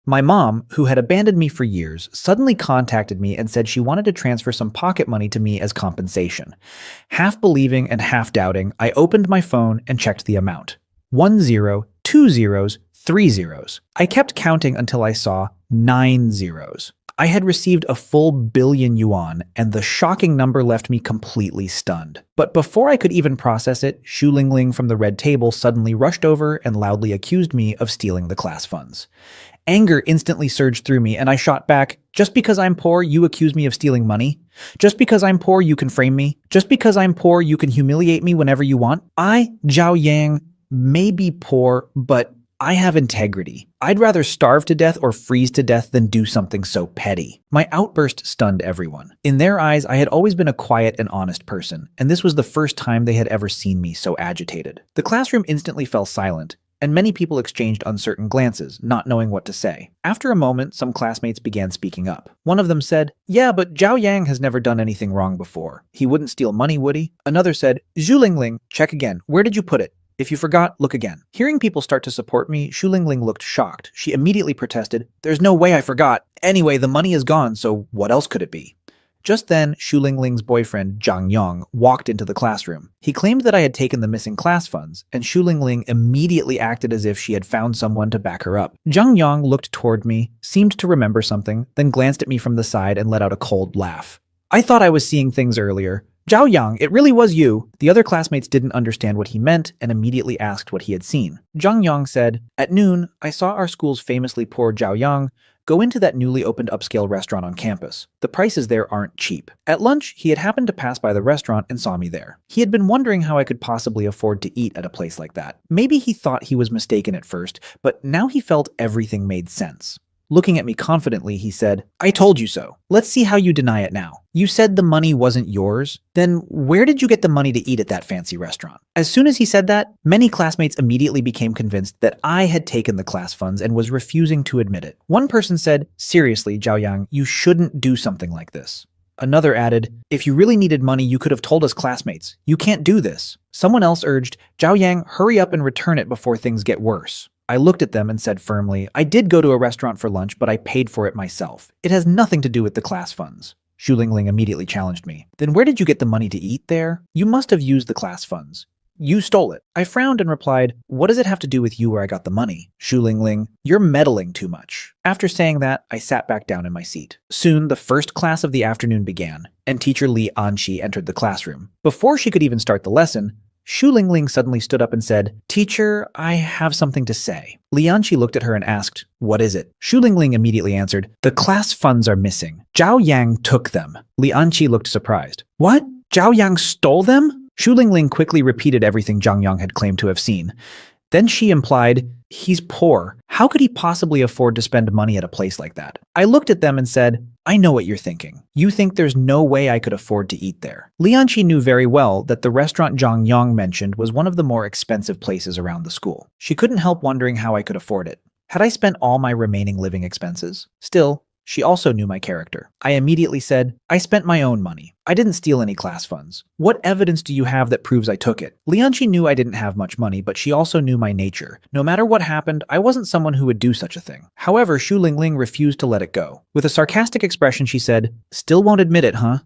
My mom, who had abandoned me for years, suddenly contacted me and said she wanted to transfer some pocket money to me as compensation. Half believing and half doubting, I opened my phone and checked the amount. 1 0, 2 zeros, 3 zeros. I kept counting until I saw 9 zeros. I had received a full billion yuan, and the shocking number left me completely stunned. But before I could even process it, Xu Lingling from the red table suddenly rushed over and loudly accused me of stealing the class funds. Anger instantly surged through me, and I shot back, "Just because I'm poor, you accuse me of stealing money? Just because I'm poor, you can frame me? Just because I'm poor, you can humiliate me whenever you want? I, Zhao Yang, may be poor, but I have integrity. I'd rather starve to death or freeze to death than do something so petty." My outburst stunned everyone. In their eyes, I had always been a quiet and honest person, and this was the first time they had ever seen me so agitated. The classroom instantly fell silent, and many people exchanged uncertain glances, not knowing what to say. After a moment, some classmates began speaking up. One of them said, "Yeah, but Zhao Yang has never done anything wrong before. He wouldn't steal money, would he?" Another said, "Xu Lingling, check again. Where did you put it? If you forgot, look again." Hearing people start to support me, Xu Lingling looked shocked. She immediately protested, "There's no way I forgot. Anyway, the money is gone, so what else could it be?" Just then, Xu Lingling's boyfriend, Zhang Yong, walked into the classroom. He claimed that I had taken the missing class funds, and Xu Lingling immediately acted as if she had found someone to back her up. Zhang Yong looked toward me, seemed to remember something, then glanced at me from the side and let out a cold laugh. "I thought I was seeing things earlier. Zhao Yang, it really was you." The other classmates didn't understand what he meant and immediately asked what he had seen. Zhang Yang said, "At noon, I saw our school's famously poor Zhao Yang go into that newly opened upscale restaurant on campus. The prices there aren't cheap. At lunch, he had happened to pass by the restaurant and saw me there. He had been wondering how I could possibly afford to eat at a place like that. Maybe he thought he was mistaken at first, but now he felt everything made sense." Looking at me confidently, he said, "I told you so. Let's see how you deny it now. You said the money wasn't yours. Then where did you get the money to eat at that fancy restaurant?" As soon as he said that, many classmates immediately became convinced that I had taken the class funds and was refusing to admit it. One person said, "Seriously, Zhao Yang, you shouldn't do something like this." Another added, "If you really needed money, you could have told us classmates. You can't do this." Someone else urged, "Zhao Yang, hurry up and return it before things get worse." I looked at them and said firmly, "I did go to a restaurant for lunch, but I paid for it myself. It has nothing to do with the class funds." Xu Lingling immediately challenged me. "Then where did you get the money to eat there? You must have used the class funds. You stole it." I frowned and replied, "What does it have to do with you where I got the money?" Xu Lingling, "You're meddling too much." After saying that, I sat back down in my seat. Soon, the first class of the afternoon began, and teacher Li Anqi entered the classroom. Before she could even start the lesson, Xu Lingling suddenly stood up and said, "Teacher, I have something to say." Lianqi looked at her and asked, "What is it?" Xu Lingling immediately answered, "The class funds are missing. Zhao Yang took them." Lianqi looked surprised. "What? Zhao Yang stole them?" Xu Lingling quickly repeated everything Zhang Yang had claimed to have seen. Then she implied, "He's poor. How could he possibly afford to spend money at a place like that?" I looked at them and said, "I know what you're thinking. You think there's no way I could afford to eat there." Lianqi knew very well that the restaurant Zhang Yang mentioned was one of the more expensive places around the school. She couldn't help wondering how I could afford it. Had I spent all my remaining living expenses? Still, she also knew my character. I immediately said, "I spent my own money. I didn't steal any class funds. What evidence do you have that proves I took it?" Lianqi knew I didn't have much money, but she also knew my nature. No matter what happened, I wasn't someone who would do such a thing. However, Xu Lingling refused to let it go. With a sarcastic expression, she said, "Still won't admit it, huh?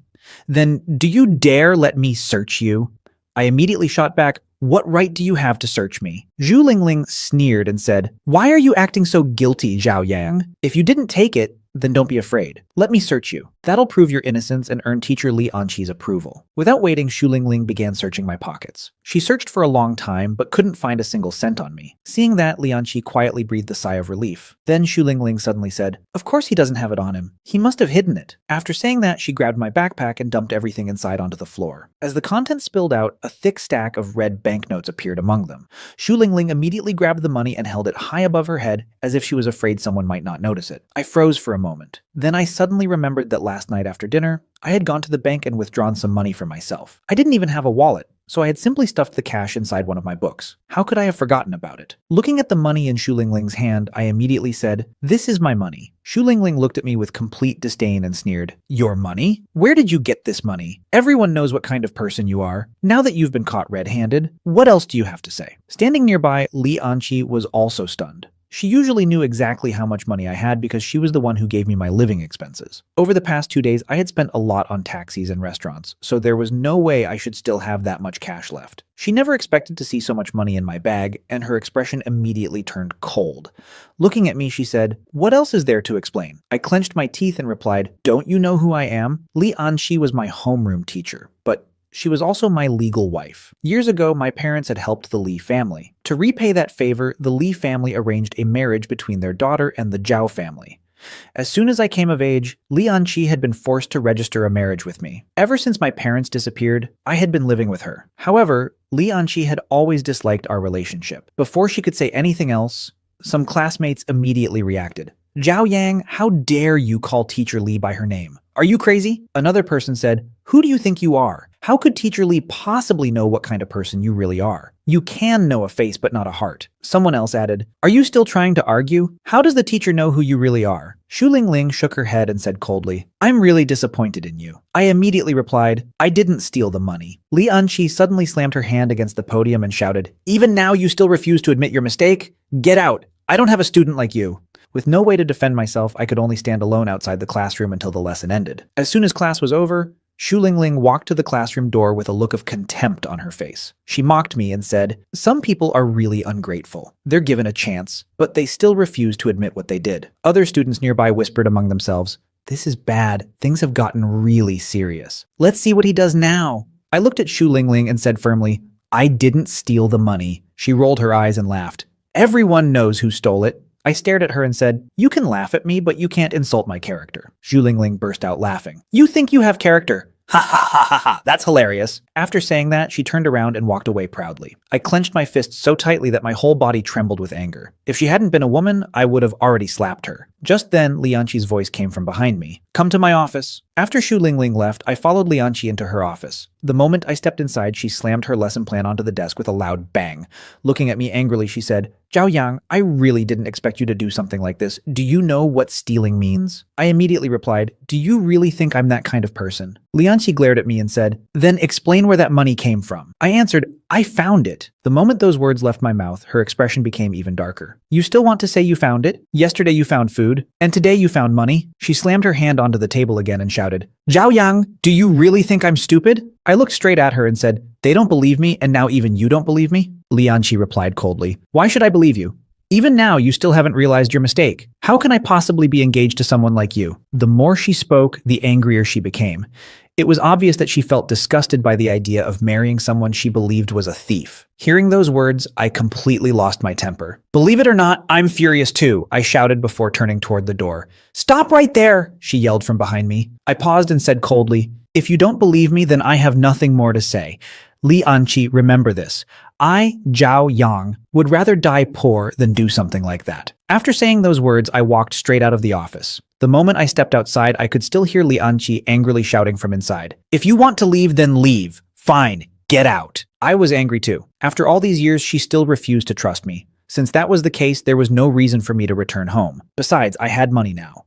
Then do you dare let me search you?" I immediately shot back, "What right do you have to search me?" Xu Lingling sneered and said, "Why are you acting so guilty, Zhao Yang? If you didn't take it, then don't be afraid. Let me search you. That'll prove your innocence and earn teacher Li Anqi's approval." Without waiting, Xu Lingling began searching my pockets. She searched for a long time, but couldn't find a single cent on me. Seeing that, Li Anqi quietly breathed a sigh of relief. Then Xu Lingling suddenly said, "Of course he doesn't have it on him. He must have hidden it." After saying that, she grabbed my backpack and dumped everything inside onto the floor. As the contents spilled out, a thick stack of red banknotes appeared among them. Xu Lingling immediately grabbed the money and held it high above her head, as if she was afraid someone might not notice it. I froze for a moment. Then I suddenly remembered that last night after dinner, I had gone to the bank and withdrawn some money for myself. I didn't even have a wallet, so I had simply stuffed the cash inside one of my books. How could I have forgotten about it? Looking at the money in Xu Lingling's hand, I immediately said, "This is my money." Xu Lingling looked at me with complete disdain and sneered, "Your money? Where did you get this money? Everyone knows what kind of person you are. Now that you've been caught red-handed, what else do you have to say?" Standing nearby, Li Anqi was also stunned. She usually knew exactly how much money I had because she was the one who gave me my living expenses. Over the past 2 days, I had spent a lot on taxis and restaurants, so there was no way I should still have that much cash left. She never expected to see so much money in my bag, and her expression immediately turned cold. Looking at me, she said, "What else is there to explain?" I clenched my teeth and replied, "Don't you know who I am? Li Anxi was my homeroom teacher, but she was also my legal wife. Years ago, my parents had helped the Li family. To repay that favor, the Li family arranged a marriage between their daughter and the Zhao family. As soon as I came of age, Li Anqi had been forced to register a marriage with me. Ever since my parents disappeared, I had been living with her. However, Li Anqi had always disliked our relationship. Before she could say anything else, some classmates immediately reacted. "Zhao Yang, how dare you call Teacher Li by her name? Are you crazy?" Another person said, "Who do you think you are? How could Teacher Li possibly know what kind of person you really are? You can know a face but not a heart." Someone else added, "Are you still trying to argue? How does the teacher know who you really are?" Shu Lingling shook her head and said coldly, "I'm really disappointed in you." I immediately replied, "I didn't steal the money." Li Anqi suddenly slammed her hand against the podium and shouted, "Even now you still refuse to admit your mistake? Get out! I don't have a student like you." With no way to defend myself, I could only stand alone outside the classroom until the lesson ended. As soon as class was over, Shu Lingling walked to the classroom door with a look of contempt on her face. She mocked me and said, "Some people are really ungrateful. They're given a chance, but they still refuse to admit what they did." Other students nearby whispered among themselves, "This is bad. Things have gotten really serious. Let's see what he does now." I looked at Shu Lingling and said firmly, "I didn't steal the money." She rolled her eyes and laughed. "Everyone knows who stole it." I stared at her and said, "You can laugh at me, but you can't insult my character." Shu Lingling burst out laughing. "You think you have character? Ha ha ha ha ha, that's hilarious." After saying that, she turned around and walked away proudly. I clenched my fists so tightly that my whole body trembled with anger. If she hadn't been a woman, I would have already slapped her. Just then, Lianqi's voice came from behind me. "Come to my office." After Shu Lingling left, I followed Lianqi into her office. The moment I stepped inside, she slammed her lesson plan onto the desk with a loud bang. Looking at me angrily, she said, "Zhao Yang, I really didn't expect you to do something like this. Do you know what stealing means?" I immediately replied, "Do you really think I'm that kind of person?" Lianqi glared at me and said, "Then explain where that money came from." I answered, "I found it." The moment those words left my mouth, her expression became even darker. "You still want to say you found it? Yesterday you found food, and today you found money?" She slammed her hand onto the table again and shouted, "Zhao Yang, do you really think I'm stupid?" I looked straight at her and said, "They don't believe me, and now even you don't believe me?" Lianqi replied coldly, "Why should I believe you? Even now, you still haven't realized your mistake. How can I possibly be engaged to someone like you?" The more she spoke, the angrier she became. It was obvious that she felt disgusted by the idea of marrying someone she believed was a thief. Hearing those words, I completely lost my temper. "Believe it or not, I'm furious too," I shouted before turning toward the door. "Stop right there," she yelled from behind me. I paused and said coldly, "If you don't believe me, then I have nothing more to say. Li Anqi, remember this. I, Zhao Yang, would rather die poor than do something like that." After saying those words, I walked straight out of the office. The moment I stepped outside, I could still hear Li Anqi angrily shouting from inside, "If you want to leave, then leave. Fine, get out." I was angry too. After all these years, she still refused to trust me. Since that was the case, there was no reason for me to return home. Besides, I had money now.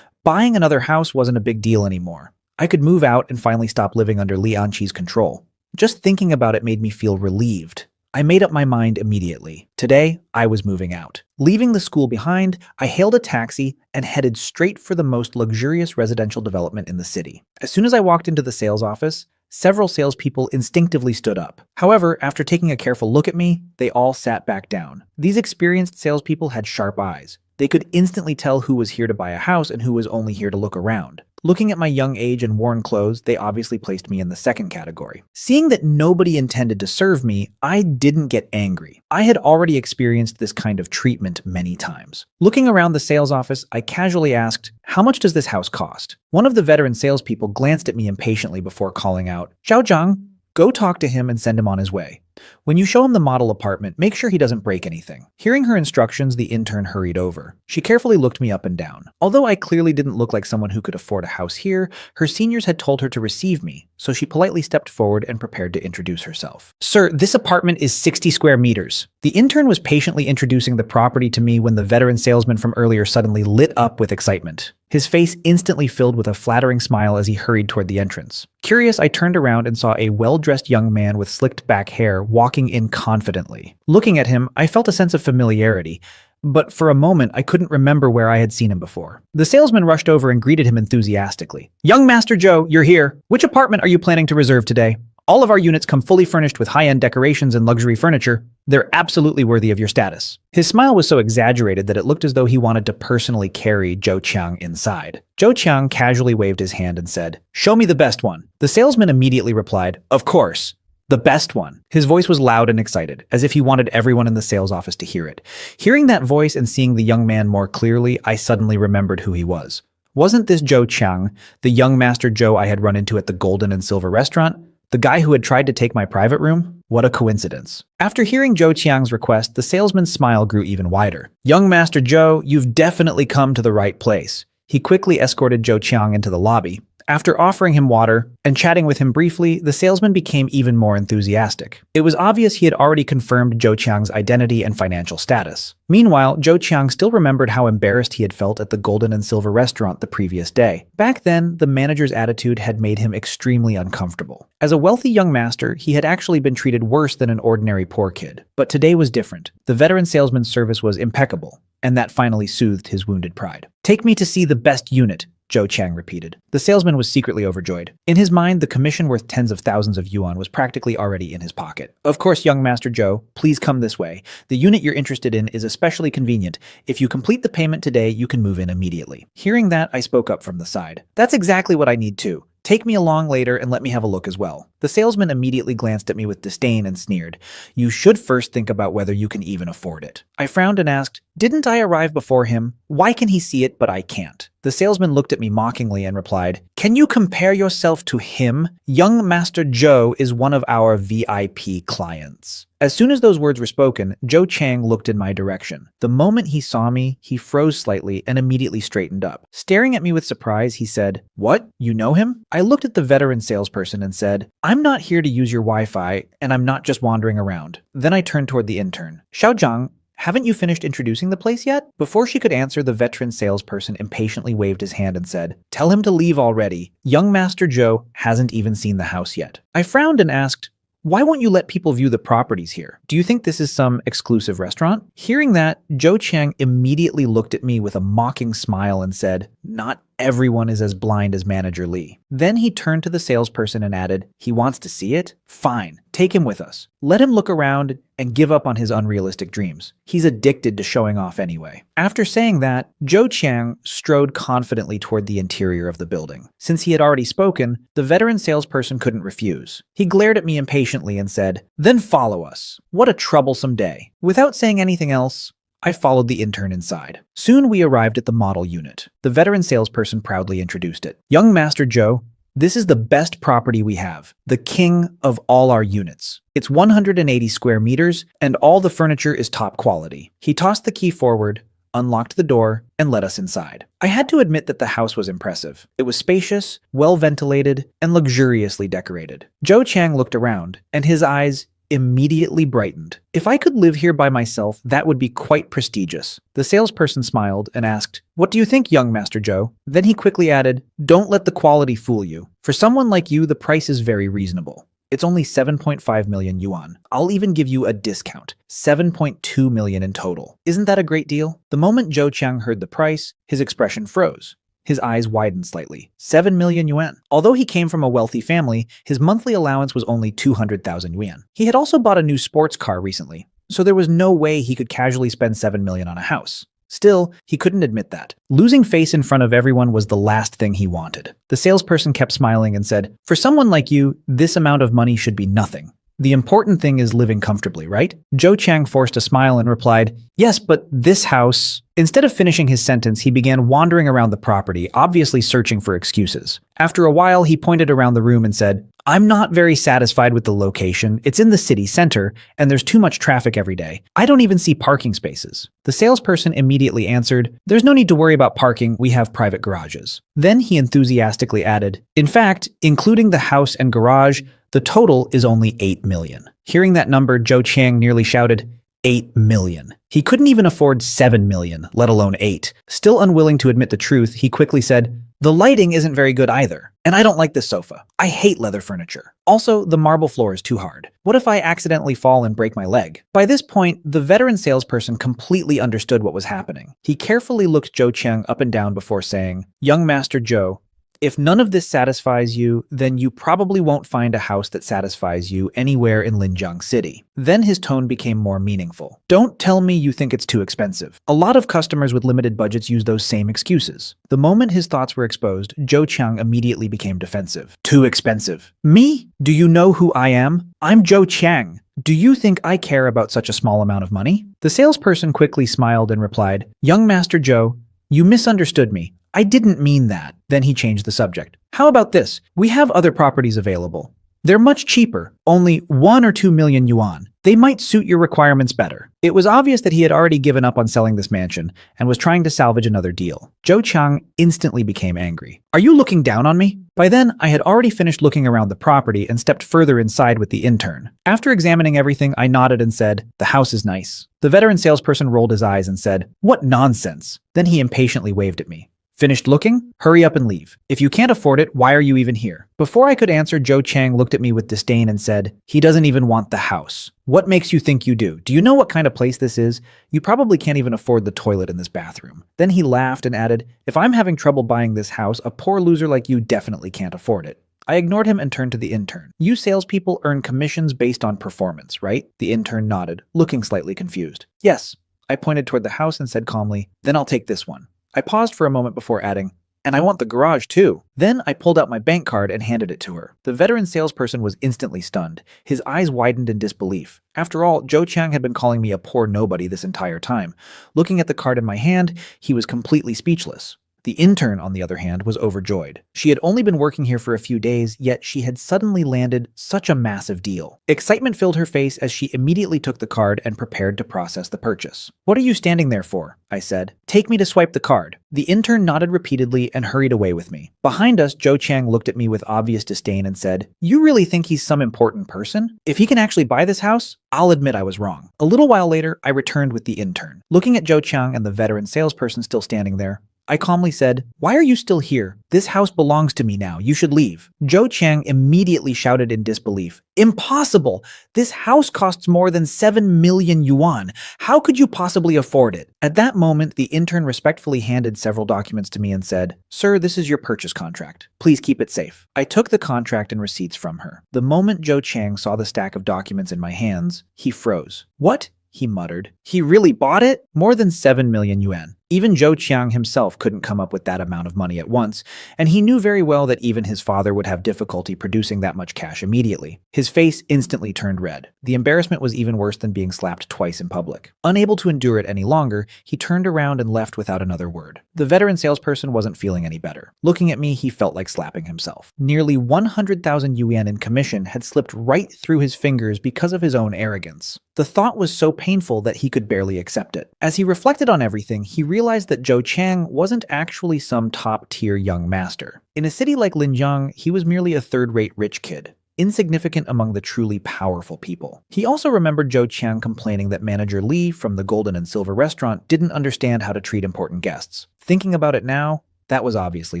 Buying another house wasn't a big deal anymore. I could move out and finally stop living under Li Anqi's control. Just thinking about it made me feel relieved. I made up my mind immediately. Today, I was moving out. Leaving the school behind, I hailed a taxi and headed straight for the most luxurious residential development in the city. As soon as I walked into the sales office, several salespeople instinctively stood up. However, after taking a careful look at me, they all sat back down. These experienced salespeople had sharp eyes. They could instantly tell who was here to buy a house and who was only here to look around. Looking at my young age and worn clothes, they obviously placed me in the second category. Seeing that nobody intended to serve me, I didn't get angry. I had already experienced this kind of treatment many times. Looking around the sales office, I casually asked, "How much does this house cost?" One of the veteran salespeople glanced at me impatiently before calling out, "Zhao Zhang, go talk to him and send him on his way. When you show him the model apartment, make sure he doesn't break anything." Hearing her instructions, the intern hurried over. She carefully looked me up and down. Although I clearly didn't look like someone who could afford a house here, her seniors had told her to receive me, so she politely stepped forward and prepared to introduce herself. "Sir, this apartment is 60 square meters. The intern was patiently introducing the property to me when the veteran salesman from earlier suddenly lit up with excitement. His face instantly filled with a flattering smile as he hurried toward the entrance. Curious, I turned around and saw a well-dressed young man with slicked back hair walking in confidently. Looking at him, I felt a sense of familiarity. but for a moment I couldn't remember where I had seen him before. The salesman rushed over and greeted him enthusiastically. "Young Master Joe, you're here. Which apartment are you planning to reserve today? All of our units come fully furnished with high-end decorations and luxury furniture. They're absolutely worthy of your status." His smile was so exaggerated that it looked as though he wanted to personally carry Zhou Qiang inside. Zhou Qiang casually waved his hand and said, "Show me the best one." The salesman immediately replied, "Of course. The best one." His voice was loud and excited, as if he wanted everyone in the sales office to hear it. Hearing that voice and seeing the young man more clearly, I suddenly remembered who he was. Wasn't this Zhou Qiang, the young Master Joe I had run into at the Golden and Silver restaurant? The guy who had tried to take my private room? What a coincidence. After hearing Zhou Qiang's request, the salesman's smile grew even wider. "Young Master Joe, you've definitely come to the right place." He quickly escorted Zhou Qiang into the lobby. After offering him water and chatting with him briefly, the salesman became even more enthusiastic. It was obvious he had already confirmed Zhou Qiang's identity and financial status. Meanwhile, Zhou Qiang still remembered how embarrassed he had felt at the Golden and Silver restaurant the previous day. Back then, the manager's attitude had made him extremely uncomfortable. As a wealthy young master, he had actually been treated worse than an ordinary poor kid. But today was different. The veteran salesman's service was impeccable, and that finally soothed his wounded pride. "Take me to see the best unit," Zhou Qiang repeated. The salesman was secretly overjoyed. In his mind, the commission worth tens of thousands of yuan was practically already in his pocket. "Of course, young Master Joe, please come this way. The unit you're interested in is especially convenient. If you complete the payment today, you can move in immediately." Hearing that, I spoke up from the side. "That's exactly what I need too. Take me along later and let me have a look as well." The salesman immediately glanced at me with disdain and sneered. "You should first think about whether you can even afford it." I frowned and asked, "Didn't I arrive before him? Why can he see it but I can't?" The salesman looked at me mockingly and replied, "Can you compare yourself to him? Young Master Joe is one of our VIP clients." As soon as those words were spoken, Zhou Qiang looked in my direction. The moment he saw me, he froze slightly and immediately straightened up. Staring at me with surprise, he said, "What? You know him?" I looked at the veteran salesperson and said, "I'm not here to use your Wi-Fi, and I'm not just wandering around." Then I turned toward the intern. "Xiaozhang, haven't you finished introducing the place yet?" Before she could answer, the veteran salesperson impatiently waved his hand and said, "Tell him to leave already. Young Master Joe hasn't even seen the house yet." I frowned and asked, "Why won't you let people view the properties here? Do you think this is some exclusive restaurant?" Hearing that, Zhou Qiang immediately looked at me with a mocking smile and said, "Not everyone is as blind as Manager Lee." Then he turned to the salesperson and added, "He wants to see it? Fine, take him with us. Let him look around and give up on his unrealistic dreams. He's addicted to showing off anyway." After saying that, Zhou Qiang strode confidently toward the interior of the building. Since he had already spoken, the veteran salesperson couldn't refuse. He glared at me impatiently and said, "Then follow us. What a troublesome day." Without saying anything else, I followed the intern inside. Soon we arrived at the model unit. The veteran salesperson proudly introduced it. "Young Master Joe, this is the best property we have, the king of all our units. It's 180 square meters, and all the furniture is top quality." He tossed the key forward, unlocked the door, and let us inside. I had to admit that the house was impressive. It was spacious, well-ventilated, and luxuriously decorated. Zhou Qiang looked around, and his eyes immediately brightened. "If I could live here by myself, that would be quite prestigious." The salesperson smiled and asked, "What do you think, young Master Joe?" Then he quickly added, "Don't let the quality fool you. For someone like you, the price is very reasonable. It's only 7.5 million yuan. I'll even give you a discount, 7.2 million in total. Isn't that a great deal?" The moment Zhou Qiang heard the price, his expression froze. His eyes widened slightly. 7 million yuan. Although he came from a wealthy family, his monthly allowance was only 200,000 yuan. He had also bought a new sports car recently, so there was no way he could casually spend 7 million on a house. Still, he couldn't admit that. Losing face in front of everyone was the last thing he wanted. The salesperson kept smiling and said, "For someone like you, this amount of money should be nothing. The important thing is living comfortably, right?" Zhou Qiang forced a smile and replied, "Yes, but this house..." Instead of finishing his sentence, he began wandering around the property, obviously searching for excuses. After a while, he pointed around the room and said, "I'm not very satisfied with the location. It's in the city center, and there's too much traffic every day. I don't even see parking spaces." The salesperson immediately answered, "There's no need to worry about parking. We have private garages." Then he enthusiastically added, "In fact, including the house and garage, the total is only 8 million. Hearing that number, Zhou Qiang nearly shouted, 8 million. He couldn't even afford 7 million, let alone 8. Still unwilling to admit the truth, he quickly said, The lighting isn't very good either, and I don't like this sofa. I hate leather furniture. Also, the marble floor is too hard. What if I accidentally fall and break my leg? By this point, the veteran salesperson completely understood what was happening. He carefully looked Zhou Qiang up and down before saying, "Young Master Zhou, if none of this satisfies you, then you probably won't find a house that satisfies you anywhere in Linjiang City." Then his tone became more meaningful. "Don't tell me you think it's too expensive. A lot of customers with limited budgets use those same excuses." The moment his thoughts were exposed, Zhou Qiang immediately became defensive. "Too expensive? Me? Do you know who I am? I'm Zhou Qiang. Do you think I care about such a small amount of money?" The salesperson quickly smiled and replied, "Young Master Zhou, you misunderstood me. I didn't mean that." Then he changed the subject. "How about this? We have other properties available. They're much cheaper, only 1 or 2 million yuan. They might suit your requirements better." It was obvious that he had already given up on selling this mansion and was trying to salvage another deal. Zhou Qiang instantly became angry. "Are you looking down on me?" By then, I had already finished looking around the property and stepped further inside with the intern. After examining everything, I nodded and said, "The house is nice." The veteran salesperson rolled his eyes and said, "What nonsense." Then he impatiently waved at me. "Finished looking? Hurry up and leave. If you can't afford it, why are you even here?" Before I could answer, Zhou Qiang looked at me with disdain and said, "He doesn't even want the house. What makes you think you do? Do you know what kind of place this is? You probably can't even afford the toilet in this bathroom." Then he laughed and added, "If I'm having trouble buying this house, a poor loser like you definitely can't afford it." I ignored him and turned to the intern. "You salespeople earn commissions based on performance, right?" The intern nodded, looking slightly confused. "Yes." I pointed toward the house and said calmly, "Then I'll take this one." I paused for a moment before adding, "And I want the garage too." Then I pulled out my bank card and handed it to her. The veteran salesperson was instantly stunned. His eyes widened in disbelief. After all, Zhou Qiang had been calling me a poor nobody this entire time. Looking at the card in my hand, he was completely speechless. The intern, on the other hand, was overjoyed. She had only been working here for a few days, yet she had suddenly landed such a massive deal. Excitement filled her face as she immediately took the card and prepared to process the purchase. "What are you standing there for?" I said. "Take me to swipe the card." The intern nodded repeatedly and hurried away with me. Behind us, Zhou Qiang looked at me with obvious disdain and said, "You really think he's some important person? If he can actually buy this house, I'll admit I was wrong." A little while later, I returned with the intern. Looking at Zhou Qiang and the veteran salesperson still standing there, I calmly said, "Why are you still here? This house belongs to me now. You should leave." Zhou Qiang immediately shouted in disbelief, "Impossible! This house costs more than 7 million yuan. How could you possibly afford it?" At that moment, the intern respectfully handed several documents to me and said, "Sir, this is your purchase contract. Please keep it safe." I took the contract and receipts from her. The moment Zhou Qiang saw the stack of documents in my hands, he froze. "What?" he muttered. "He really bought it? More than 7 million yuan. Even Zhou Qiang himself couldn't come up with that amount of money at once, and he knew very well that even his father would have difficulty producing that much cash immediately. His face instantly turned red. The embarrassment was even worse than being slapped twice in public. Unable to endure it any longer, he turned around and left without another word. The veteran salesperson wasn't feeling any better. Looking at me, he felt like slapping himself. Nearly 100,000 yuan in commission had slipped right through his fingers because of his own arrogance. The thought was so painful that he could barely accept it. As he reflected on everything, he realized that Zhou Qiang wasn't actually some top-tier young master. In a city like Linjiang, he was merely a third-rate rich kid, insignificant among the truly powerful people. He also remembered Zhou Qiang complaining that manager Li from the Golden and Silver restaurant didn't understand how to treat important guests. Thinking about it now, that was obviously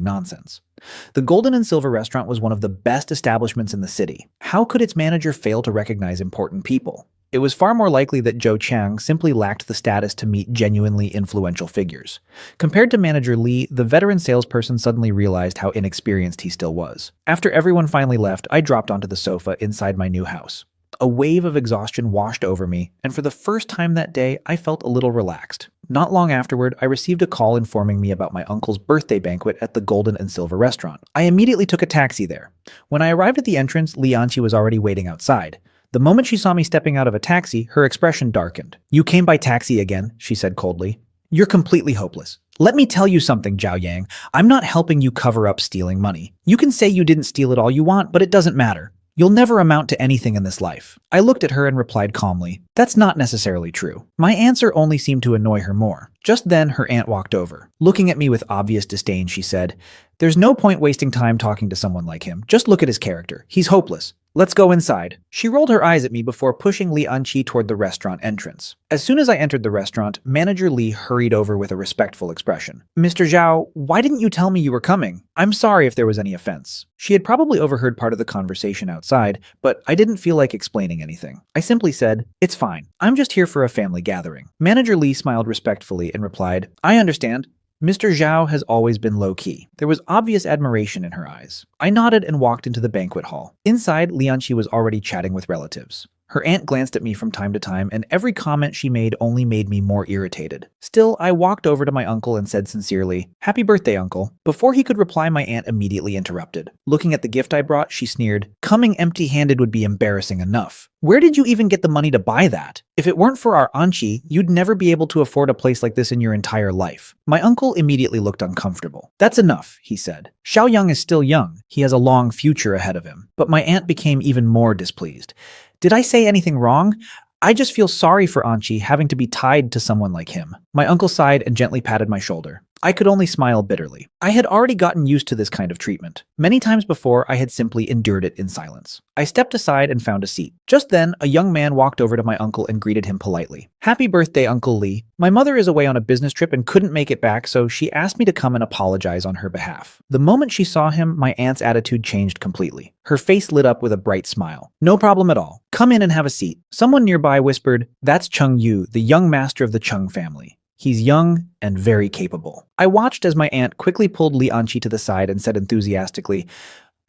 nonsense. The Golden and Silver restaurant was one of the best establishments in the city. How could its manager fail to recognize important people? It was far more likely that Zhou Qiang simply lacked the status to meet genuinely influential figures. Compared to manager Li, the veteran salesperson suddenly realized how inexperienced he still was. After everyone finally left, I dropped onto the sofa inside my new house. A wave of exhaustion washed over me, and for the first time that day, I felt a little relaxed. Not long afterward, I received a call informing me about my uncle's birthday banquet at the Golden and Silver restaurant. I immediately took a taxi there. When I arrived at the entrance, Lianqi was already waiting outside. The moment she saw me stepping out of a taxi, her expression darkened. "You came by taxi again," she said coldly. "You're completely hopeless. Let me tell you something, Zhao Yang. I'm not helping you cover up stealing money. You can say you didn't steal it all you want, but it doesn't matter. You'll never amount to anything in this life." I looked at her and replied calmly, "That's not necessarily true." My answer only seemed to annoy her more. Just then, her aunt walked over. Looking at me with obvious disdain, she said, "There's no point wasting time talking to someone like him. Just look at his character. He's hopeless. Let's go inside." She rolled her eyes at me before pushing Li Anqi toward the restaurant entrance. As soon as I entered the restaurant, Manager Li hurried over with a respectful expression. "Mr. Zhao, why didn't you tell me you were coming? I'm sorry if there was any offense." She had probably overheard part of the conversation outside, but I didn't feel like explaining anything. I simply said, "It's fine. I'm just here for a family gathering." Manager Li smiled respectfully and replied, "I understand." Mr. Zhao has always been low-key. There was obvious admiration in her eyes. I nodded and walked into the banquet hall. Inside, Lianqi was already chatting with relatives. Her aunt glanced at me from time to time, and every comment she made only made me more irritated. Still, I walked over to my uncle and said sincerely, "Happy birthday, uncle." Before he could reply, my aunt immediately interrupted. Looking at the gift I brought, she sneered, "Coming empty-handed would be embarrassing enough. Where did you even get the money to buy that? If it weren't for our Anqi, you'd never be able to afford a place like this in your entire life." My uncle immediately looked uncomfortable. "That's enough," he said. "Xiaoyang is still young. He has a long future ahead of him." But my aunt became even more displeased. "Did I say anything wrong? I just feel sorry for Anqi having to be tied to someone like him." My uncle sighed and gently patted my shoulder. I could only smile bitterly. I had already gotten used to this kind of treatment. Many times before, I had simply endured it in silence. I stepped aside and found a seat. Just then, a young man walked over to my uncle and greeted him politely. "Happy birthday, Uncle Li. My mother is away on a business trip and couldn't make it back, so she asked me to come and apologize on her behalf." The moment she saw him, my aunt's attitude changed completely. Her face lit up with a bright smile. "No problem at all. Come in and have a seat." Someone nearby whispered, "That's Cheng Yu, the young master of the Cheng family. He's young and very capable." I watched as my aunt quickly pulled Li Anqi to the side and said enthusiastically,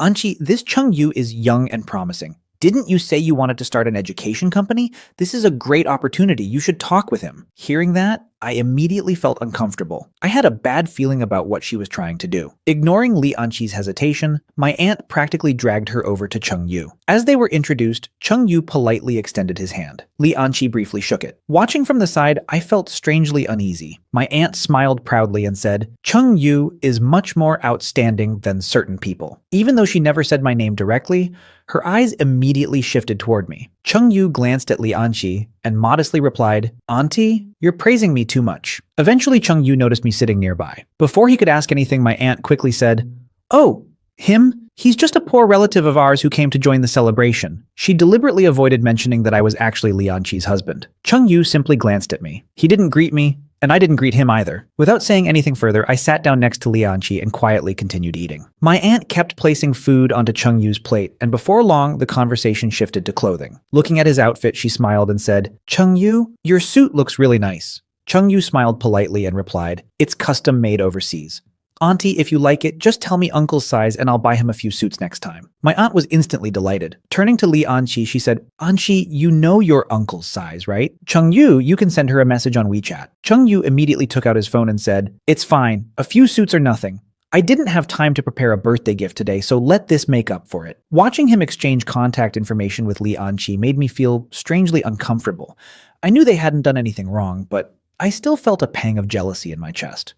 "Anqi, this Cheng Yu is young and promising. Didn't you say you wanted to start an education company? This is a great opportunity. You should talk with him." Hearing that, I immediately felt uncomfortable. I had a bad feeling about what she was trying to do. Ignoring Li Anqi's hesitation, my aunt practically dragged her over to Cheng Yu. As they were introduced, Cheng Yu politely extended his hand. Li Anqi briefly shook it. Watching from the side, I felt strangely uneasy. My aunt smiled proudly and said, "Cheng Yu is much more outstanding than certain people." Even though she never said my name directly, her eyes immediately shifted toward me. Cheng Yu glanced at Li Anqi and modestly replied, "Auntie, you're praising me too much." Eventually, Cheng Yu noticed me sitting nearby. Before he could ask anything, my aunt quickly said, "Oh, him? He's just a poor relative of ours who came to join the celebration." She deliberately avoided mentioning that I was actually Li Anqi's husband. Cheng Yu simply glanced at me. He didn't greet me, and I didn't greet him either. Without saying anything further, I sat down next to Li Anqi and quietly continued eating. My aunt kept placing food onto Cheng Yu's plate, and before long, the conversation shifted to clothing. Looking at his outfit, she smiled and said, "Cheng Yu, your suit looks really nice." Cheng Yu smiled politely and replied, "It's custom made overseas. Auntie, if you like it, just tell me Uncle's size and I'll buy him a few suits next time." My aunt was instantly delighted. Turning to Li Anqi, she said, "Anqi, you know your uncle's size, right? Cheng Yu, you can send her a message on WeChat." Cheng Yu immediately took out his phone and said, "It's fine. A few suits are nothing. I didn't have time to prepare a birthday gift today, so let this make up for it." Watching him exchange contact information with Li Anqi made me feel strangely uncomfortable. I knew they hadn't done anything wrong, but I still felt a pang of jealousy in my chest.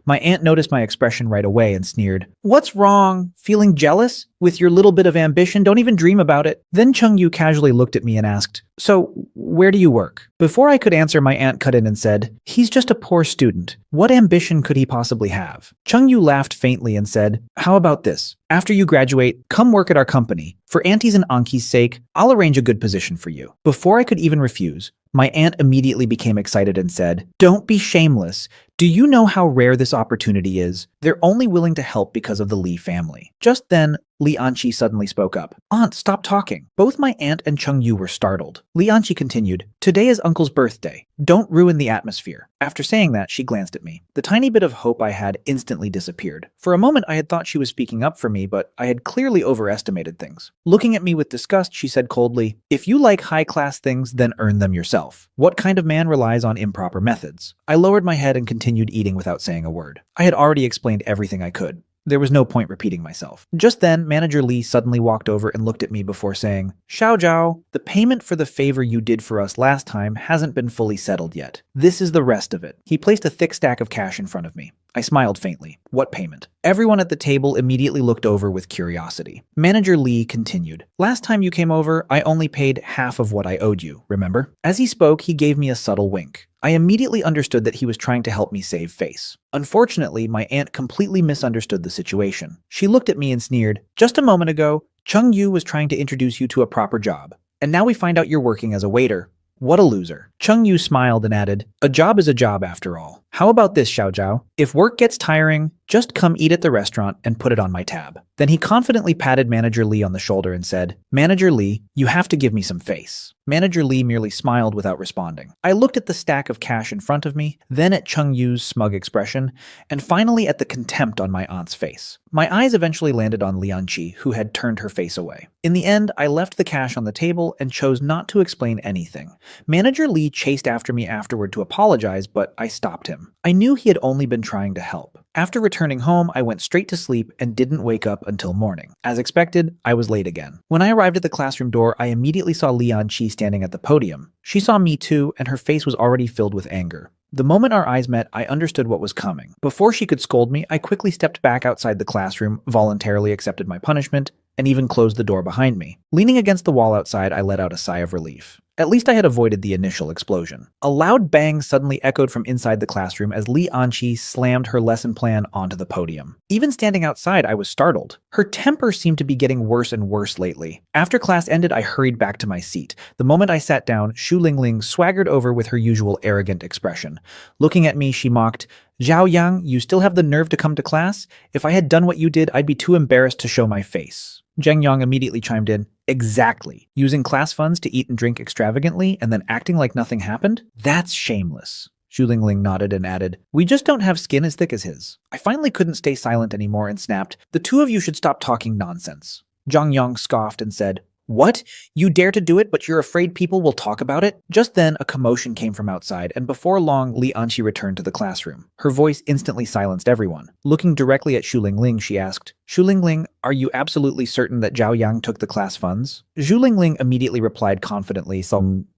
My aunt noticed my expression right away and sneered, "What's wrong? Feeling jealous? With your little bit of ambition, don't even dream about it." Then Cheng Yu casually looked at me and asked, "So, where do you work?" Before I could answer, my aunt cut in and said, "He's just a poor student. What ambition could he possibly have?" Cheng Yu laughed faintly and said, "How about this? After you graduate, come work at our company. For Auntie's and Anki's sake, I'll arrange a good position for you." Before I could even refuse, my aunt immediately became excited and said, "Don't be shameless. Do you know how rare this opportunity is? They're only willing to help because of the Li family." Just then, Li Anqi suddenly spoke up. "Aunt, stop talking." Both my aunt and Cheng Yu were startled. Li Anqi continued, "Today is Uncle's birthday. Don't ruin the atmosphere." After saying that, she glanced at me. The tiny bit of hope I had instantly disappeared. For a moment, I had thought she was speaking up for me, but I had clearly overestimated things. Looking at me with disgust, she said coldly, "If you like high-class things, then earn them yourself. What kind of man relies on improper methods?" I lowered my head and continued eating without saying a word. I had already explained everything I could. There was no point repeating myself. Just then, Manager Li suddenly walked over and looked at me before saying, "Xiao Zhao, the payment for the favor you did for us last time hasn't been fully settled yet. This is the rest of it." He placed a thick stack of cash in front of me. I smiled faintly. What payment? Everyone at the table immediately looked over with curiosity. Manager Lee continued. Last time you came over, I only paid half of what I owed you, remember? As he spoke, he gave me a subtle wink. I immediately understood that he was trying to help me save face. Unfortunately, my aunt completely misunderstood the situation. She looked at me and sneered. Just a moment ago, Chung Yu was trying to introduce you to a proper job. And now we find out you're working as a waiter. What a loser. Chung Yu smiled and added, a job is a job after all. How about this, Xiao Zhao? If work gets tiring, just come eat at the restaurant and put it on my tab. Then he confidently patted Manager Lee on the shoulder and said, Manager Lee, you have to give me some face. Manager Lee merely smiled without responding. I looked at the stack of cash in front of me, then at Chung Yu's smug expression, and finally at the contempt on my aunt's face. My eyes eventually landed on Lian Qi, who had turned her face away. In the end, I left the cash on the table and chose not to explain anything. Manager Lee chased after me afterward to apologize, but I stopped him. I knew he had only been trying to help. After returning home, I went straight to sleep and didn't wake up until morning. As expected, I was late again. When I arrived at the classroom door, I immediately saw Lian Qi standing at the podium. She saw me too, and her face was already filled with anger. The moment our eyes met, I understood what was coming. Before she could scold me, I quickly stepped back outside the classroom, voluntarily accepted my punishment, and even closed the door behind me. Leaning against the wall outside, I let out a sigh of relief. At least I had avoided the initial explosion. A loud bang suddenly echoed from inside the classroom as Li Anqi slammed her lesson plan onto the podium. Even standing outside, I was startled. Her temper seemed to be getting worse and worse lately. After class ended, I hurried back to my seat. The moment I sat down, Xu Lingling swaggered over with her usual arrogant expression. Looking at me, she mocked, Zhao Yang, you still have the nerve to come to class? If I had done what you did, I'd be too embarrassed to show my face. Zheng Yang immediately chimed in, exactly. Using class funds to eat and drink extravagantly and then acting like nothing happened? That's shameless. Xu Lingling nodded and added, we just don't have skin as thick as his. I finally couldn't stay silent anymore and snapped, the two of you should stop talking nonsense. Zhang Yang scoffed and said, what? You dare to do it, but you're afraid people will talk about it? Just then, a commotion came from outside, and before long, Li Anqi returned to the classroom. Her voice instantly silenced everyone. Looking directly at Xu Lingling, she asked, Xu Lingling, are you absolutely certain that Zhao Yang took the class funds? Xu Lingling immediately replied confidently,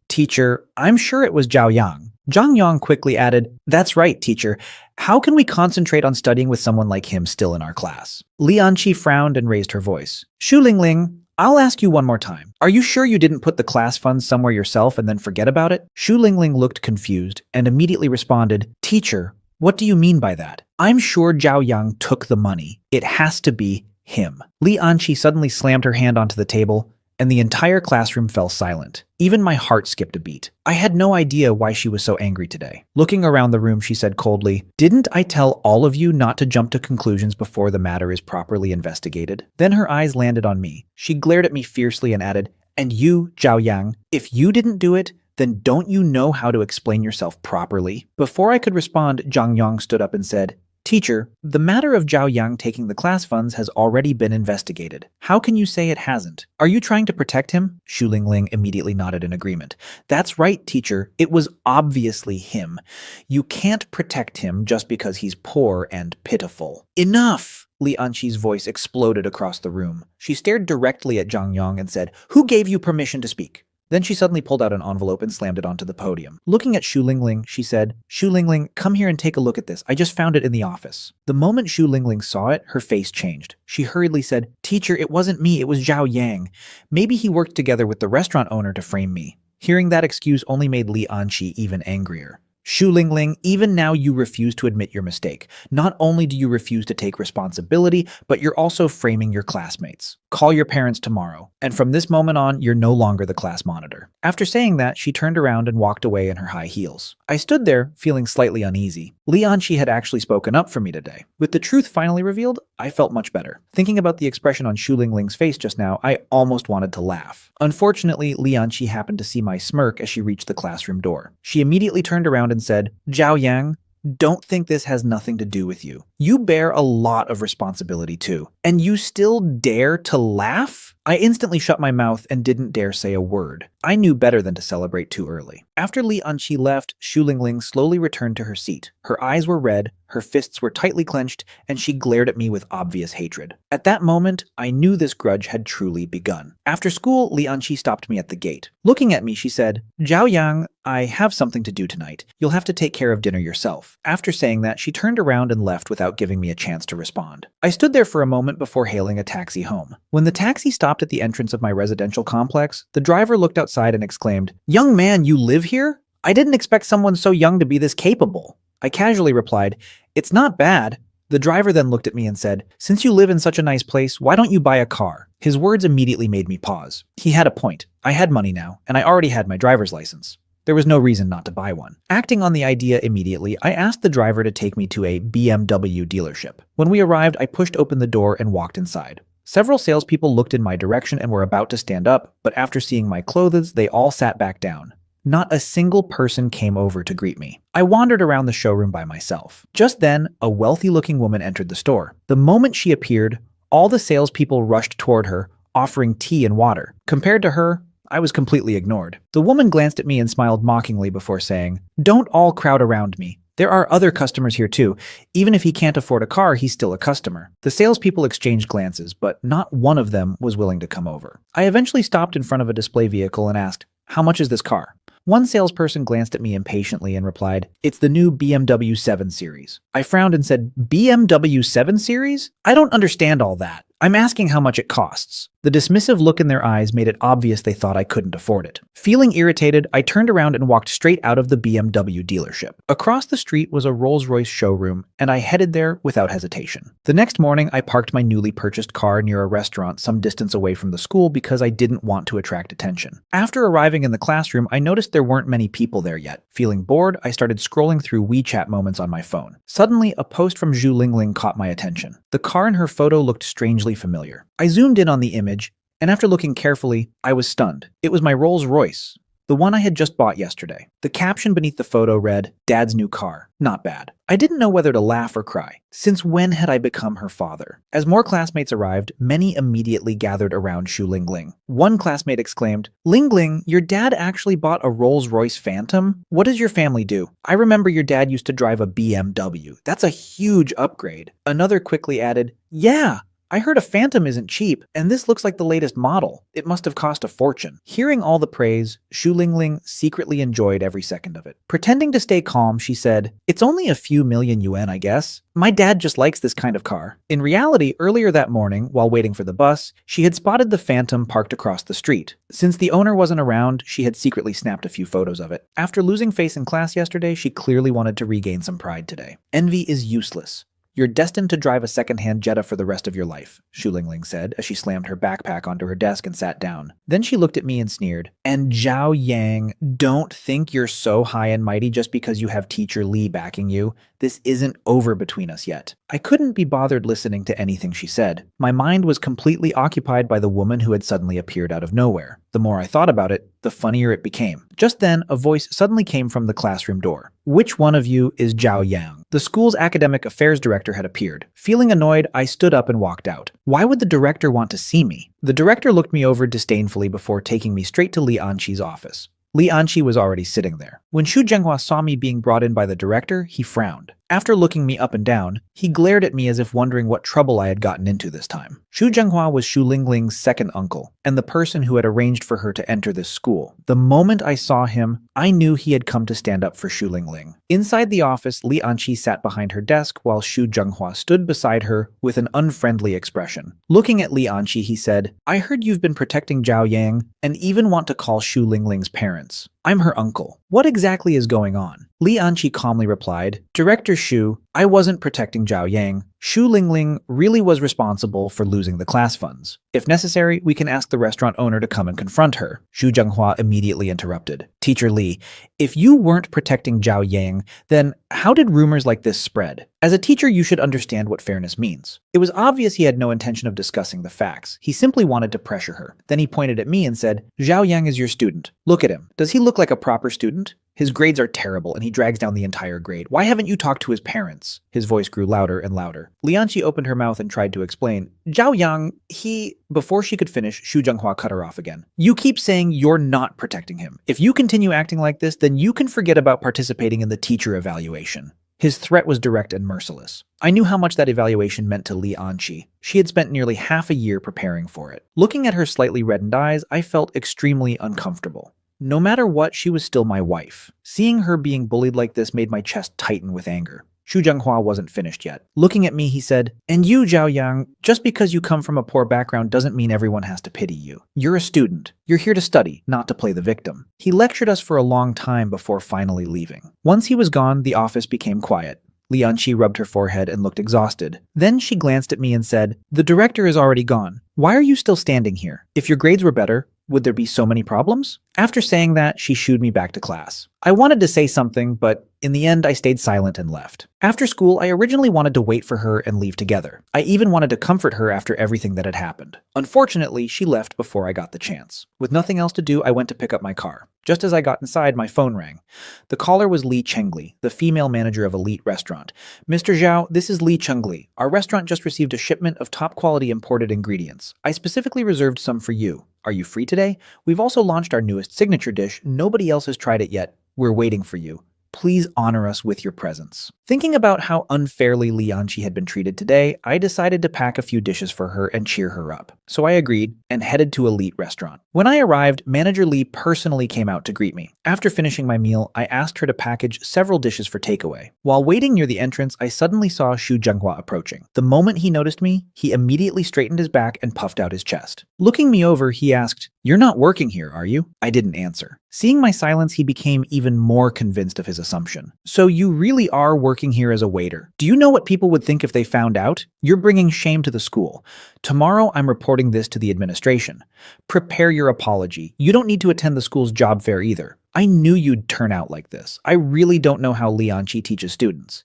teacher, I'm sure it was Zhao Yang. Zhang Yang quickly added, that's right, teacher. How can we concentrate on studying with someone like him still in our class? Li Anqi frowned and raised her voice. Xu Lingling, I'll ask you one more time. Are you sure you didn't put the class funds somewhere yourself and then forget about it? Xu Lingling looked confused and immediately responded, teacher, what do you mean by that? I'm sure Zhao Yang took the money. It has to be him. Li Anqi suddenly slammed her hand onto the table, and the entire classroom fell silent. Even my heart skipped a beat. I had no idea why she was so angry today. Looking around the room, she said coldly, didn't I tell all of you not to jump to conclusions before the matter is properly investigated? Then her eyes landed on me. She glared at me fiercely and added, and you, Zhao Yang, if you didn't do it, then don't you know how to explain yourself properly? Before I could respond, Zhang Yang stood up and said, teacher, the matter of Zhao Yang taking the class funds has already been investigated. How can you say it hasn't? Are you trying to protect him? Xu Lingling immediately nodded in agreement. That's right, teacher. It was obviously him. You can't protect him just because he's poor and pitiful. Enough! Li Anqi's voice exploded across the room. She stared directly at Zhang Yang and said, who gave you permission to speak? Then she suddenly pulled out an envelope and slammed it onto the podium. Looking at Xu Lingling, she said, Xu Lingling, come here and take a look at this. I just found it in the office. The moment Xu Lingling saw it, her face changed. She hurriedly said, teacher, it wasn't me, it was Zhao Yang. Maybe he worked together with the restaurant owner to frame me. Hearing that excuse only made Li Anqi even angrier. Xu Lingling, even now you refuse to admit your mistake. Not only do you refuse to take responsibility, but you're also framing your classmates. Call your parents tomorrow, and from this moment on, you're no longer the class monitor. After saying that, she turned around and walked away in her high heels. I stood there, feeling slightly uneasy. Li Anqi had actually spoken up for me today. With the truth finally revealed, I felt much better. Thinking about the expression on Xu Lingling's face just now, I almost wanted to laugh. Unfortunately, Li Anqi happened to see my smirk as she reached the classroom door. She immediately turned around and said, Zhao Yang, don't think this has nothing to do with you. You bear a lot of responsibility too. And you still dare to laugh? I instantly shut my mouth and didn't dare say a word. I knew better than to celebrate too early. After Li Anqi left, Xu Lingling slowly returned to her seat. Her eyes were red, her fists were tightly clenched, and she glared at me with obvious hatred. At that moment, I knew this grudge had truly begun. After school, Li Anqi stopped me at the gate. Looking at me, she said, "Zhao Yang, I have something to do tonight. You'll have to take care of dinner yourself." After saying that, she turned around and left without giving me a chance to respond. I stood there for a moment before hailing a taxi home. When the taxi stopped at the entrance of my residential complex, the driver looked outside and exclaimed, "Young man, you live here? I didn't expect someone so young to be this capable." I casually replied, "It's not bad." The driver then looked at me and said, "Since you live in such a nice place, why don't you buy a car?" His words immediately made me pause. He had a point. I had money now, and I already had my driver's license. There was no reason not to buy one. Acting on the idea immediately, I asked the driver to take me to a BMW dealership. When we arrived, I pushed open the door and walked inside. Several salespeople looked in my direction and were about to stand up, but after seeing my clothes, they all sat back down. Not a single person came over to greet me. I wandered around the showroom by myself. Just then, a wealthy-looking woman entered the store. The moment she appeared, all the salespeople rushed toward her, offering tea and water. Compared to her, I was completely ignored. The woman glanced at me and smiled mockingly before saying, "Don't all crowd around me. There are other customers here too. Even if he can't afford a car, he's still a customer." The salespeople exchanged glances, but not one of them was willing to come over. I eventually stopped in front of a display vehicle and asked, "How much is this car?" One salesperson glanced at me impatiently and replied, "It's the new BMW 7 Series." I frowned and said, "BMW 7 Series? I don't understand all that. I'm asking how much it costs." The dismissive look in their eyes made it obvious they thought I couldn't afford it. Feeling irritated, I turned around and walked straight out of the BMW dealership. Across the street was a Rolls-Royce showroom, and I headed there without hesitation. The next morning, I parked my newly purchased car near a restaurant some distance away from the school because I didn't want to attract attention. After arriving in the classroom, I noticed there weren't many people there yet. Feeling bored, I started scrolling through WeChat moments on my phone. Suddenly, a post from Xu Lingling caught my attention. The car in her photo looked strangely familiar. I zoomed in on the image, and after looking carefully, I was stunned. It was my Rolls-Royce, the one I had just bought yesterday. The caption beneath the photo read, "Dad's new car. Not bad." I didn't know whether to laugh or cry. Since when had I become her father? As more classmates arrived, many immediately gathered around Xu Lingling. One classmate exclaimed, "Lingling, your dad actually bought a Rolls-Royce Phantom? What does your family do? I remember your dad used to drive a BMW. That's a huge upgrade." Another quickly added, "Yeah, I heard a Phantom isn't cheap, and this looks like the latest model. It must have cost a fortune." Hearing all the praise, Xu Lingling secretly enjoyed every second of it. Pretending to stay calm, she said, "It's only a few million yuan, I guess. My dad just likes this kind of car." In reality, earlier that morning, while waiting for the bus, she had spotted the Phantom parked across the street. Since the owner wasn't around, she had secretly snapped a few photos of it. After losing face in class yesterday, she clearly wanted to regain some pride today. "Envy is useless. You're destined to drive a second-hand Jetta for the rest of your life," Xu Lingling said as she slammed her backpack onto her desk and sat down. Then she looked at me and sneered, "And Zhao Yang, don't think you're so high and mighty just because you have teacher Li backing you. This isn't over between us yet." I couldn't be bothered listening to anything she said. My mind was completely occupied by the woman who had suddenly appeared out of nowhere. The more I thought about it, the funnier it became. Just then, a voice suddenly came from the classroom door. "Which one of you is Zhao Yang?" The school's academic affairs director had appeared. Feeling annoyed, I stood up and walked out. Why would the director want to see me? The director looked me over disdainfully before taking me straight to Li Anqi's office. Li Anqi was already sitting there. When Xu Zhenghua saw me being brought in by the director, he frowned. After looking me up and down, he glared at me as if wondering what trouble I had gotten into this time. Xu Zhenghua was Xu Lingling's second uncle, and the person who had arranged for her to enter this school. The moment I saw him, I knew he had come to stand up for Xu Lingling. Inside the office, Li Anqi sat behind her desk while Xu Zhenghua stood beside her with an unfriendly expression. Looking at Li Anqi, he said, "I heard you've been protecting Zhao Yang and even want to call Xu Lingling's parents. I'm her uncle. What exactly is going on?" Li Anqi calmly replied, "Director Xu, I wasn't protecting Zhao Yang. Xu Lingling really was responsible for losing the class funds. If necessary, we can ask the restaurant owner to come and confront her." Xu Zhenghua immediately interrupted. "Teacher Li, if you weren't protecting Zhao Yang, then how did rumors like this spread? As a teacher, you should understand what fairness means." It was obvious he had no intention of discussing the facts. He simply wanted to pressure her. Then he pointed at me and said, "Zhao Yang is your student. Look at him. Does he look like a proper student? His grades are terrible and he drags down the entire grade. Why haven't you talked to his parents? His voice grew louder and louder. Lianqi opened her mouth and tried to explain. Zhao Yang, he... Before she could finish, Xu Zhenghua cut her off again. You keep saying you're not protecting him. If you continue acting like this, then you can forget about participating in the teacher evaluation. His threat was direct and merciless. I knew how much that evaluation meant to Lianqi. She had spent nearly half a year preparing for it. Looking at her slightly reddened eyes, I felt extremely uncomfortable. No matter what, she was still my wife. Seeing her being bullied like this made my chest tighten with anger. Xu Zhenghua wasn't finished yet. Looking at me, he said, "And you, Zhao Yang, just because you come from a poor background doesn't mean everyone has to pity you. You're a student. You're here to study, not to play the victim." He lectured us for a long time before finally leaving. Once he was gone, the office became quiet. Lianqi rubbed her forehead and looked exhausted. Then she glanced at me and said, "The director is already gone. Why are you still standing here? If your grades were better, would there be so many problems?" After saying that, she shooed me back to class. I wanted to say something, but in the end, I stayed silent and left. After school, I originally wanted to wait for her and leave together. I even wanted to comfort her after everything that had happened. Unfortunately, she left before I got the chance. With nothing else to do, I went to pick up my car. Just as I got inside, my phone rang. The caller was Li Chengli, the female manager of Elite Restaurant. "Mr. Zhao, this is Li Chengli. Our restaurant just received a shipment of top-quality imported ingredients. I specifically reserved some for you. Are you free today? We've also launched our newest signature dish. Nobody else has tried it yet. We're waiting for you. Please honor us with your presence." Thinking about how unfairly Lianqi had been treated today, I decided to pack a few dishes for her and cheer her up. So I agreed and headed to Elite Restaurant. When I arrived, Manager Li personally came out to greet me. After finishing my meal, I asked her to package several dishes for takeaway. While waiting near the entrance, I suddenly saw Xu Zhenghua approaching. The moment he noticed me, he immediately straightened his back and puffed out his chest. Looking me over, he asked, "You're not working here, are you?" I didn't answer. Seeing my silence, he became even more convinced of his assumption. "So you really are working here as a waiter. Do you know what people would think if they found out? You're bringing shame to the school. Tomorrow, I'm reporting this to the administration. Prepare your apology. You don't need to attend the school's job fair either. I knew you'd turn out like this. I really don't know how Lianqi teaches students."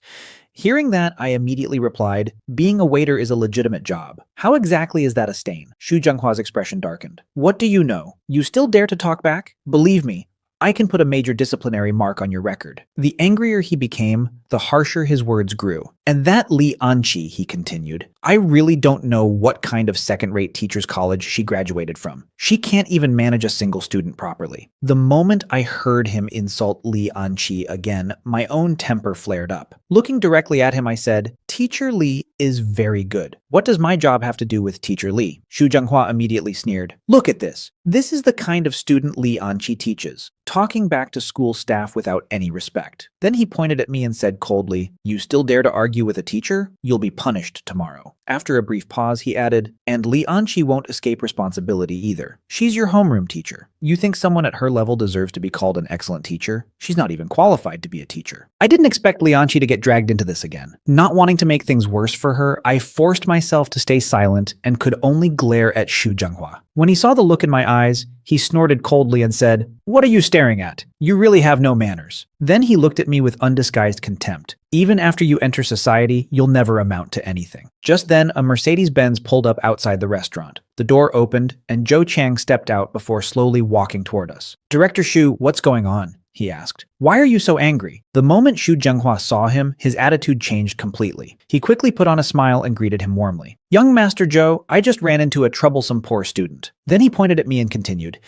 Hearing that, I immediately replied, "Being a waiter is a legitimate job. How exactly is that a stain?" Xu Zhenghua's expression darkened. "What do you know? You still dare to talk back? Believe me, I can put a major disciplinary mark on your record." The angrier he became, the harsher his words grew. "And that Lianqi," he continued, "I really don't know what kind of second-rate teacher's college she graduated from. She can't even manage a single student properly." The moment I heard him insult Lianqi again, my own temper flared up. Looking directly at him, I said, "Teacher Li is very good. What does my job have to do with Teacher Li?" Xu Zhenghua immediately sneered. "Look at this. This is the kind of student Lianqi teaches, talking back to school staff without any respect." Then he pointed at me and said coldly, "You still dare to argue with a teacher? You'll be punished tomorrow." After a brief pause, he added, "And Lianqi won't escape responsibility either. She's your homeroom teacher. You think someone at her level deserves to be called an excellent teacher? She's not even qualified to be a teacher." I didn't expect Lianqi to get dragged into this again. Not wanting to make things worse for her, I forced myself to stay silent and could only glare at Xu Zhenghua. When he saw the look in my eyes, he snorted coldly and said, "What are you staring at? You really have no manners." Then he looked at me with undisguised contempt. "Even after you enter society, you'll never amount to anything." Just then, a Mercedes-Benz pulled up outside the restaurant. The door opened, and Zhou Chang stepped out before slowly walking toward us. "Director Xu, what's going on?" he asked. "Why are you so angry?" The moment Xu Zhenghua saw him, his attitude changed completely. He quickly put on a smile and greeted him warmly. "Young Master Zhou, I just ran into a troublesome poor student." Then he pointed at me and continued,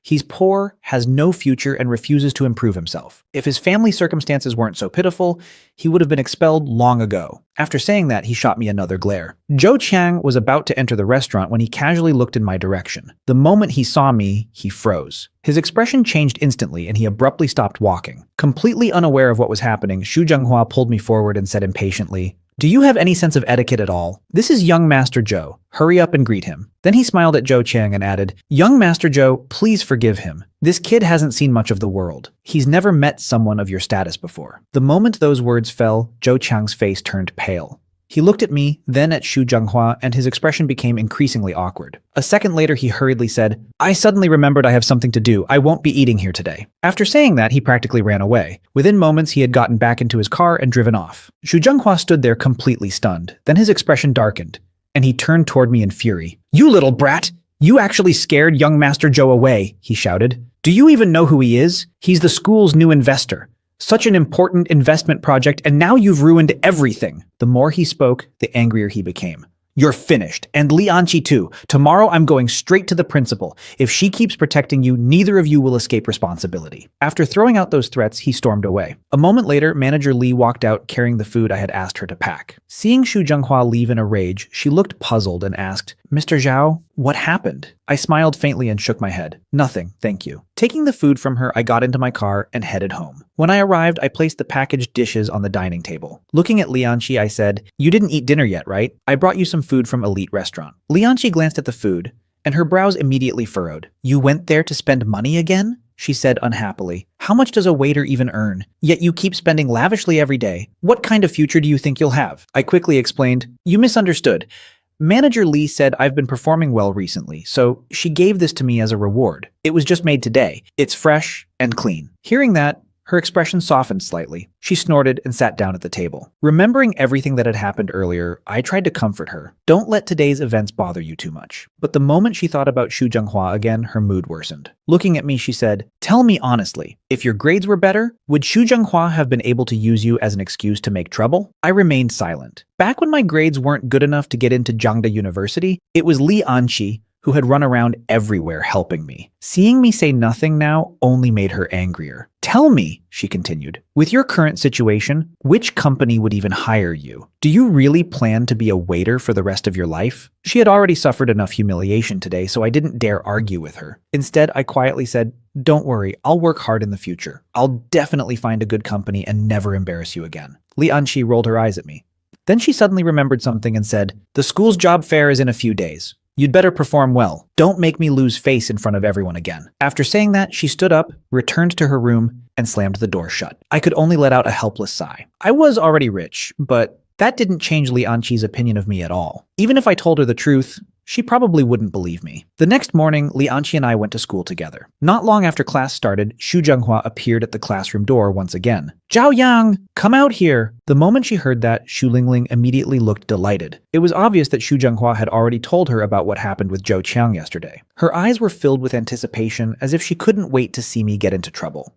"He's poor, has no future, and refuses to improve himself. If his family circumstances weren't so pitiful, he would have been expelled long ago." After saying that, he shot me another glare. Zhou Chang was about to enter the restaurant when he casually looked in my direction. The moment he saw me, he froze. His expression changed instantly, and he abruptly stopped walking. Completely unaware of what was happening, Xu Zhenghua pulled me forward and said impatiently, "Do you have any sense of etiquette at all? This is young Master Zhou. Hurry up and greet him." Then he smiled at Zhou Chang and added, "Young Master Zhou, please forgive him. This kid hasn't seen much of the world. He's never met someone of your status before." The moment those words fell, Zhou Chang's face turned pale. He looked at me, then at Xu Zhenghua, and his expression became increasingly awkward. A second later, he hurriedly said, "I suddenly remembered I have something to do. I won't be eating here today." After saying that, he practically ran away. Within moments, he had gotten back into his car and driven off. Xu Zhenghua stood there completely stunned. Then his expression darkened, and he turned toward me in fury. "You little brat! "You actually scared young Master Joe away," he shouted. "Do you even know who he is? He's the school's new investor. Such an important investment project, and now you've ruined everything." The more he spoke, the angrier he became. "You're finished, and Li Anqi too. Tomorrow I'm going straight to the principal. If she keeps protecting you, neither of you will escape responsibility." After throwing out those threats, he stormed away. A moment later, Manager Li walked out carrying the food I had asked her to pack. Seeing Xu Zhenghua leave in a rage, she looked puzzled and asked, "Mr. Zhao, what happened?" I smiled faintly and shook my head. "Nothing, thank you." Taking the food from her, I got into my car and headed home. When I arrived, I placed the packaged dishes on the dining table. Looking at Lianqi, I said, "You didn't eat dinner yet, right? I brought you some food from Elite Restaurant." Lianqi glanced at the food, and her brows immediately furrowed. "You went there to spend money again?" she said unhappily. "How much does a waiter even earn? Yet you keep spending lavishly every day. What kind of future do you think you'll have?" I quickly explained, "You misunderstood. Manager Lee said I've been performing well recently, so she gave this to me as a reward. It was just made today. It's fresh and clean." Hearing that, her expression softened slightly. She snorted and sat down at the table. Remembering everything that had happened earlier, I tried to comfort her. "Don't let today's events bother you too much." But the moment she thought about Xu Zhenghua again, her mood worsened. Looking at me, she said, "Tell me honestly, if your grades were better, would Xu Zhenghua have been able to use you as an excuse to make trouble?" I remained silent. Back when my grades weren't good enough to get into Jiangda University, it was Li Anqi who had run around everywhere helping me. Seeing me say nothing now only made her angrier. "Tell me," she continued, "with your current situation, which company would even hire you? Do you really plan to be a waiter for the rest of your life?" She had already suffered enough humiliation today, so I didn't dare argue with her. Instead, I quietly said, "Don't worry, I'll work hard in the future. I'll definitely find a good company and never embarrass you again." Li Anqi rolled her eyes at me. Then she suddenly remembered something and said, "The school's job fair is in a few days. You'd better perform well. Don't make me lose face in front of everyone again." After saying that, she stood up, returned to her room, and slammed the door shut. I could only let out a helpless sigh. I was already rich, but that didn't change Li Anqi's opinion of me at all. Even if I told her the truth, she probably wouldn't believe me. The next morning, Li Anqi and I went to school together. Not long after class started, Xu Zhenghua appeared at the classroom door once again. "Zhao Yang, come out here!" The moment she heard that, Xu Lingling immediately looked delighted. It was obvious that Xu Zhenghua had already told her about what happened with Zhou Qiang yesterday. Her eyes were filled with anticipation, as if she couldn't wait to see me get into trouble.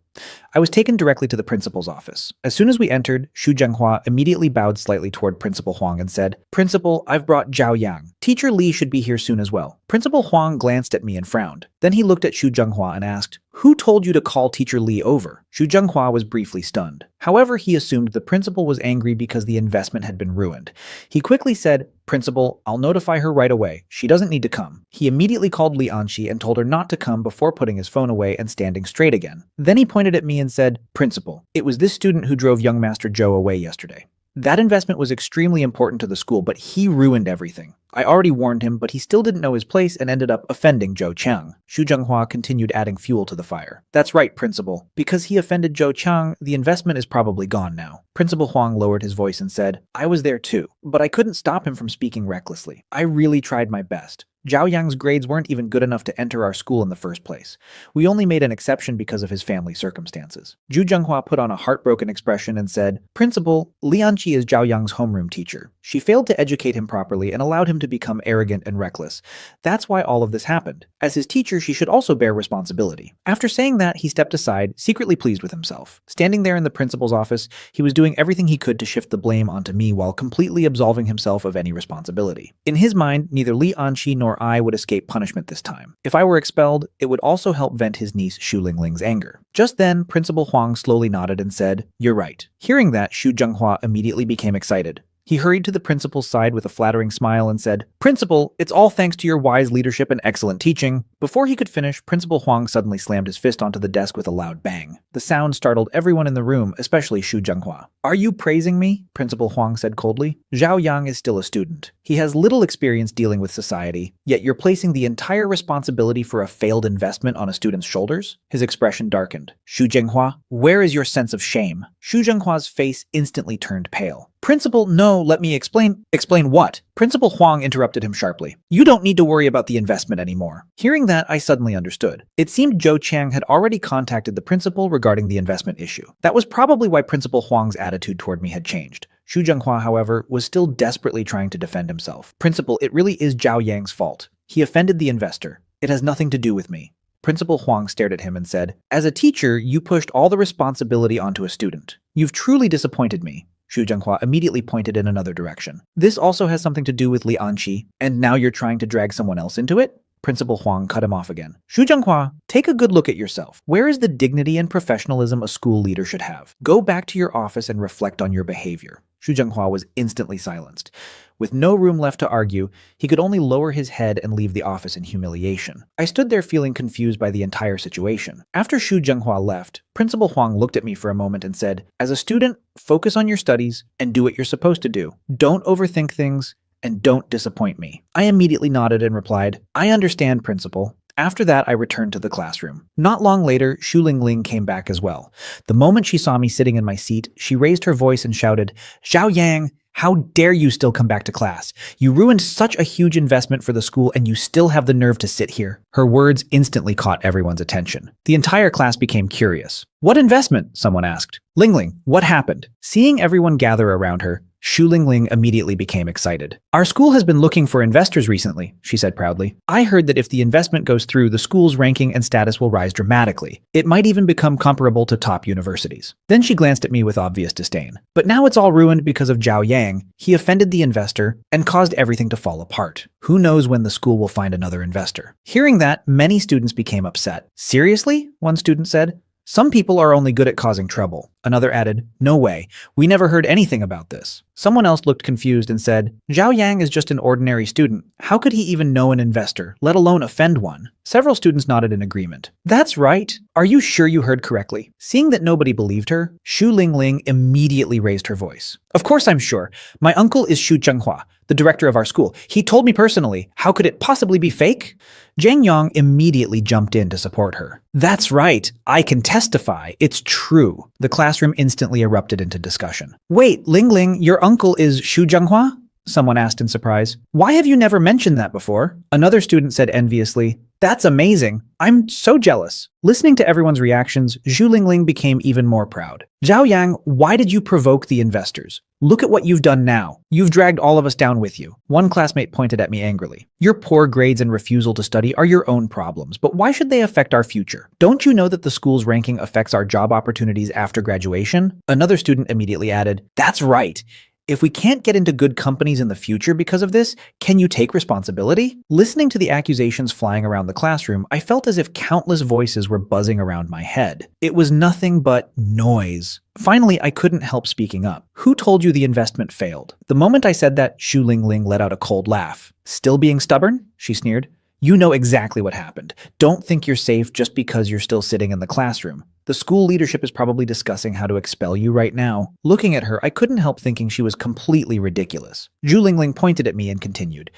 I was taken directly to the principal's office. As soon as we entered, Xu Zhenghua immediately bowed slightly toward Principal Huang and said, "Principal, I've brought Zhao Yang. Teacher Li should be here soon as well." Principal Huang glanced at me and frowned. Then he looked at Xu Zhenghua and asked, "Who told you to call Teacher Li over?" Xu Zhenghua was briefly stunned. However, he assumed the principal was angry because the investment had been ruined. He quickly said, "Principal, I'll notify her right away. She doesn't need to come." He immediately called Li Anqi and told her not to come before putting his phone away and standing straight again. Then he pointed at me and said, "Principal, it was this student who drove young Master Zhou away yesterday. That investment was extremely important to the school, but he ruined everything. I already warned him, but he still didn't know his place and ended up offending Zhou Qiang." Xu Zhenghua continued adding fuel to the fire. "That's right, Principal. Because he offended Zhou Qiang, the investment is probably gone now." Principal Huang lowered his voice and said, "I was there too, but I couldn't stop him from speaking recklessly. I really tried my best. Zhao Yang's grades weren't even good enough to enter our school in the first place. We only made an exception because of his family circumstances." Xu Zhenghua put on a heartbroken expression and said, "Principal, Li Anqi is Zhao Yang's homeroom teacher. She failed to educate him properly and allowed him to become arrogant and reckless. That's why all of this happened. As his teacher, she should also bear responsibility." After saying that, he stepped aside, secretly pleased with himself. Standing there in the principal's office, he was doing everything he could to shift the blame onto me while completely absolving himself of any responsibility. In his mind, neither Li Anqi nor I would escape punishment this time. If I were expelled, it would also help vent his niece Xu Lingling's anger. Just then, Principal Huang slowly nodded and said, "You're right." Hearing that, Xu Zhenghua immediately became excited. He hurried to the principal's side with a flattering smile and said, "Principal, it's all thanks to your wise leadership and excellent teaching." Before he could finish, Principal Huang suddenly slammed his fist onto the desk with a loud bang. The sound startled everyone in the room, especially Xu Zhenghua. "Are you praising me?" Principal Huang said coldly. "Zhao Yang is still a student. He has little experience dealing with society, yet you're placing the entire responsibility for a failed investment on a student's shoulders?" His expression darkened. "Xu Zhenghua, where is your sense of shame?" Xu Zhenghua's face instantly turned pale. "Principal, no, let me explain." "Explain what?" Principal Huang interrupted him sharply. "You don't need to worry about the investment anymore." Hearing that, I suddenly understood. It seemed Zhou Qiang had already contacted the principal regarding the investment issue. That was probably why Principal Huang's attitude toward me had changed. Xu Zhenghua, however, was still desperately trying to defend himself. "Principal, it really is Zhao Yang's fault. He offended the investor. It has nothing to do with me. Principal Huang stared at him and said, "As a teacher, you pushed all the responsibility onto a student. You've truly disappointed me." Xu Zhenghua immediately pointed in another direction. "This also has something to do with Li Anqi, and now you're trying to drag someone else into it?" Principal Huang cut him off again. "Xu Zhenghua, take a good look at yourself. Where is the dignity and professionalism a school leader should have? Go back to your office and reflect on your behavior." Xu Zhenghua was instantly silenced. With no room left to argue, he could only lower his head and leave the office in humiliation. I stood there feeling confused by the entire situation. After Xu Zhenghua left, Principal Huang looked at me for a moment and said, "As a student, focus on your studies and do what you're supposed to do. Don't overthink things and don't disappoint me." I immediately nodded and replied, "I understand, Principal." After that, I returned to the classroom. Not long later, Xu Lingling came back as well. The moment she saw me sitting in my seat, she raised her voice and shouted, "Zhao Yang, how dare you still come back to class? You ruined such a huge investment for the school and you still have the nerve to sit here." Her words instantly caught everyone's attention. The entire class became curious. "What investment?" someone asked. "Lingling, what happened?" Seeing everyone gather around her, Xu Lingling immediately became excited. "Our school has been looking for investors recently," she said proudly. "I heard that if the investment goes through, the school's ranking and status will rise dramatically. It might even become comparable to top universities." Then she glanced at me with obvious disdain. "But now it's all ruined because of Zhao Yang. He offended the investor and caused everything to fall apart. Who knows when the school will find another investor?" Hearing that, many students became upset. "Seriously?" one student said. "Some people are only good at causing trouble." Another added, "No way. We never heard anything about this." Someone else looked confused and said, "Zhao Yang is just an ordinary student. How could he even know an investor, let alone offend one?" Several students nodded in agreement. "That's right. Are you sure you heard correctly?" Seeing that nobody believed her, Xu Lingling immediately raised her voice. "Of course I'm sure. My uncle is Xu Zhenghua, the director of our school. He told me personally. How could it possibly be fake?" Zhang Yang immediately jumped in to support her. "That's right. I can testify. It's true." The classroom instantly erupted into discussion. "Wait, Lingling, your uncle is Xu Zhenghua?" someone asked in surprise. "Why have you never mentioned that before?" Another student said enviously, "That's amazing. I'm so jealous." Listening to everyone's reactions, Xu Lingling became even more proud. "Zhao Yang, why did you provoke the investors? Look at what you've done now. You've dragged all of us down with you." One classmate pointed at me angrily. "Your poor grades and refusal to study are your own problems, but why should they affect our future? Don't you know that the school's ranking affects our job opportunities after graduation?" Another student immediately added, "That's right. If we can't get into good companies in the future because of this, can you take responsibility?" Listening to the accusations flying around the classroom, I felt as if countless voices were buzzing around my head. It was nothing but noise. Finally, I couldn't help speaking up. "Who told you the investment failed?" The moment I said that, Xu Lingling let out a cold laugh. "Still being stubborn?" she sneered. "You know exactly what happened. Don't think you're safe just because you're still sitting in the classroom. The school leadership is probably discussing how to expel you right now." Looking at her, I couldn't help thinking she was completely ridiculous. Xu Lingling pointed at me and continued,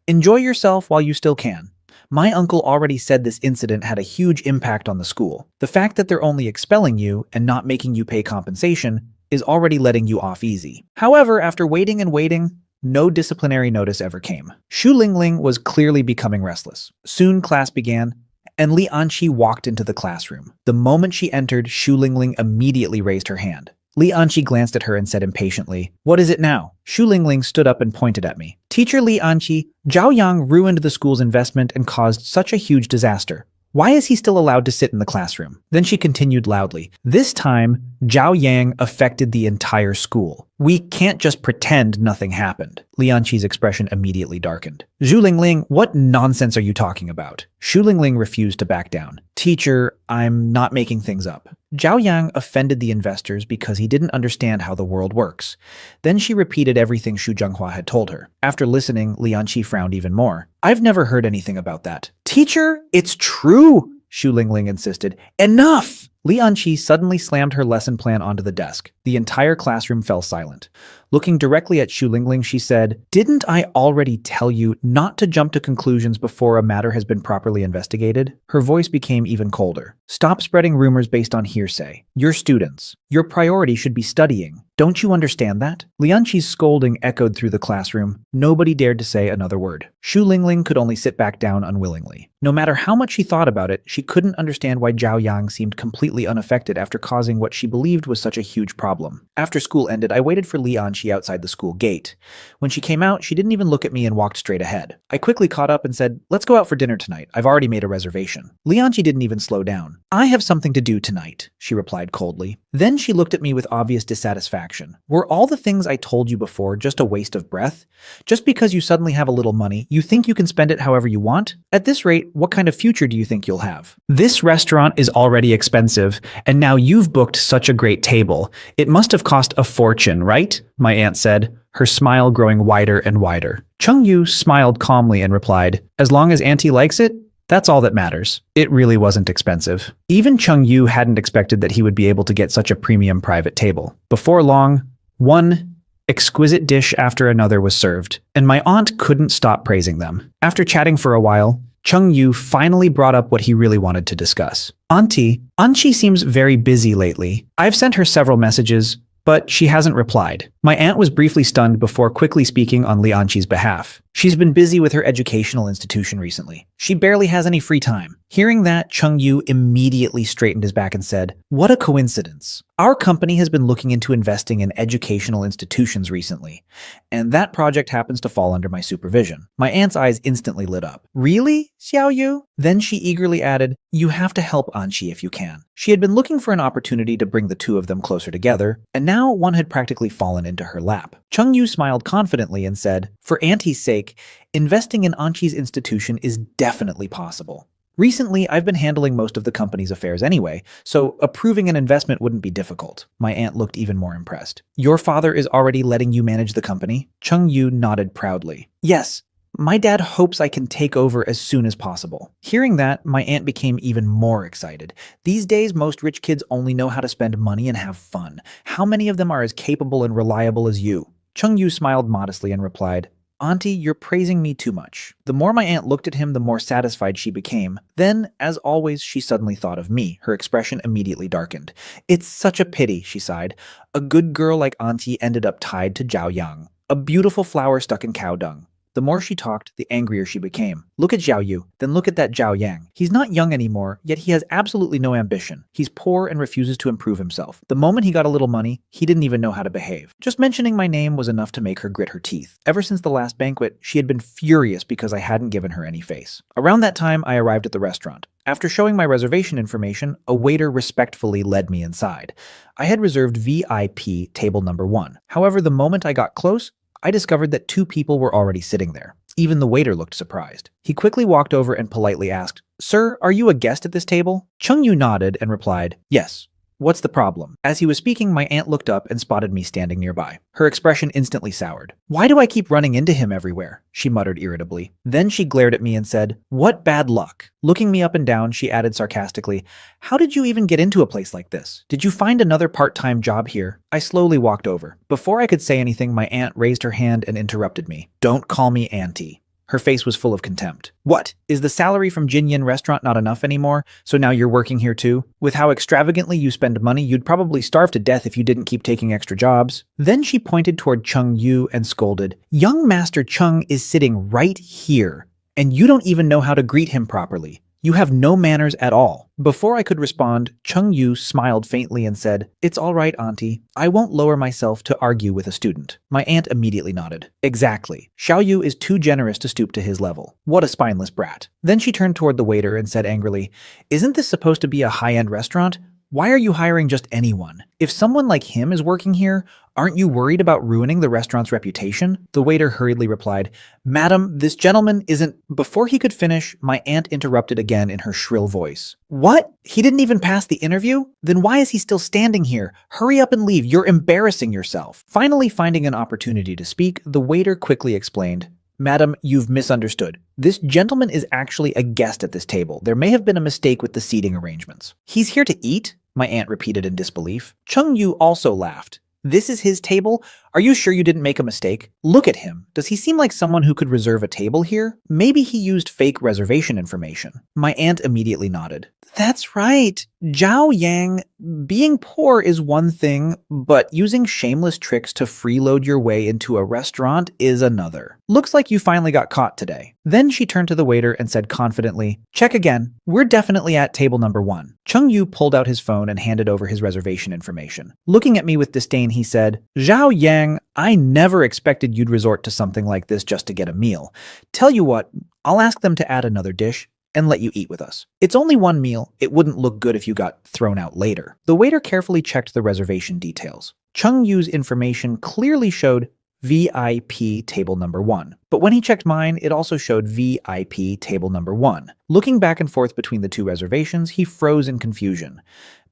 "Enjoy yourself while you still can. My uncle already said this incident had a huge impact on the school. The fact that they're only expelling you and not making you pay compensation is already letting you off easy." However, after waiting and waiting, no disciplinary notice ever came. Xu Lingling was clearly becoming restless. Soon class began, and Li Anqi walked into the classroom. The moment she entered, Xu Lingling immediately raised her hand. Li Anqi glanced at her and said impatiently, "What is it now?" Xu Lingling stood up and pointed at me. "Teacher Li Anqi, Zhao Yang ruined the school's investment and caused such a huge disaster. Why is he still allowed to sit in the classroom?" Then she continued loudly, "This time, Zhao Yang affected the entire school. We can't just pretend nothing happened." Li Anqi's expression immediately darkened. "Xu Lingling, what nonsense are you talking about?" Xu Lingling refused to back down. "Teacher, I'm not making things up. Zhao Yang offended the investors because he didn't understand how the world works." Then she repeated everything Xu Zhenghua had told her. After listening, Li Anqi frowned even more. "I've never heard anything about that." "Teacher, it's true," Xu Lingling insisted. "Enough!" Li Anqi suddenly slammed her lesson plan onto the desk. The entire classroom fell silent. Looking directly at Xu Lingling, she said, "Didn't I already tell you not to jump to conclusions before a matter has been properly investigated?" Her voice became even colder. "Stop spreading rumors based on hearsay. You're students. Your priority should be studying. Don't you understand that?" Li Anqi's scolding echoed through the classroom. Nobody dared to say another word. Xu Lingling could only sit back down unwillingly. No matter how much she thought about it, she couldn't understand why Zhao Yang seemed completely completely unaffected after causing what she believed was such a huge problem. After school ended, I waited for Lianqi outside the school gate. When she came out, she didn't even look at me and walked straight ahead. I quickly caught up and said, "Let's go out for dinner tonight. I've already made a reservation." Lianqi didn't even slow down. "I have something to do tonight," she replied coldly. Then she looked at me with obvious dissatisfaction. "Were all the things I told you before just a waste of breath? Just because you suddenly have a little money, you think you can spend it however you want? At this rate, what kind of future do you think you'll have? This restaurant is already expensive, and now you've booked such a great table. It must have cost a fortune, right?" my aunt said, her smile growing wider and wider. Chung Yu smiled calmly and replied, "As long as Auntie likes it, that's all that matters." It really wasn't expensive. Even Chung Yu hadn't expected that he would be able to get such a premium private table. Before long, one exquisite dish after another was served, and my aunt couldn't stop praising them. After chatting for a while, Chung Yu finally brought up what he really wanted to discuss. "Auntie, Anchi seems very busy lately. I've sent her several messages, but she hasn't replied." My aunt was briefly stunned before quickly speaking on Lianqi's behalf. "She's been busy with her educational institution recently. She barely has any free time." Hearing that, Chung Yu immediately straightened his back and said, "What a coincidence. Our company has been looking into investing in educational institutions recently, and that project happens to fall under my supervision." My aunt's eyes instantly lit up. "Really, Xiao Yu?" Then she eagerly added, "You have to help Anqi if you can." She had been looking for an opportunity to bring the two of them closer together, and now one had practically fallen into her lap. Chung Yu smiled confidently and said, "For Auntie's sake, investing in Anqi's institution is definitely possible. Recently, I've been handling most of the company's affairs anyway, so approving an investment wouldn't be difficult." My aunt looked even more impressed. "Your father is already letting you manage the company?" Chung Yu nodded proudly. "Yes. My dad hopes I can take over as soon as possible." Hearing that, my aunt became even more excited. These days, most rich kids only know how to spend money and have fun. How many of them are as capable and reliable as you? Chung Yu smiled modestly and replied, "Auntie, you're praising me too much." The more my aunt looked at him, the more satisfied she became. Then, as always, she suddenly thought of me. Her expression immediately darkened. "It's such a pity," she sighed. "A good girl like Auntie ended up tied to Zhao Yang, a beautiful flower stuck in cow dung." The more she talked, the angrier she became. "Look at Zhao Yu, then look at that Zhao Yang. He's not young anymore, yet he has absolutely no ambition. He's poor and refuses to improve himself. The moment he got a little money, he didn't even know how to behave." Just mentioning my name was enough to make her grit her teeth. Ever since the last banquet, she had been furious because I hadn't given her any face. Around that time, I arrived at the restaurant. After showing my reservation information, a waiter respectfully led me inside. I had reserved VIP table number 1. However, the moment I got close, I discovered that 2 people were already sitting there. Even the waiter looked surprised. He quickly walked over and politely asked, "Sir, are you a guest at this table?" Chung Yu nodded and replied, "Yes. What's the problem?" As he was speaking, my aunt looked up and spotted me standing nearby. Her expression instantly soured. "Why do I keep running into him everywhere?" she muttered irritably. Then she glared at me and said, "What bad luck." Looking me up and down, she added sarcastically, "How did you even get into a place like this? Did you find another part-time job here?" I slowly walked over. Before I could say anything, my aunt raised her hand and interrupted me. "Don't call me Auntie." Her face was full of contempt. "What? Is the salary from Jinyin restaurant not enough anymore? So now you're working here too? With how extravagantly you spend money, you'd probably starve to death if you didn't keep taking extra jobs." Then she pointed toward Chung Yu and scolded, "Young Master Chung is sitting right here, and you don't even know how to greet him properly. You have no manners at all." Before I could respond, Chung Yu smiled faintly and said, "It's all right, Auntie. I won't lower myself to argue with a student." My aunt immediately nodded. "Exactly. Xiao Yu is too generous to stoop to his level. What a spineless brat." Then she turned toward the waiter and said angrily, "Isn't this supposed to be a high-end restaurant? Why are you hiring just anyone? If someone like him is working here, aren't you worried about ruining the restaurant's reputation?" The waiter hurriedly replied, "Madam, this gentleman isn't—" Before he could finish, my aunt interrupted again in her shrill voice. "What? He didn't even pass the interview? Then why is he still standing here? Hurry up and leave. You're embarrassing yourself." Finally finding an opportunity to speak, the waiter quickly explained, "Madam, you've misunderstood. This gentleman is actually a guest at this table. There may have been a mistake with the seating arrangements." "He's here to eat?" my aunt repeated in disbelief. Chung Yu also laughed. "This is his table? Are you sure you didn't make a mistake? Look at him. Does he seem like someone who could reserve a table here? Maybe he used fake reservation information. My aunt immediately nodded. That's right. Zhao Yang, being poor is one thing, but using shameless tricks to freeload your way into a restaurant is another. Looks like you finally got caught today. Then she turned to the waiter and said confidently, check again. We're definitely at table number 1. Chung Yu pulled out his phone and handed over his reservation information. Looking at me with disdain, he said, Zhao Yang, I never expected you'd resort to something like this just to get a meal. Tell you what, I'll ask them to add another dish and let you eat with us. It's only one meal. It wouldn't look good if you got thrown out later. The waiter carefully checked the reservation details. Chung Yu's information clearly showed VIP table number 1. But when he checked mine, it also showed VIP table number 1. Looking back and forth between the two reservations, he froze in confusion.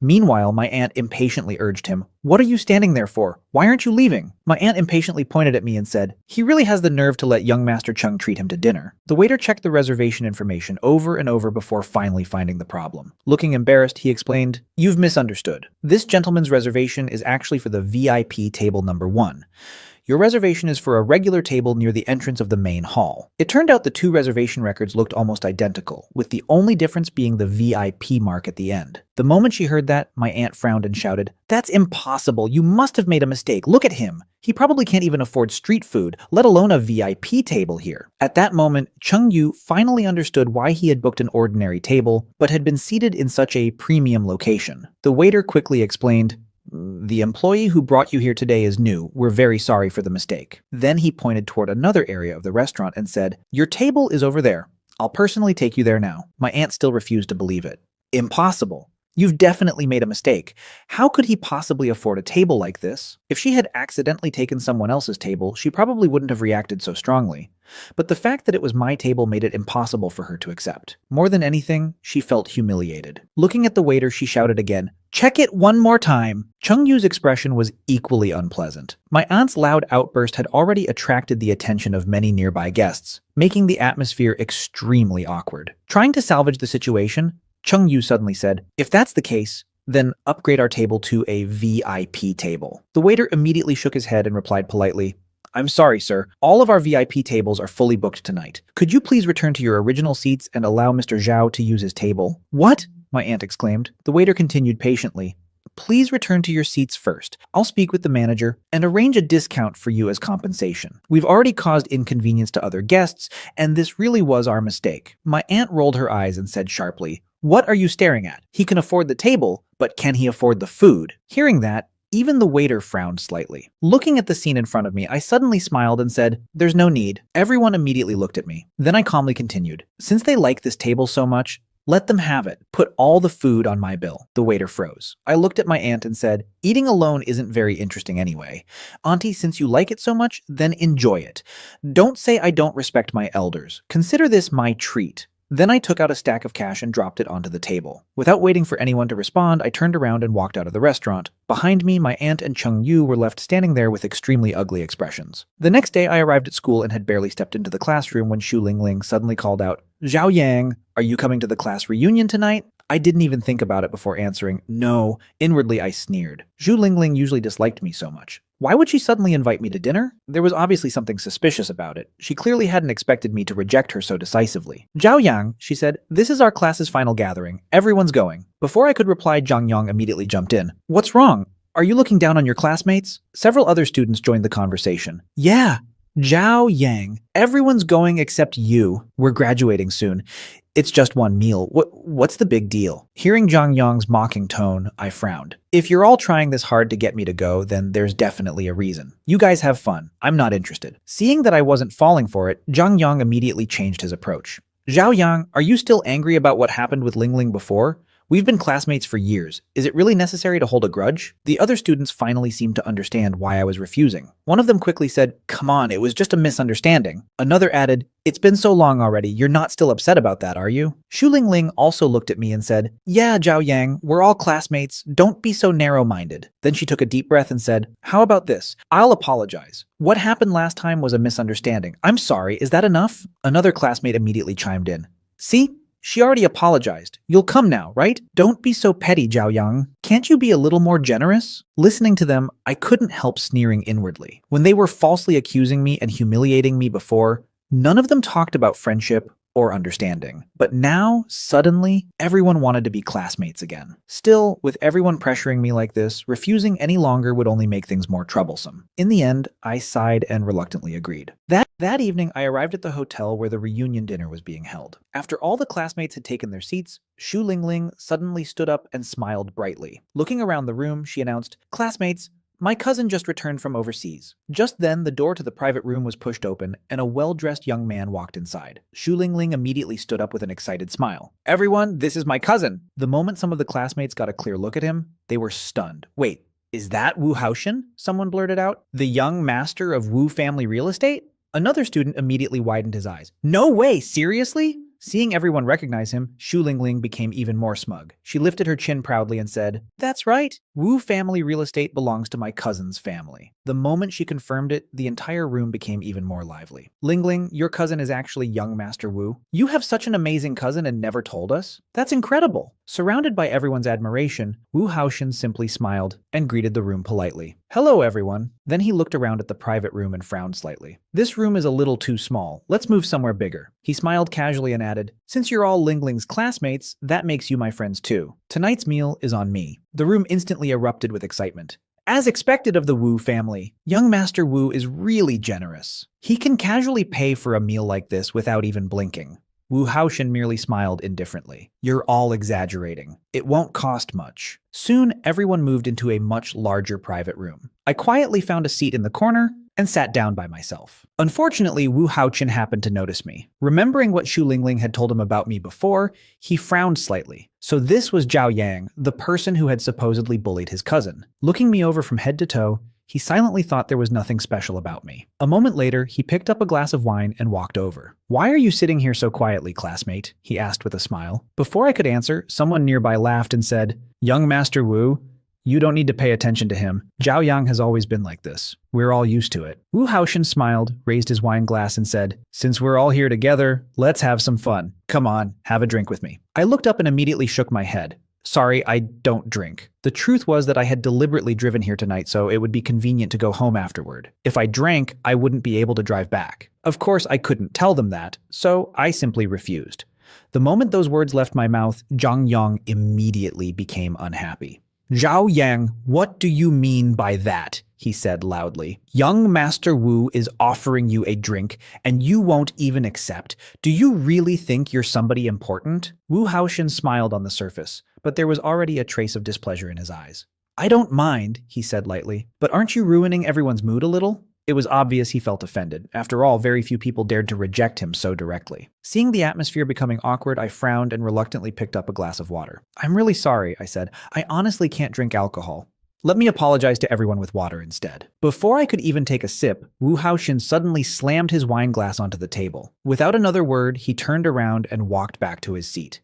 Meanwhile, my aunt impatiently urged him, What are you standing there for? Why aren't you leaving? My aunt impatiently pointed at me and said, He really has the nerve to let young Master Chung treat him to dinner. The waiter checked the reservation information over and over before finally finding the problem. Looking embarrassed, he explained, You've misunderstood. This gentleman's reservation is actually for the VIP table number 1. Your reservation is for a regular table near the entrance of the main hall. It turned out the two reservation records looked almost identical, with the only difference being the VIP mark at the end. The moment she heard that, my aunt frowned and shouted, That's impossible. You must have made a mistake. Look at him. He probably can't even afford street food, let alone a VIP table here. At that moment, Chung Yu finally understood why he had booked an ordinary table, but had been seated in such a premium location. The waiter quickly explained, The employee who brought you here today is new. We're very sorry for the mistake. Then he pointed toward another area of the restaurant and said, Your table is over there. I'll personally take you there now. My aunt still refused to believe it. Impossible. You've definitely made a mistake. How could he possibly afford a table like this? If she had accidentally taken someone else's table, she probably wouldn't have reacted so strongly. But the fact that it was my table made it impossible for her to accept. More than anything, she felt humiliated. Looking at the waiter, she shouted again, Check it one more time. Chung Yu's expression was equally unpleasant. My aunt's loud outburst had already attracted the attention of many nearby guests, making the atmosphere extremely awkward. Trying to salvage the situation, Chung Yu suddenly said, If that's the case, then upgrade our table to a VIP table. The waiter immediately shook his head and replied politely, I'm sorry, sir. All of our VIP tables are fully booked tonight. Could you please return to your original seats and allow Mr. Zhao to use his table? What? My aunt exclaimed. The waiter continued patiently. Please return to your seats first. I'll speak with the manager and arrange a discount for you as compensation. We've already caused inconvenience to other guests, and this really was our mistake. My aunt rolled her eyes and said sharply, What are you staring at? He can afford the table, but can he afford the food? Hearing that, even the waiter frowned slightly. Looking at the scene in front of me, I suddenly smiled and said, There's no need. Everyone immediately looked at me. Then I calmly continued, Since they like this table so much, let them have it. Put all the food on my bill. The waiter froze. I looked at my aunt and said, Eating alone isn't very interesting anyway. Auntie, since you like it so much, then enjoy it. Don't say I don't respect my elders. Consider this my treat. Then I took out a stack of cash and dropped it onto the table. Without waiting for anyone to respond, I turned around and walked out of the restaurant. Behind me, my aunt and Chung Yu were left standing there with extremely ugly expressions. The next day, I arrived at school and had barely stepped into the classroom when Xu Lingling suddenly called out, Zhao Yang, are you coming to the class reunion tonight? I didn't even think about it before answering, no. Inwardly, I sneered. Xu Lingling usually disliked me so much. Why would she suddenly invite me to dinner? There was obviously something suspicious about it. She clearly hadn't expected me to reject her so decisively. Zhao Yang, she said, this is our class's final gathering. Everyone's going. Before I could reply, Zhang Yang immediately jumped in. What's wrong? Are you looking down on your classmates? Several other students joined the conversation. Yeah, Zhao Yang. Everyone's going except you. We're graduating soon. It's just one meal. What's the big deal? Hearing Zhang Yang's mocking tone, I frowned. If you're all trying this hard to get me to go, then there's definitely a reason. You guys have fun. I'm not interested. Seeing that I wasn't falling for it, Zhang Yang immediately changed his approach. Zhao Yang, are you still angry about what happened with Ling Ling before? We've been classmates for years. Is it really necessary to hold a grudge? The other students finally seemed to understand why I was refusing. One of them quickly said, come on, it was just a misunderstanding. Another added, it's been so long already, you're not still upset about that, are you? Xu Lingling also looked at me and said, yeah, Zhao Yang, we're all classmates. Don't be so narrow-minded. Then she took a deep breath and said, how about this? I'll apologize. What happened last time was a misunderstanding. I'm sorry, is that enough? Another classmate immediately chimed in. See? She already apologized. You'll come now, right? Don't be so petty, Zhao Yang. Can't you be a little more generous? Listening to them, I couldn't help sneering inwardly. When they were falsely accusing me and humiliating me before, none of them talked about friendship or understanding. But now, suddenly, everyone wanted to be classmates again. Still, with everyone pressuring me like this, refusing any longer would only make things more troublesome. In the end, I sighed and reluctantly agreed. That evening, I arrived at the hotel where the reunion dinner was being held. After all the classmates had taken their seats, Xu Lingling suddenly stood up and smiled brightly. Looking around the room, she announced, "Classmates, my cousin just returned from overseas." Just then, the door to the private room was pushed open, and a well-dressed young man walked inside. Xu Lingling immediately stood up with an excited smile. "Everyone, this is my cousin." The moment some of the classmates got a clear look at him, they were stunned. "Wait, is that Wu Haoshan?" Someone blurted out. "The young master of Wu family real estate?" Another student immediately widened his eyes. "No way, seriously?" Seeing everyone recognize him, Xu Lingling became even more smug. She lifted her chin proudly and said, "That's right. Wu family real estate belongs to my cousin's family." The moment she confirmed it, the entire room became even more lively. "Lingling, your cousin is actually young Master Wu. You have such an amazing cousin and never told us? That's incredible." Surrounded by everyone's admiration, Wu Haoshan simply smiled and greeted the room politely. "Hello, everyone." Then he looked around at the private room and frowned slightly. "This room is a little too small. Let's move somewhere bigger." He smiled casually and added, "Since you're all Lingling's classmates, that makes you my friends too. Tonight's meal is on me." The room instantly erupted with excitement. As expected of the Wu family, young Master Wu is really generous. He can casually pay for a meal like this without even blinking. Wu Haoshan merely smiled indifferently. "You're all exaggerating. It won't cost much." Soon, everyone moved into a much larger private room. I quietly found a seat in the corner and sat down by myself. Unfortunately, Wu Haoshan happened to notice me. Remembering what Xu Lingling had told him about me before, he frowned slightly. So this was Zhao Yang, the person who had supposedly bullied his cousin. Looking me over from head to toe, he silently thought there was nothing special about me. A moment later, he picked up a glass of wine and walked over. "Why are you sitting here so quietly, classmate?" he asked with a smile. Before I could answer, someone nearby laughed and said, "Young Master Wu, you don't need to pay attention to him. Zhao Yang has always been like this. We're all used to it." Wu Haoshan smiled, raised his wine glass and said, "Since we're all here together, let's have some fun. Come on, have a drink with me." I looked up and immediately shook my head. "Sorry, I don't drink." The truth was that I had deliberately driven here tonight so it would be convenient to go home afterward. If I drank, I wouldn't be able to drive back. Of course, I couldn't tell them that, so I simply refused. The moment those words left my mouth, Zhang Yang immediately became unhappy. "Zhao Yang, what do you mean by that?" he said loudly. "Young Master Wu is offering you a drink, and you won't even accept. Do you really think you're somebody important?" Wu Haoshan smiled on the surface, but there was already a trace of displeasure in his eyes. "I don't mind," he said lightly, "but aren't you ruining everyone's mood a little?" It was obvious he felt offended. After all, very few people dared to reject him so directly. Seeing the atmosphere becoming awkward, I frowned and reluctantly picked up a glass of water. "I'm really sorry," I said. "I honestly can't drink alcohol. Let me apologize to everyone with water instead." Before I could even take a sip, Wu Haoshan suddenly slammed his wine glass onto the table. Without another word, he turned around and walked back to his seat.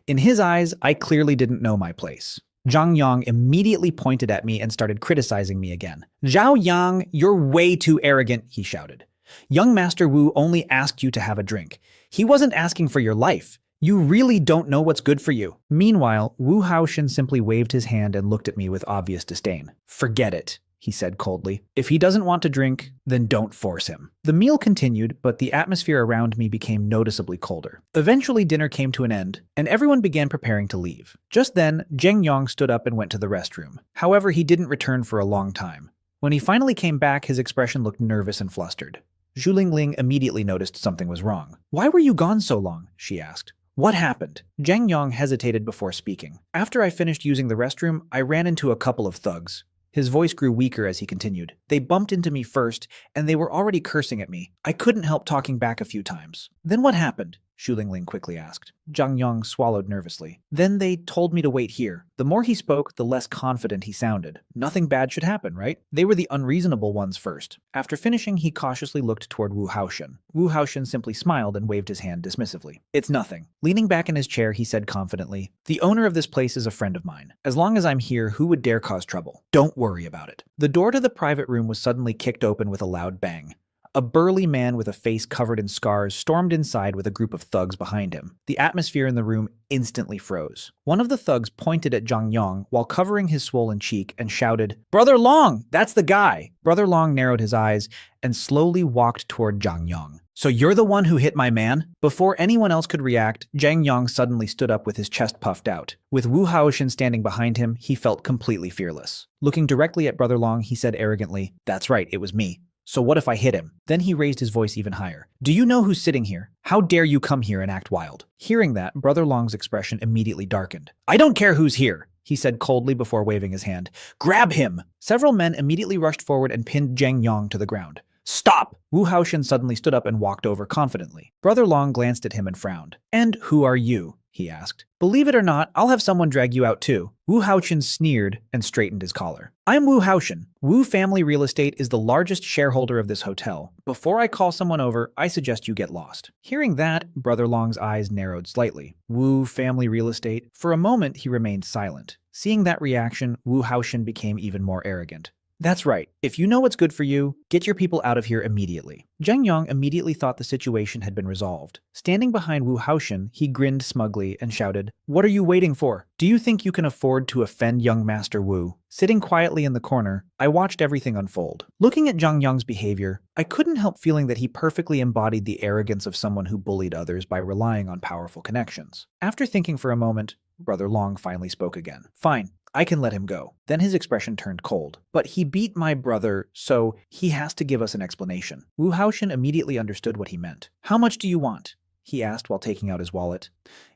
In his eyes, I clearly didn't know my place. Zhang Yang immediately pointed at me and started criticizing me again. "Zhao Yang, you're way too arrogant," he shouted. "Young Master Wu only asked you to have a drink. He wasn't asking for your life. You really don't know what's good for you." Meanwhile, Wu Haoshan simply waved his hand and looked at me with obvious disdain. "Forget it," he said coldly. "If he doesn't want to drink, then don't force him." The meal continued, but the atmosphere around me became noticeably colder. Eventually, dinner came to an end, and everyone began preparing to leave. Just then, Zheng Yang stood up and went to the restroom. However, he didn't return for a long time. When he finally came back, his expression looked nervous and flustered. Xu Lingling immediately noticed something was wrong. "Why were you gone so long?" she asked. "What happened?" Zheng Yang hesitated before speaking. "After I finished using the restroom, I ran into a couple of thugs." His voice grew weaker as he continued. "They bumped into me first, and they were already cursing at me. I couldn't help talking back a few times." "Then what happened?" Xu Lingling quickly asked. Zhang Yang swallowed nervously. "Then they told me to wait here." The more he spoke, the less confident he sounded. Nothing bad should happen, right? They were the unreasonable ones first. After finishing, he cautiously looked toward Wu Haoshan. Wu Haoshan simply smiled and waved his hand dismissively. "It's nothing." Leaning back in his chair, he said confidently, "The owner of this place is a friend of mine. As long as I'm here, who would dare cause trouble? Don't worry about it." The door to the private room was suddenly kicked open with a loud bang. A burly man with a face covered in scars stormed inside with a group of thugs behind him. The atmosphere in the room instantly froze. One of the thugs pointed at Zhang Yong while covering his swollen cheek and shouted, "Brother Long, that's the guy!" Brother Long narrowed his eyes and slowly walked toward Zhang Yong. "So you're the one who hit my man?" Before anyone else could react, Zhang Yong suddenly stood up with his chest puffed out. With Wu Haoshin standing behind him, he felt completely fearless. Looking directly at Brother Long, he said arrogantly, "That's right, it was me. So what if I hit him?" Then he raised his voice even higher. "Do you know who's sitting here? How dare you come here and act wild?" Hearing that, Brother Long's expression immediately darkened. "I don't care who's here," he said coldly before waving his hand. "Grab him!" Several men immediately rushed forward and pinned Zhang Yong to the ground. "Stop!" Wu Haoshin suddenly stood up and walked over confidently. Brother Long glanced at him and frowned. "And who are you?" he asked. "Believe it or not, I'll have someone drag you out too." Wu Haoshin sneered and straightened his collar. "I'm Wu Haoshin. Wu Family Real Estate is the largest shareholder of this hotel. Before I call someone over, I suggest you get lost." Hearing that, Brother Long's eyes narrowed slightly. Wu Family Real Estate? For a moment, he remained silent. Seeing that reaction, Wu Haoshin became even more arrogant. "That's right. If you know what's good for you, get your people out of here immediately." Zhang Yong immediately thought the situation had been resolved. Standing behind Wu Haoshin, he grinned smugly and shouted, "What are you waiting for? Do you think you can afford to offend young Master Wu?" Sitting quietly in the corner, I watched everything unfold. Looking at Zhang Yong's behavior, I couldn't help feeling that he perfectly embodied the arrogance of someone who bullied others by relying on powerful connections. After thinking for a moment, Brother Long finally spoke again. "Fine. I can let him go." Then his expression turned cold. "But he beat my brother, so he has to give us an explanation." Wu Haoshin immediately understood what he meant. "How much do you want?" he asked while taking out his wallet.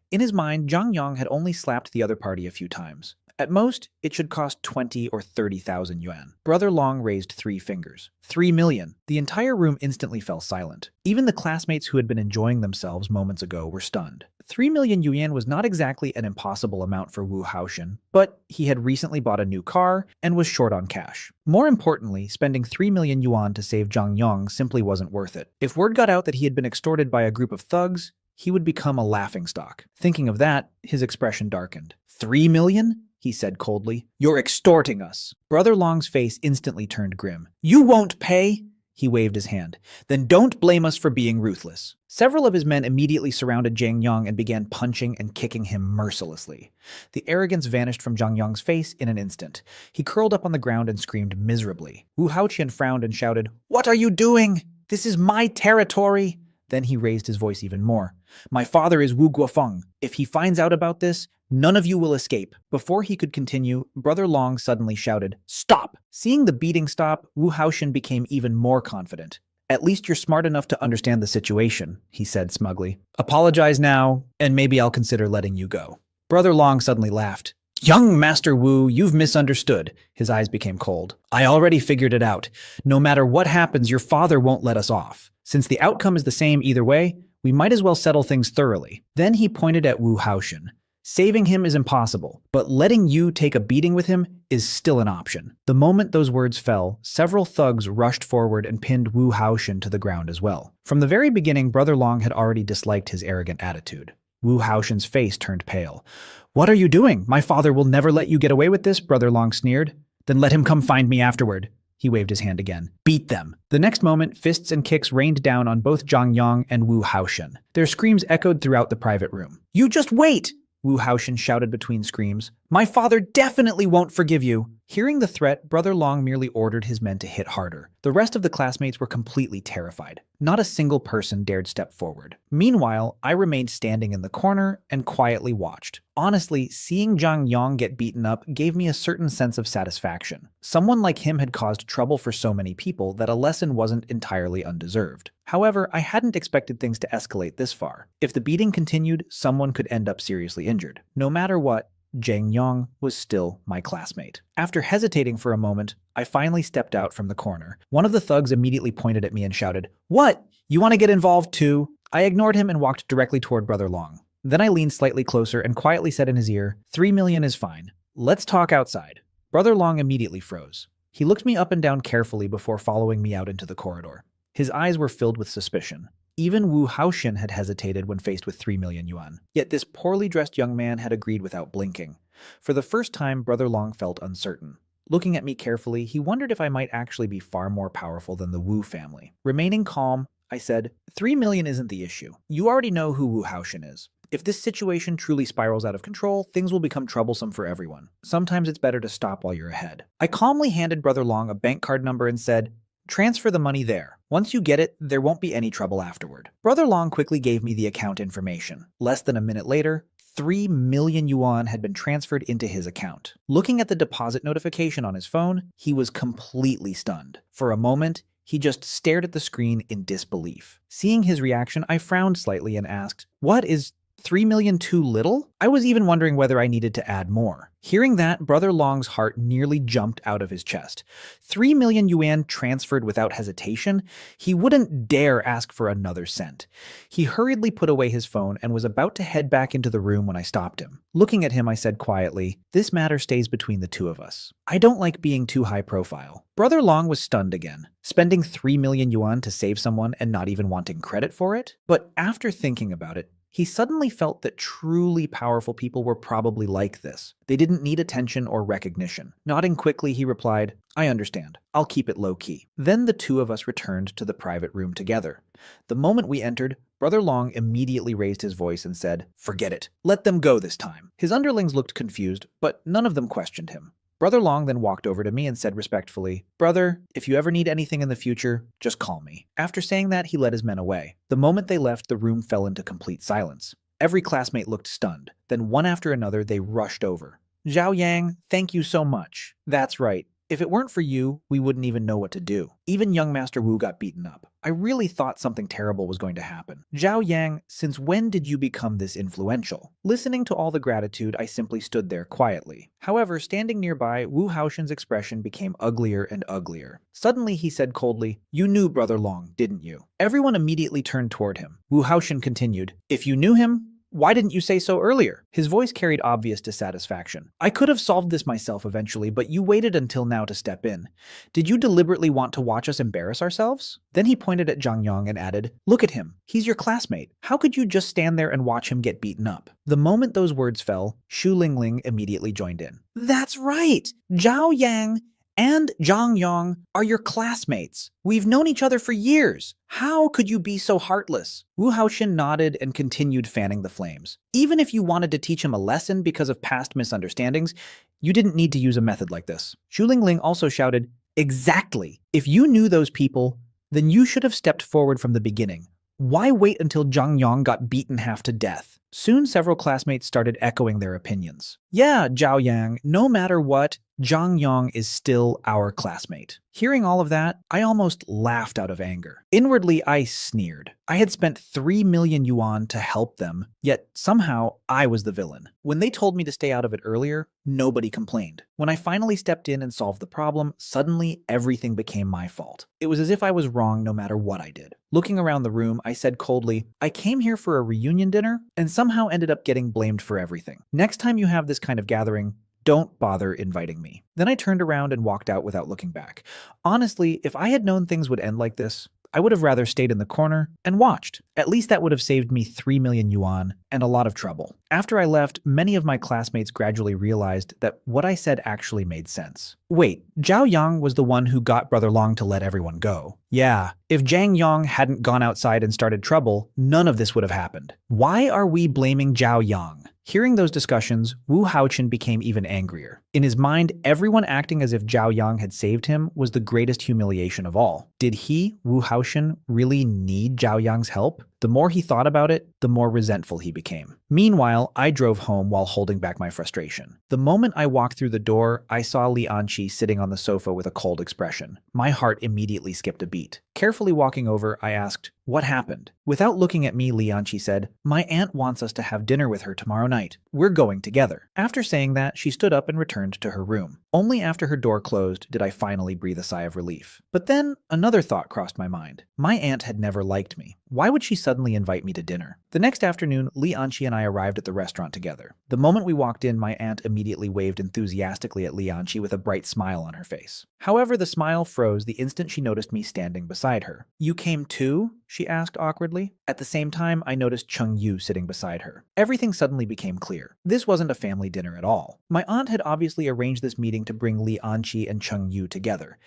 In his mind, Zhang Yong had only slapped the other party a few times. At most, it should cost 20 or 30,000 yuan. Brother Long raised 3 fingers. 3 million. The entire room instantly fell silent. Even the classmates who had been enjoying themselves moments ago were stunned. 3 million yuan was not exactly an impossible amount for Wu Haoshin, but he had recently bought a new car and was short on cash. More importantly, spending 3 million yuan to save Zhang Yong simply wasn't worth it. If word got out that he had been extorted by a group of thugs, he would become a laughingstock. Thinking of that, his expression darkened. 3 million? He said coldly. "You're extorting us." Brother Long's face instantly turned grim. "You won't pay?" He waved his hand. "Then don't blame us for being ruthless." Several of his men immediately surrounded Zhang Yong and began punching and kicking him mercilessly. The arrogance vanished from Zhang Yong's face in an instant. He curled up on the ground and screamed miserably. Wu Haoqian frowned and shouted, "What are you doing? This is my territory!" Then he raised his voice even more. "My father is Wu Guofeng. If he finds out about this, none of you will escape." Before he could continue, Brother Long suddenly shouted, "Stop!" Seeing the beating stop, Wu Haoshin became even more confident. "At least you're smart enough to understand the situation," he said smugly. "Apologize now, and maybe I'll consider letting you go." Brother Long suddenly laughed. "Young Master Wu, you've misunderstood." His eyes became cold. "I already figured it out. No matter what happens, your father won't let us off. Since the outcome is the same either way, we might as well settle things thoroughly." Then he pointed at Wu Haoshin. "Saving him is impossible, but letting you take a beating with him is still an option." The moment those words fell, several thugs rushed forward and pinned Wu Haoshin to the ground as well. From the very beginning, Brother Long had already disliked his arrogant attitude. Wu Haoshin's face turned pale. "What are you doing? My father will never let you get away with this," Brother Long sneered. "Then let him come find me afterward." He waved his hand again. "Beat them." The next moment, fists and kicks rained down on both Zhang Yong and Wu Haoshin. Their screams echoed throughout the private room. "You just wait!" Wu Haoshin shouted between screams. "My father definitely won't forgive you." Hearing the threat, Brother Long merely ordered his men to hit harder. The rest of the classmates were completely terrified. Not a single person dared step forward. Meanwhile, I remained standing in the corner and quietly watched. Honestly, seeing Zhang Yong get beaten up gave me a certain sense of satisfaction. Someone like him had caused trouble for so many people that a lesson wasn't entirely undeserved. However, I hadn't expected things to escalate this far. If the beating continued, someone could end up seriously injured. No matter what, Zhang Yong was still my classmate. After hesitating for a moment, I finally stepped out from the corner. One of the thugs immediately pointed at me and shouted, "What? You want to get involved too?" I ignored him and walked directly toward Brother Long. Then I leaned slightly closer and quietly said in his ear, 3 million is fine. Let's talk outside." Brother Long immediately froze. He looked me up and down carefully before following me out into the corridor. His eyes were filled with suspicion. Even Wu Haoshin had hesitated when faced with 3 million yuan. Yet this poorly dressed young man had agreed without blinking. For the first time, Brother Long felt uncertain. Looking at me carefully, he wondered if I might actually be far more powerful than the Wu family. Remaining calm, I said, 3 million isn't the issue. You already know who Wu Haoshin is. If this situation truly spirals out of control, things will become troublesome for everyone. Sometimes it's better to stop while you're ahead. I calmly handed Brother Long a bank card number and said, transfer the money there. Once you get it, there won't be any trouble afterward. Brother Long quickly gave me the account information. Less than a minute later, 3 million yuan had been transferred into his account. Looking at the deposit notification on his phone, he was completely stunned. For a moment, he just stared at the screen in disbelief. Seeing his reaction, I frowned slightly and asked, "What is 3 million too little?" I was even wondering whether I needed to add more. Hearing that, Brother Long's heart nearly jumped out of his chest. 3 million yuan transferred without hesitation? He wouldn't dare ask for another cent. He hurriedly put away his phone and was about to head back into the room when I stopped him. Looking at him, I said quietly, "This matter stays between the two of us. I don't like being too high profile." Brother Long was stunned again, spending 3 million yuan to save someone and not even wanting credit for it. But after thinking about it, he suddenly felt that truly powerful people were probably like this. They didn't need attention or recognition. Nodding quickly, he replied, "I understand. I'll keep it low-key." Then the two of us returned to the private room together. The moment we entered, Brother Long immediately raised his voice and said, "Forget it. Let them go this time." His underlings looked confused, but none of them questioned him. Brother Long then walked over to me and said respectfully, "Brother, if you ever need anything in the future, just call me." After saying that, he led his men away. The moment they left, the room fell into complete silence. Every classmate looked stunned. Then one after another, they rushed over. "Zhao Yang, thank you so much." "That's right. If it weren't for you, we wouldn't even know what to do." Even young Master Wu got beaten up. I really thought something terrible was going to happen. "Zhao Yang, since when did you become this influential?" Listening to all the gratitude, I simply stood there quietly. However, standing nearby, Wu Haoshin's expression became uglier and uglier. Suddenly, he said coldly, "You knew Brother Long, didn't you?" Everyone immediately turned toward him. Wu Haoshin continued, "If you knew him, why didn't you say so earlier?" His voice carried obvious dissatisfaction. "I could have solved this myself eventually, but you waited until now to step in. Did you deliberately want to watch us embarrass ourselves?" Then he pointed at Zhang Yang and added, "Look at him. He's your classmate. How could you just stand there and watch him get beaten up?" The moment those words fell, Xu Lingling immediately joined in. "That's right! Zhao Yang and Zhang Yang are your classmates. We've known each other for years. How could you be so heartless?" Wu Haoshin nodded and continued fanning the flames. "Even if you wanted to teach him a lesson because of past misunderstandings, you didn't need to use a method like this." Xu Lingling also shouted, "Exactly! If you knew those people, then you should have stepped forward from the beginning. Why wait until Zhang Yang got beaten half to death?" Soon several classmates started echoing their opinions. "Yeah, Zhao Yang, no matter what, Zhang Yang is still our classmate." Hearing all of that, I almost laughed out of anger. Inwardly, I sneered. I had spent 3 million yuan to help them, yet somehow I was the villain. When they told me to stay out of it earlier, nobody complained. When I finally stepped in and solved the problem, suddenly everything became my fault. It was as if I was wrong no matter what I did. Looking around the room, I said coldly, "I came here for a reunion dinner and somehow ended up getting blamed for everything. Next time you have this kind of gathering, don't bother inviting me." Then I turned around and walked out without looking back. Honestly, if I had known things would end like this, I would have rather stayed in the corner and watched. At least that would have saved me 3 million yuan and a lot of trouble. After I left, many of my classmates gradually realized that what I said actually made sense. Wait, Zhao Yang was the one who got Brother Long to let everyone go. Yeah, if Zhang Yang hadn't gone outside and started trouble, none of this would have happened. Why are we blaming Zhao Yang? Hearing those discussions, Wu Haoshin became even angrier. In his mind, everyone acting as if Zhao Yang had saved him was the greatest humiliation of all. Did he, Wu Haoshin, really need Zhao Yang's help? The more he thought about it, the more resentful he became. Meanwhile, I drove home while holding back my frustration. The moment I walked through the door, I saw Li Anqi sitting on the sofa with a cold expression. My heart immediately skipped a beat. Carefully walking over, I asked, "What happened?" Without looking at me, Li Anqi said, "My aunt wants us to have dinner with her tomorrow night. We're going together." After saying that, she stood up and returned to her room. Only after her door closed did I finally breathe a sigh of relief. But then another thought crossed my mind. My aunt had never liked me. Why would she suddenly invite me to dinner? The next afternoon, Li Anqi and I arrived at the restaurant together. The moment we walked in, my aunt immediately waved enthusiastically at Li Anqi with a bright smile on her face. However, the smile froze the instant she noticed me standing beside her. "You came too?" she asked awkwardly. At the same time, I noticed Chung Yu sitting beside her. Everything suddenly became clear. This wasn't a family dinner at all. My aunt had obviously arranged this meeting to bring Li Anqi and Chung Yu together.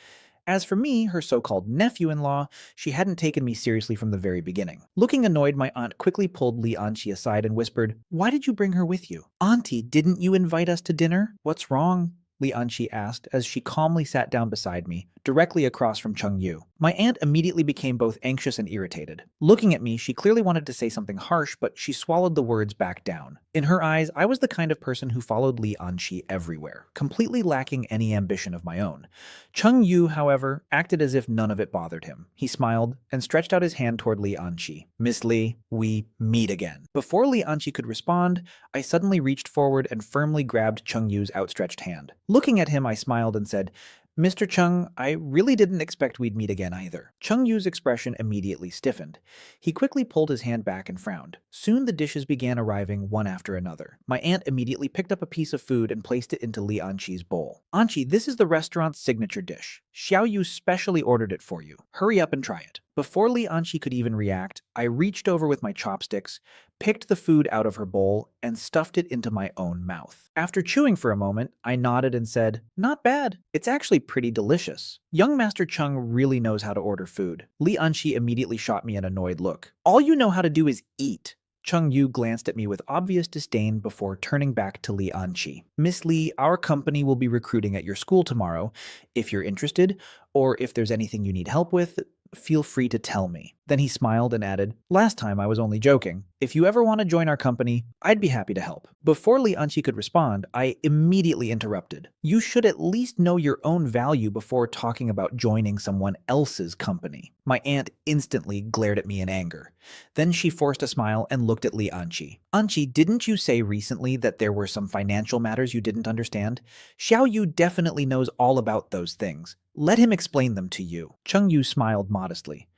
As for me, her so-called nephew-in-law, she hadn't taken me seriously from the very beginning. Looking annoyed, my aunt quickly pulled Li Anqi aside and whispered, "Why did you bring her with you?" "Auntie, didn't you invite us to dinner?" "What's wrong?" Li Anqi asked as she calmly sat down beside me, directly across from Chung Yu. My aunt immediately became both anxious and irritated. Looking at me, she clearly wanted to say something harsh, but she swallowed the words back down. In her eyes, I was the kind of person who followed Li Anqi everywhere, completely lacking any ambition of my own. Chung Yu, however, acted as if none of it bothered him. He smiled and stretched out his hand toward Li Anqi. "Miss Li, we meet again." Before Li Anqi could respond, I suddenly reached forward and firmly grabbed Chung Yu's outstretched hand. Looking at him, I smiled and said, "Mr. Chung, I really didn't expect we'd meet again either." Chung Yu's expression immediately stiffened. He quickly pulled his hand back and frowned. Soon the dishes began arriving one after another. My aunt immediately picked up a piece of food and placed it into Li Anqi's bowl. "Anqi, this is the restaurant's signature dish. Xiao Yu specially ordered it for you. Hurry up and try it." Before Li Anqi could even react, I reached over with my chopsticks, picked the food out of her bowl, and stuffed it into my own mouth. After chewing for a moment, I nodded and said, "Not bad. It's actually pretty delicious." Young Master Chung really knows how to order food. Li Anqi immediately shot me an annoyed look. "All you know how to do is eat." Chung Yu glanced at me with obvious disdain before turning back to Li Anqi. "Miss Li, our company will be recruiting at your school tomorrow. If you're interested, or if there's anything you need help with, feel free to tell me." Then he smiled and added, "Last time I was only joking. If you ever want to join our company, I'd be happy to help." Before Li Anqi could respond, I immediately interrupted. "You should at least know your own value before talking about joining someone else's company." My aunt instantly glared at me in anger. Then she forced a smile and looked at Li Anqi. "Anqi, didn't you say recently that there were some financial matters you didn't understand? Xiao Yu definitely knows all about those things. Let him explain them to you." Chung Yu smiled modestly.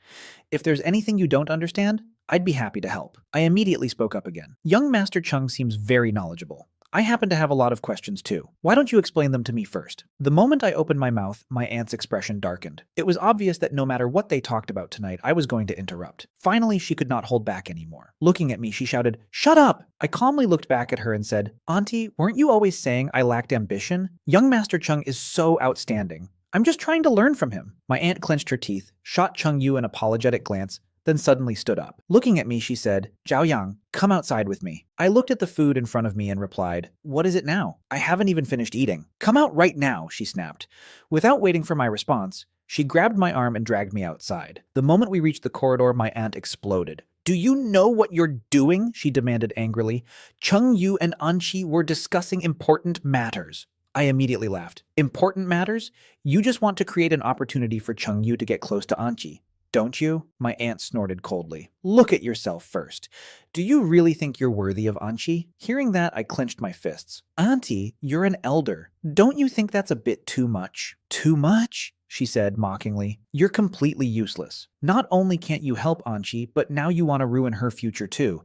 "If there's anything you don't understand, I'd be happy to help." I immediately spoke up again. "Young Master Chung seems very knowledgeable. I happen to have a lot of questions too. Why don't you explain them to me first?" The moment I opened my mouth, my aunt's expression darkened. It was obvious that no matter what they talked about tonight, I was going to interrupt. Finally, she could not hold back anymore. Looking at me, she shouted, "Shut up!" I calmly looked back at her and said, "Auntie, weren't you always saying I lacked ambition? Young Master Chung is so outstanding. I'm just trying to learn from him." My aunt clenched her teeth, shot Chung Yu an apologetic glance, then suddenly stood up. Looking at me, she said, "Zhao Yang, come outside with me." I looked at the food in front of me and replied, "What is it now? I haven't even finished eating." "Come out right now," she snapped. Without waiting for my response, she grabbed my arm and dragged me outside. The moment we reached the corridor, my aunt exploded. "Do you know what you're doing?" she demanded angrily. "Chung Yu and Anqi were discussing important matters." I immediately laughed. "Important matters? You just want to create an opportunity for Chung Yu to get close to Anqi, don't you?" My aunt snorted coldly. "Look at yourself first. Do you really think you're worthy of Anqi?" Hearing that, I clenched my fists. "Auntie, you're an elder. Don't you think that's a bit too much?" "Too much?" she said mockingly. "You're completely useless. Not only can't you help Anqi, but now you want to ruin her future too.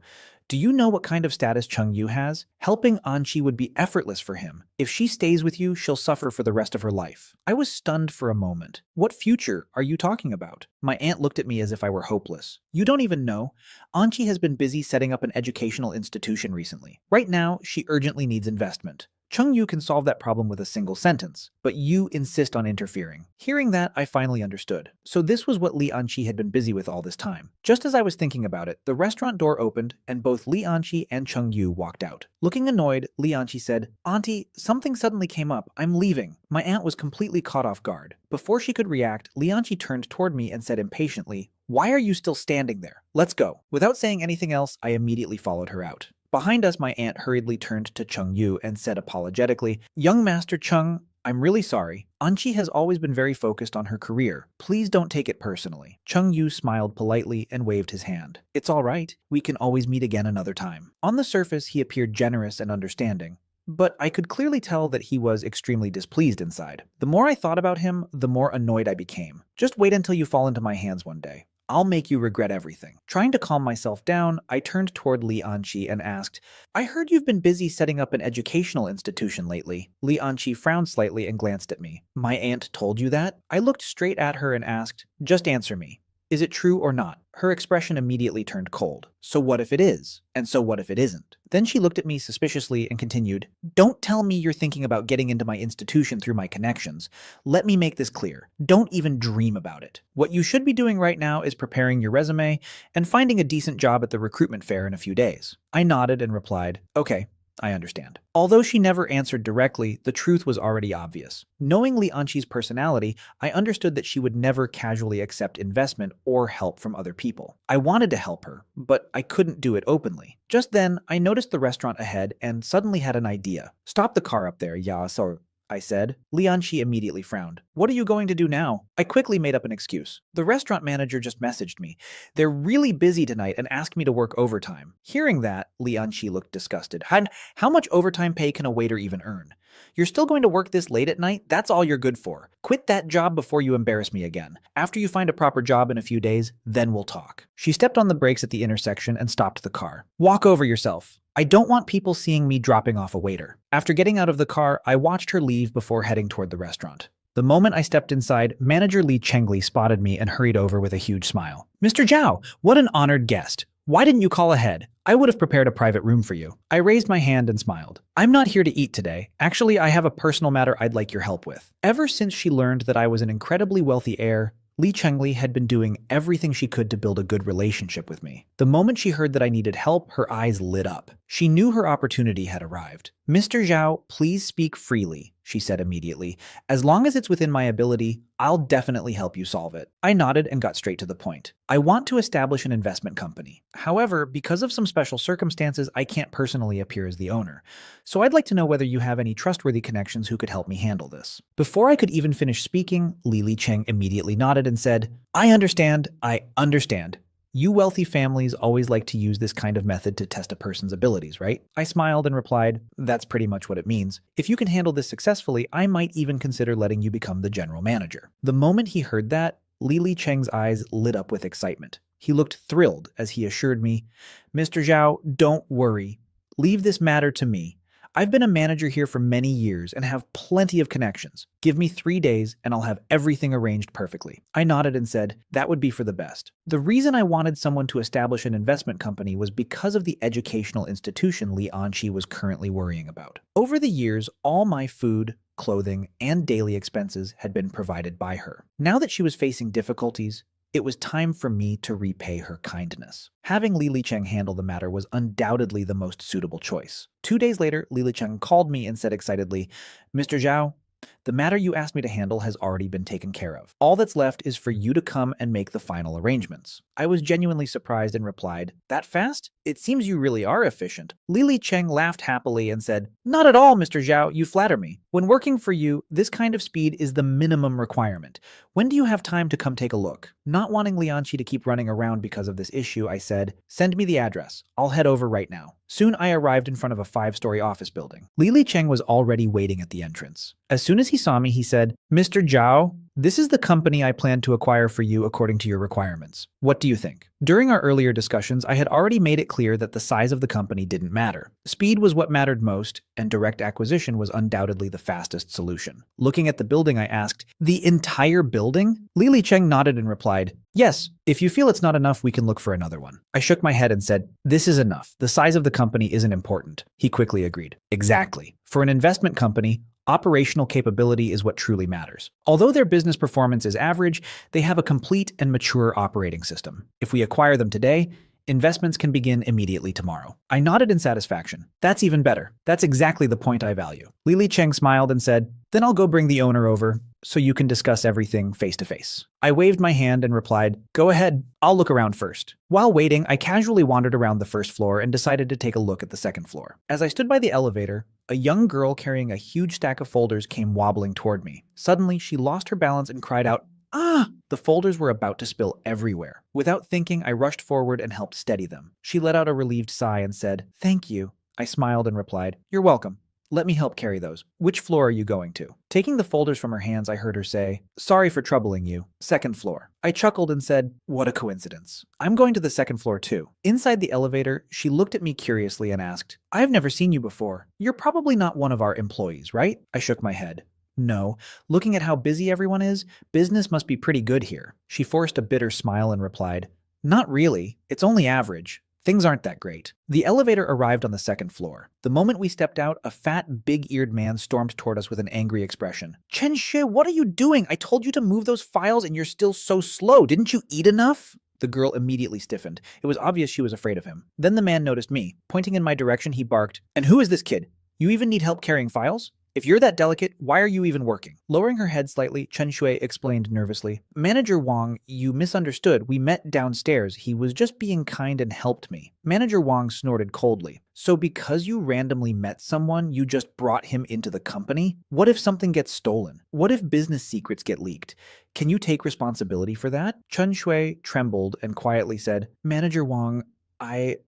Do you know what kind of status Chung Yu has? Helping Anqi would be effortless for him. If she stays with you, she'll suffer for the rest of her life." I was stunned for a moment. "What future are you talking about?" My aunt looked at me as if I were hopeless. "You don't even know. Anqi has been busy setting up an educational institution recently. Right now, she urgently needs investment. Chung Yu can solve that problem with a single sentence, but you insist on interfering." Hearing that, I finally understood. So this was what Li Anqi had been busy with all this time. Just as I was thinking about it, the restaurant door opened, and both Li Anqi and Chung Yu walked out. Looking annoyed, Li Anqi said, "Auntie, something suddenly came up. I'm leaving." My aunt was completely caught off guard. Before she could react, Li Anqi turned toward me and said impatiently, "Why are you still standing there? Let's go." Without saying anything else, I immediately followed her out. Behind us, my aunt hurriedly turned to Chung Yu and said apologetically, "Young Master Chung, I'm really sorry. Anqi has always been very focused on her career. Please don't take it personally." Chung Yu smiled politely and waved his hand. "It's all right. We can always meet again another time." On the surface, he appeared generous and understanding, but I could clearly tell that he was extremely displeased inside. The more I thought about him, the more annoyed I became. Just wait until you fall into my hands one day. I'll make you regret everything. Trying to calm myself down, I turned toward Li Anqi and asked, I heard you've been busy setting up an educational institution lately. Li Anqi frowned slightly and glanced at me. My aunt told you that? I looked straight at her and asked, just answer me. Is it true or not? Her expression immediately turned cold. So what if it is? And so what if it isn't? Then she looked at me suspiciously and continued, don't tell me you're thinking about getting into my institution through my connections. Let me make this clear. Don't even dream about it. What you should be doing right now is preparing your resume and finding a decent job at the recruitment fair in a few days. I nodded and replied, okay. I understand. Although she never answered directly, the truth was already obvious. Knowing Li Anqi's personality, I understood that she would never casually accept investment or help from other people. I wanted to help her, but I couldn't do it openly. Just then, I noticed the restaurant ahead and suddenly had an idea. Stop the car up there, I said. Li Anqi immediately frowned. What are you going to do now? I quickly made up an excuse. The restaurant manager just messaged me. They're really busy tonight and asked me to work overtime. Hearing that, Li Anqi looked disgusted. How much overtime pay can a waiter even earn? You're still going to work this late at night? That's all you're good for. Quit that job before you embarrass me again. After you find a proper job in a few days, then we'll talk. She stepped on the brakes at the intersection and stopped the car. Walk over yourself. I don't want people seeing me dropping off a waiter. After getting out of the car, I watched her leave before heading toward the restaurant. The moment I stepped inside, manager Li Chengli spotted me and hurried over with a huge smile. Mr. Zhao, what an honored guest. Why didn't you call ahead? I would have prepared a private room for you. I raised my hand and smiled. I'm not here to eat today. Actually, I have a personal matter I'd like your help with. Ever since she learned that I was an incredibly wealthy heir, Li Chengli had been doing everything she could to build a good relationship with me. The moment she heard that I needed help, her eyes lit up. She knew her opportunity had arrived. Mr. Zhao, please speak freely, she said immediately. As long as it's within my ability, I'll definitely help you solve it. I nodded and got straight to the point. I want to establish an investment company. However, because of some special circumstances, I can't personally appear as the owner. So I'd like to know whether you have any trustworthy connections who could help me handle this. Before I could even finish speaking, Li Cheng immediately nodded and said, I understand. You wealthy families always like to use this kind of method to test a person's abilities, right? I smiled and replied, that's pretty much what it means. If you can handle this successfully, I might even consider letting you become the general manager. The moment he heard that, Li Cheng's eyes lit up with excitement. He looked thrilled as he assured me, Mr. Zhao, don't worry. Leave this matter to me. I've been a manager here for many years and have plenty of connections. Give me 3 days and I'll have everything arranged perfectly. I nodded and said, that would be for the best. The reason I wanted someone to establish an investment company was because of the educational institution Li Anqi was currently worrying about. Over the years, all my food, clothing, and daily expenses had been provided by her. Now that she was facing difficulties, it was time for me to repay her kindness. Having Li Cheng handle the matter was undoubtedly the most suitable choice. 2 days later, Li Cheng called me and said excitedly, Mr. Zhao, the matter you asked me to handle has already been taken care of. All that's left is for you to come and make the final arrangements. I was genuinely surprised and replied, that fast? It seems you really are efficient. Li Cheng laughed happily and said, not at all, Mr. Zhao, you flatter me. When working for you, this kind of speed is the minimum requirement. When do you have time to come take a look? Not wanting Li Anqi to keep running around because of this issue, I said, send me the address. I'll head over right now. Soon I arrived in front of a 5-story office building. Li Cheng was already waiting at the entrance. As soon as he saw me, he said, Mr. Zhao, this is the company I plan to acquire for you according to your requirements. What do you think? During our earlier discussions, I had already made it clear that the size of the company didn't matter. Speed was what mattered most, and direct acquisition was undoubtedly the fastest solution. Looking at the building, I asked, the entire building? Li Cheng nodded and replied, yes, if you feel it's not enough, we can look for another one. I shook my head and said, this is enough. The size of the company isn't important. He quickly agreed. Exactly. For an investment company, operational capability is what truly matters. Although their business performance is average, they have a complete and mature operating system. If we acquire them today, investments can begin immediately tomorrow. I nodded in satisfaction. That's even better. That's exactly the point I value. Li Cheng smiled and said, then I'll go bring the owner over so you can discuss everything face to face. I waved my hand and replied, go ahead, I'll look around first. While waiting, I casually wandered around the first floor and decided to take a look at the second floor. As I stood by the elevator, a young girl carrying a huge stack of folders came wobbling toward me. Suddenly, she lost her balance and cried out, ah! The folders were about to spill everywhere. Without thinking, I rushed forward and helped steady them. She let out a relieved sigh and said, thank you. I smiled and replied, you're welcome. Let me help carry those. Which floor are you going to? Taking the folders from her hands, I heard her say, Sorry for troubling you. Second floor. I chuckled and said, What a coincidence. I'm going to the second floor too. Inside the elevator, she looked at me curiously and asked, I've never seen you before. You're probably not one of our employees, right? I shook my head. No. Looking at how busy everyone is, business must be pretty good here. She forced a bitter smile and replied, Not really. It's only average. Things aren't that great. The elevator arrived on the second floor. The moment we stepped out, a fat, big-eared man stormed toward us with an angry expression. Chen Shi, what are you doing? I told you to move those files and you're still so slow. Didn't you eat enough? The girl immediately stiffened. It was obvious she was afraid of him. Then the man noticed me. Pointing in my direction, he barked, And who is this kid? You even need help carrying files? If you're that delicate, why are you even working? Lowering her head slightly, Chen Shui explained nervously. Manager Wang, you misunderstood. We met downstairs. He was just being kind and helped me. Manager Wang snorted coldly. So because you randomly met someone, you just brought him into the company? What if something gets stolen? What if business secrets get leaked? Can you take responsibility for that? Chen Shui trembled and quietly said, Manager Wang,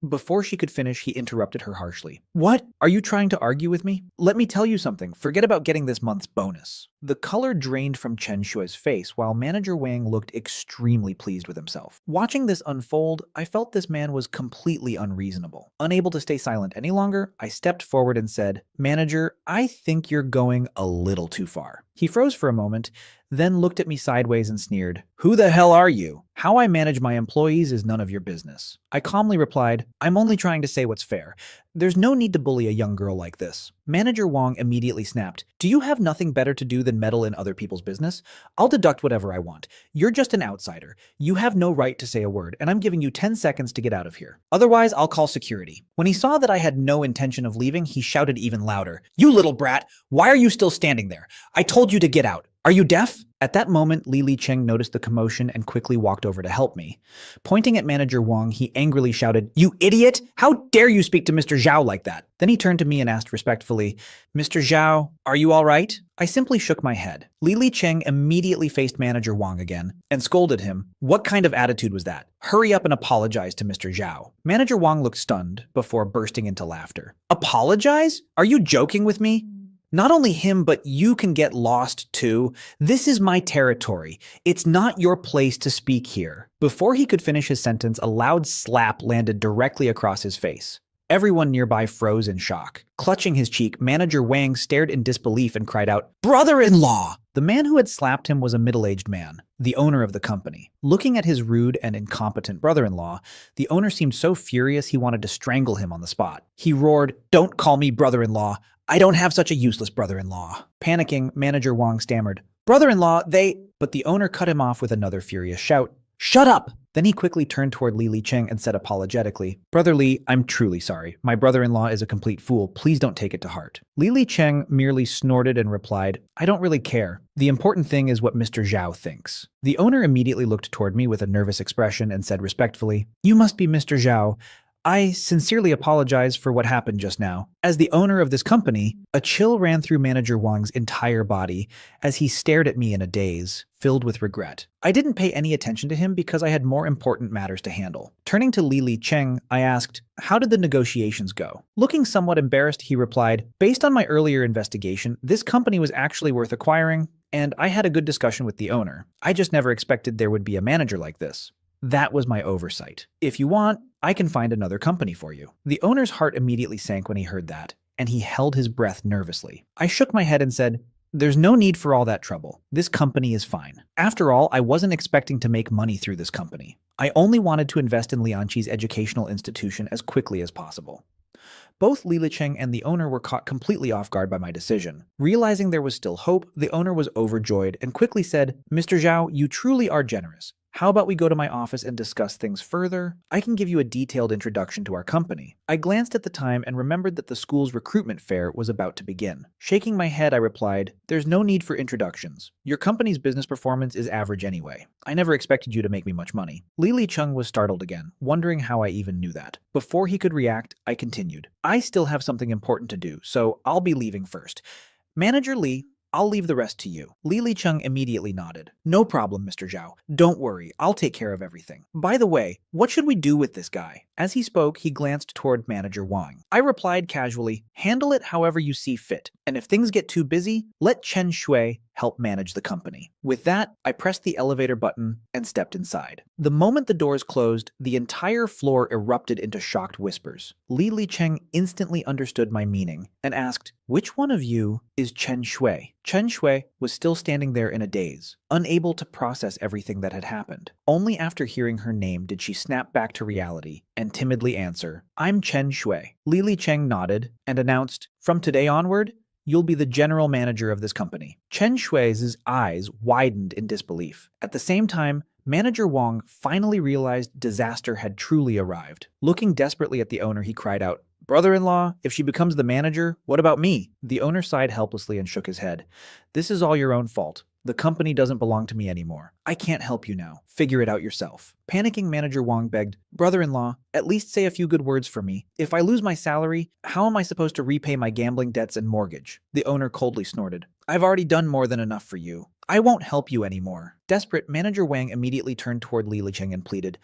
Before she could finish, he interrupted her harshly. What? Are you trying to argue with me? Let me tell you something. Forget about getting this month's bonus. The color drained from Chen Shui's face while Manager Wang looked extremely pleased with himself. Watching this unfold, I felt this man was completely unreasonable. Unable to stay silent any longer, I stepped forward and said, Manager, I think you're going a little too far. He froze for a moment, then looked at me sideways and sneered, Who the hell are you? How I manage my employees is none of your business. I calmly replied, I'm only trying to say what's fair. There's no need to bully a young girl like this. Manager Wang immediately snapped, Do you have nothing better to do than meddle in other people's business? I'll deduct whatever I want. You're just an outsider. You have no right to say a word, and I'm giving you 10 seconds to get out of here. Otherwise, I'll call security. When he saw that I had no intention of leaving, he shouted even louder, You little brat! Why are you still standing there? I told you to get out. Are you deaf? At that moment, Li Cheng noticed the commotion and quickly walked over to help me. Pointing at Manager Wang, he angrily shouted, You idiot! How dare you speak to Mr. Zhao like that? Then he turned to me and asked respectfully, Mr. Zhao, are you all right? I simply shook my head. Li Cheng immediately faced Manager Wang again and scolded him. What kind of attitude was that? Hurry up and apologize to Mr. Zhao. Manager Wang looked stunned before bursting into laughter. Apologize? Are you joking with me? Not only him, but you can get lost too. This is my territory. It's not your place to speak here. Before he could finish his sentence, a loud slap landed directly across his face. Everyone nearby froze in shock. Clutching his cheek, Manager Wang stared in disbelief and cried out, Brother-in-law! The man who had slapped him was a middle-aged man, the owner of the company. Looking at his rude and incompetent brother-in-law, the owner seemed so furious he wanted to strangle him on the spot. He roared, Don't call me brother-in-law. I don't have such a useless brother-in-law. Panicking, Manager Wang stammered, Brother-in-law, But the owner cut him off with another furious shout. Shut up! Then he quickly turned toward Li Cheng and said apologetically, Brother Li, I'm truly sorry. My brother-in-law is a complete fool. Please don't take it to heart. Li Cheng merely snorted and replied, I don't really care. The important thing is what Mr. Zhao thinks. The owner immediately looked toward me with a nervous expression and said respectfully, You must be Mr. Zhao. I sincerely apologize for what happened just now. As the owner of this company, a chill ran through Manager Wang's entire body as he stared at me in a daze, filled with regret. I didn't pay any attention to him because I had more important matters to handle. Turning to Li Cheng, I asked, How did the negotiations go? Looking somewhat embarrassed, he replied, Based on my earlier investigation, this company was actually worth acquiring, and I had a good discussion with the owner. I just never expected there would be a manager like this. That was my oversight. If you want, I can find another company for you. The owner's heart immediately sank when he heard that, and he held his breath nervously. I shook my head and said, There's no need for all that trouble. This company is fine. After all, I wasn't expecting to make money through this company. I only wanted to invest in Lianqi's educational institution as quickly as possible. Both Li Cheng and the owner were caught completely off guard by my decision. Realizing there was still hope, the owner was overjoyed and quickly said, Mr. Zhao, you truly are generous. How about we go to my office and discuss things further? I can give you a detailed introduction to our company. I glanced at the time and remembered that the school's recruitment fair was about to begin. Shaking my head, I replied, There's no need for introductions. Your company's business performance is average anyway. I never expected you to make me much money. Li Cheng was startled again, wondering how I even knew that. Before he could react, I continued. I still have something important to do, so I'll be leaving first. Manager Li, I'll leave the rest to you. Li Cheng immediately nodded. No problem, Mr. Zhao. Don't worry, I'll take care of everything. By the way, what should we do with this guy? As he spoke, he glanced toward Manager Wang. I replied casually, handle it however you see fit, and if things get too busy, let Chen Shui help manage the company. With that, I pressed the elevator button and stepped inside. The moment the doors closed, the entire floor erupted into shocked whispers. Li Licheng instantly understood my meaning and asked, "Which one of you is Chen Shui?" Chen Shui was still standing there in a daze, unable to process everything that had happened. Only after hearing her name did she snap back to reality and timidly answer, "I'm Chen Shui." Li Licheng nodded and announced, "From today onward, you'll be the general manager of this company." Chen Shui's eyes widened in disbelief. At the same time, Manager Wang finally realized disaster had truly arrived. Looking desperately at the owner, he cried out, "Brother-in-law, if she becomes the manager, what about me?" The owner sighed helplessly and shook his head. "This is all your own fault. The company doesn't belong to me anymore. I can't help you now. Figure it out yourself." Panicking, Manager Wang begged, "Brother-in-law, at least say a few good words for me. If I lose my salary, how am I supposed to repay my gambling debts and mortgage?" The owner coldly snorted, "I've already done more than enough for you. I won't help you anymore." Desperate, Manager Wang immediately turned toward Li Licheng and pleaded,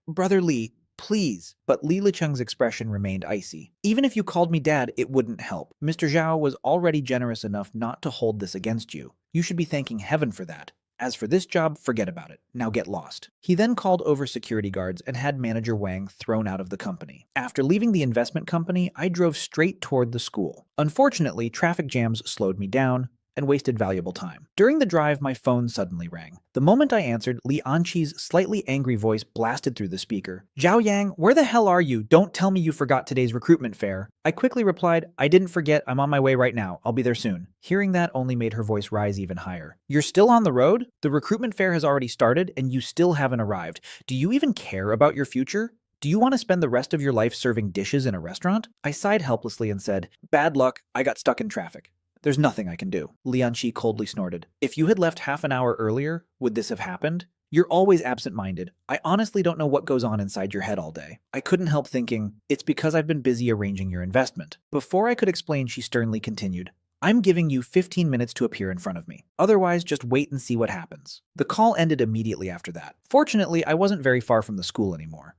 "Brother Li, please." But Li Licheng's expression remained icy. "Even if you called me dad, it wouldn't help. Mr. Zhao was already generous enough not to hold this against you. You should be thanking heaven for that. As for this job, forget about it. Now get lost." He then called over security guards and had Manager Wang thrown out of the company. After leaving the investment company, I drove straight toward the school. Unfortunately, traffic jams slowed me down and wasted valuable time. During the drive, my phone suddenly rang. The moment I answered, Li Anqi's slightly angry voice blasted through the speaker. "Zhao Yang, where the hell are you? Don't tell me you forgot today's recruitment fair." I quickly replied, "I didn't forget, I'm on my way right now. I'll be there soon." Hearing that only made her voice rise even higher. "You're still on the road? The recruitment fair has already started and you still haven't arrived. Do you even care about your future? Do you want to spend the rest of your life serving dishes in a restaurant?" I sighed helplessly and said, "Bad luck, I got stuck in traffic. There's nothing I can do." Lianqi coldly snorted. "If you had left half an hour earlier, would this have happened? You're always absent-minded. I honestly don't know what goes on inside your head all day." I couldn't help thinking, it's because I've been busy arranging your investment. Before I could explain, she sternly continued, "I'm giving you 15 minutes to appear in front of me. Otherwise, just wait and see what happens." The call ended immediately after that. Fortunately, I wasn't very far from the school anymore.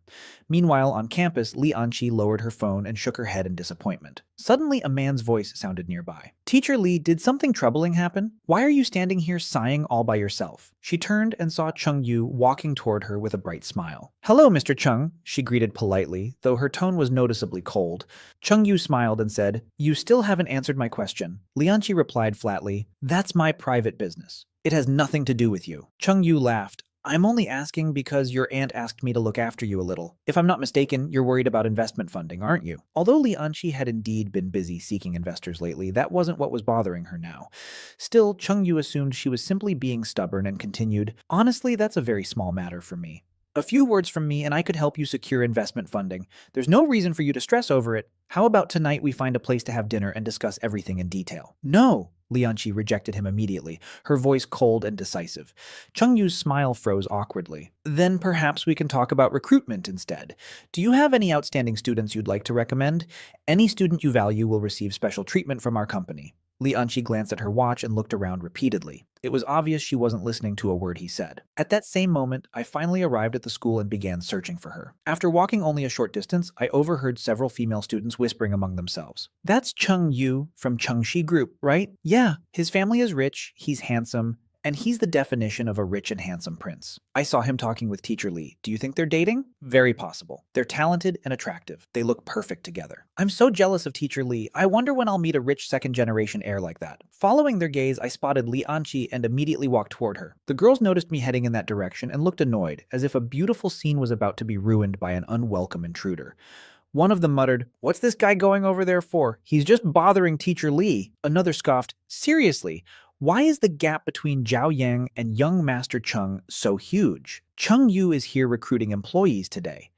Meanwhile, on campus, Li Anqi lowered her phone and shook her head in disappointment. Suddenly, a man's voice sounded nearby. "Teacher Li, did something troubling happen? Why are you standing here sighing all by yourself?" She turned and saw Chung Yu walking toward her with a bright smile. "Hello, Mr. Chung," she greeted politely, though her tone was noticeably cold. Chung Yu smiled and said, "You still haven't answered my question." Lianqi replied flatly, "That's my private business. It has nothing to do with you." Chung Yu laughed. "I'm only asking because your aunt asked me to look after you a little. If I'm not mistaken, you're worried about investment funding, aren't you?" Although Li Anqi had indeed been busy seeking investors lately, that wasn't what was bothering her now. Still, Chung Yu assumed she was simply being stubborn and continued, "Honestly, that's a very small matter for me. A few words from me and I could help you secure investment funding. There's no reason for you to stress over it. How about tonight we find a place to have dinner and discuss everything in detail?" "No!" Lianqi rejected him immediately, her voice cold and decisive. Chung Yu's smile froze awkwardly. "Then perhaps we can talk about recruitment instead. Do you have any outstanding students you'd like to recommend? Any student you value will receive special treatment from our company." Lianqi glanced at her watch and looked around repeatedly. It was obvious she wasn't listening to a word he said. At that same moment, I finally arrived at the school and began searching for her. After walking only a short distance, I overheard several female students whispering among themselves. "That's Chung Yu from Chengxi Group, right? Yeah, his family is rich, he's handsome, and he's the definition of a rich and handsome prince. I saw him talking with Teacher Li. Do you think they're dating? Very possible. They're talented and attractive. They look perfect together. I'm so jealous of Teacher Li. I wonder when I'll meet a rich second-generation heir like that." Following their gaze, I spotted Li Anqi and immediately walked toward her. The girls noticed me heading in that direction and looked annoyed, as if a beautiful scene was about to be ruined by an unwelcome intruder. One of them muttered, "What's this guy going over there for? He's just bothering Teacher Li." Another scoffed, "Seriously, why is the gap between Zhao Yang and young Master Chung so huge? Chung Yu is here recruiting employees today.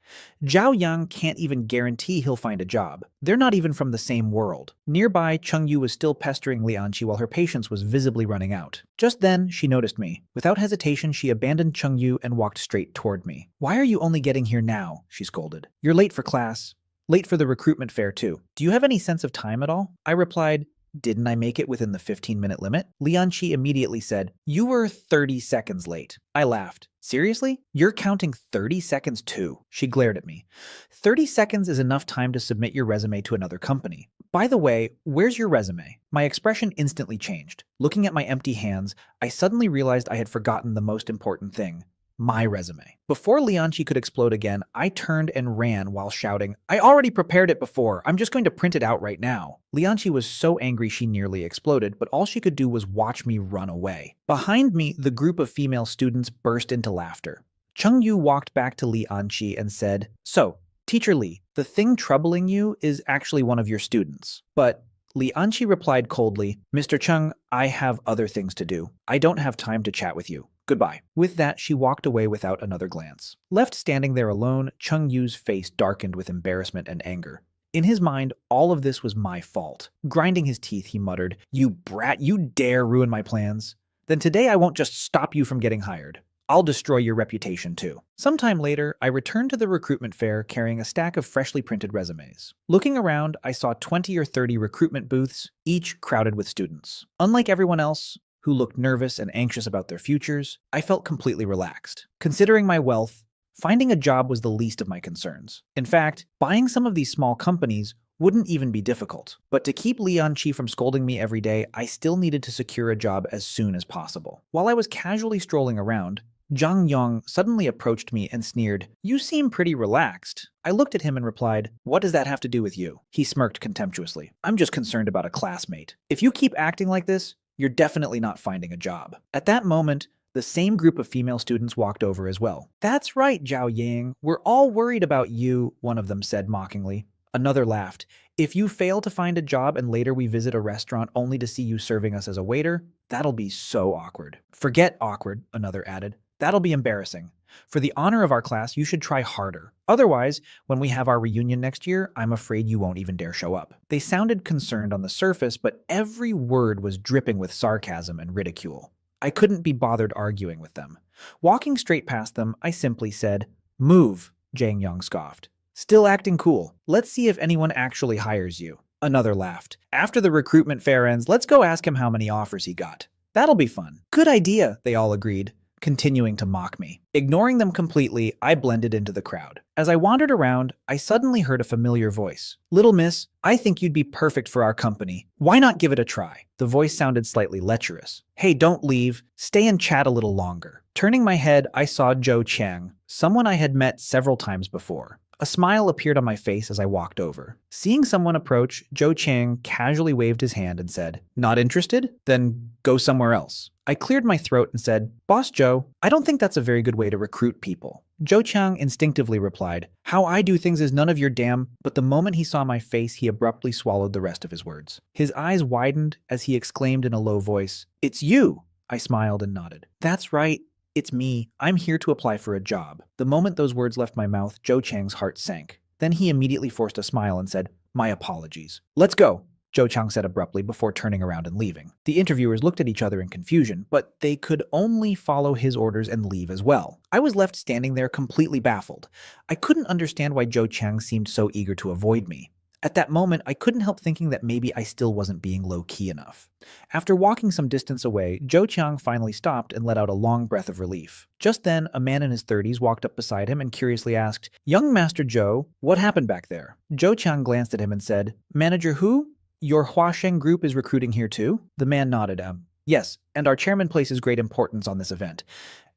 Zhao Yang can't even guarantee he'll find a job. They're not even from the same world." Nearby, Chung Yu was still pestering Lianqi while her patience was visibly running out. Just then, she noticed me. Without hesitation, she abandoned Chung Yu and walked straight toward me. "Why are you only getting here now?" she scolded. "You're late for class. Late for the recruitment fair, too. Do you have any sense of time at all?" I replied, Didn't I make it within the 15-minute limit? Lianqi immediately said, "You were 30 seconds late." I laughed. "Seriously? You're counting 30 seconds too?" She glared at me. 30 seconds is enough time to submit your resume to another company. By the way, where's your resume? My expression instantly changed. Looking at my empty hands, I suddenly realized I had forgotten the most important thing. My resume. Before Lianqi could explode again, I turned and ran while shouting, "I already prepared it before. I'm just going to print it out right now." Lianqi was so angry she nearly exploded, but all she could do was watch me run away. Behind me, the group of female students burst into laughter. Cheng Yu walked back to Lianqi and said, "So, Teacher Li, the thing troubling you is actually one of your students." But Lianqi replied coldly, "Mr. Cheng, I have other things to do. I don't have time to chat with you. Goodbye." With that, she walked away without another glance. Left standing there alone, Cheng Yu's face darkened with embarrassment and anger. In his mind, all of this was my fault. Grinding his teeth, he muttered, "You brat, you dare ruin my plans? Then today I won't just stop you from getting hired. I'll destroy your reputation too." Sometime later, I returned to the recruitment fair carrying a stack of freshly printed resumes. Looking around, I saw 20 or 30 recruitment booths, each crowded with students. Unlike everyone else, who looked nervous and anxious about their futures, I felt completely relaxed. Considering my wealth, finding a job was the least of my concerns. In fact, buying some of these small companies wouldn't even be difficult. But to keep Lianqi from scolding me every day, I still needed to secure a job as soon as possible. While I was casually strolling around, Zhang Yong suddenly approached me and sneered, "You seem pretty relaxed." I looked at him and replied, "What does that have to do with you?" He smirked contemptuously. "I'm just concerned about a classmate. If you keep acting like this, you're definitely not finding a job." At that moment, the same group of female students walked over as well. "That's right, Zhao Ying. We're all worried about you," one of them said mockingly. Another laughed. "If you fail to find a job and later we visit a restaurant only to see you serving us as a waiter, that'll be so awkward." "Forget awkward," another added. "That'll be embarrassing. For the honor of our class, you should try harder. Otherwise, when we have our reunion next year, I'm afraid you won't even dare show up." They sounded concerned on the surface, but every word was dripping with sarcasm and ridicule. I couldn't be bothered arguing with them. Walking straight past them, I simply said, "Move," Zhang Yang scoffed. "Still acting cool. Let's see if anyone actually hires you." Another laughed. "After the recruitment fair ends, let's go ask him how many offers he got. That'll be fun." "Good idea," they all agreed, continuing to mock me. Ignoring them completely, I blended into the crowd. As I wandered around, I suddenly heard a familiar voice. "Little miss, I think you'd be perfect for our company. Why not give it a try?" The voice sounded slightly lecherous. "Hey, don't leave. Stay and chat a little longer." Turning my head, I saw Zhou Qiang, someone I had met several times before. A smile appeared on my face as I walked over. Seeing someone approach, Zhou Qiang casually waved his hand and said, "Not interested? Then go somewhere else." I cleared my throat and said, "Boss Zhou, I don't think that's a very good way to recruit people." Zhou Qiang instinctively replied, "How I do things is none of your damn," but the moment he saw my face, he abruptly swallowed the rest of his words. His eyes widened as he exclaimed in a low voice, "It's you!" I smiled and nodded. "That's right. It's me. I'm here to apply for a job." The moment those words left my mouth, Zhou Qiang's heart sank. Then he immediately forced a smile and said, "My apologies." "Let's go," Zhou Qiang said abruptly before turning around and leaving. The interviewers looked at each other in confusion, but they could only follow his orders and leave as well. I was left standing there completely baffled. I couldn't understand why Zhou Qiang seemed so eager to avoid me. At that moment, I couldn't help thinking that maybe I still wasn't being low-key enough. After walking some distance away, Zhou Qiang finally stopped and let out a long breath of relief. Just then, a man in his 30s walked up beside him and curiously asked, "Young Master Zhou, what happened back there?" Zhou Qiang glanced at him and said, "Manager who? Your Huasheng group is recruiting here too?" The man nodded. Yes, and our chairman places great importance on this event.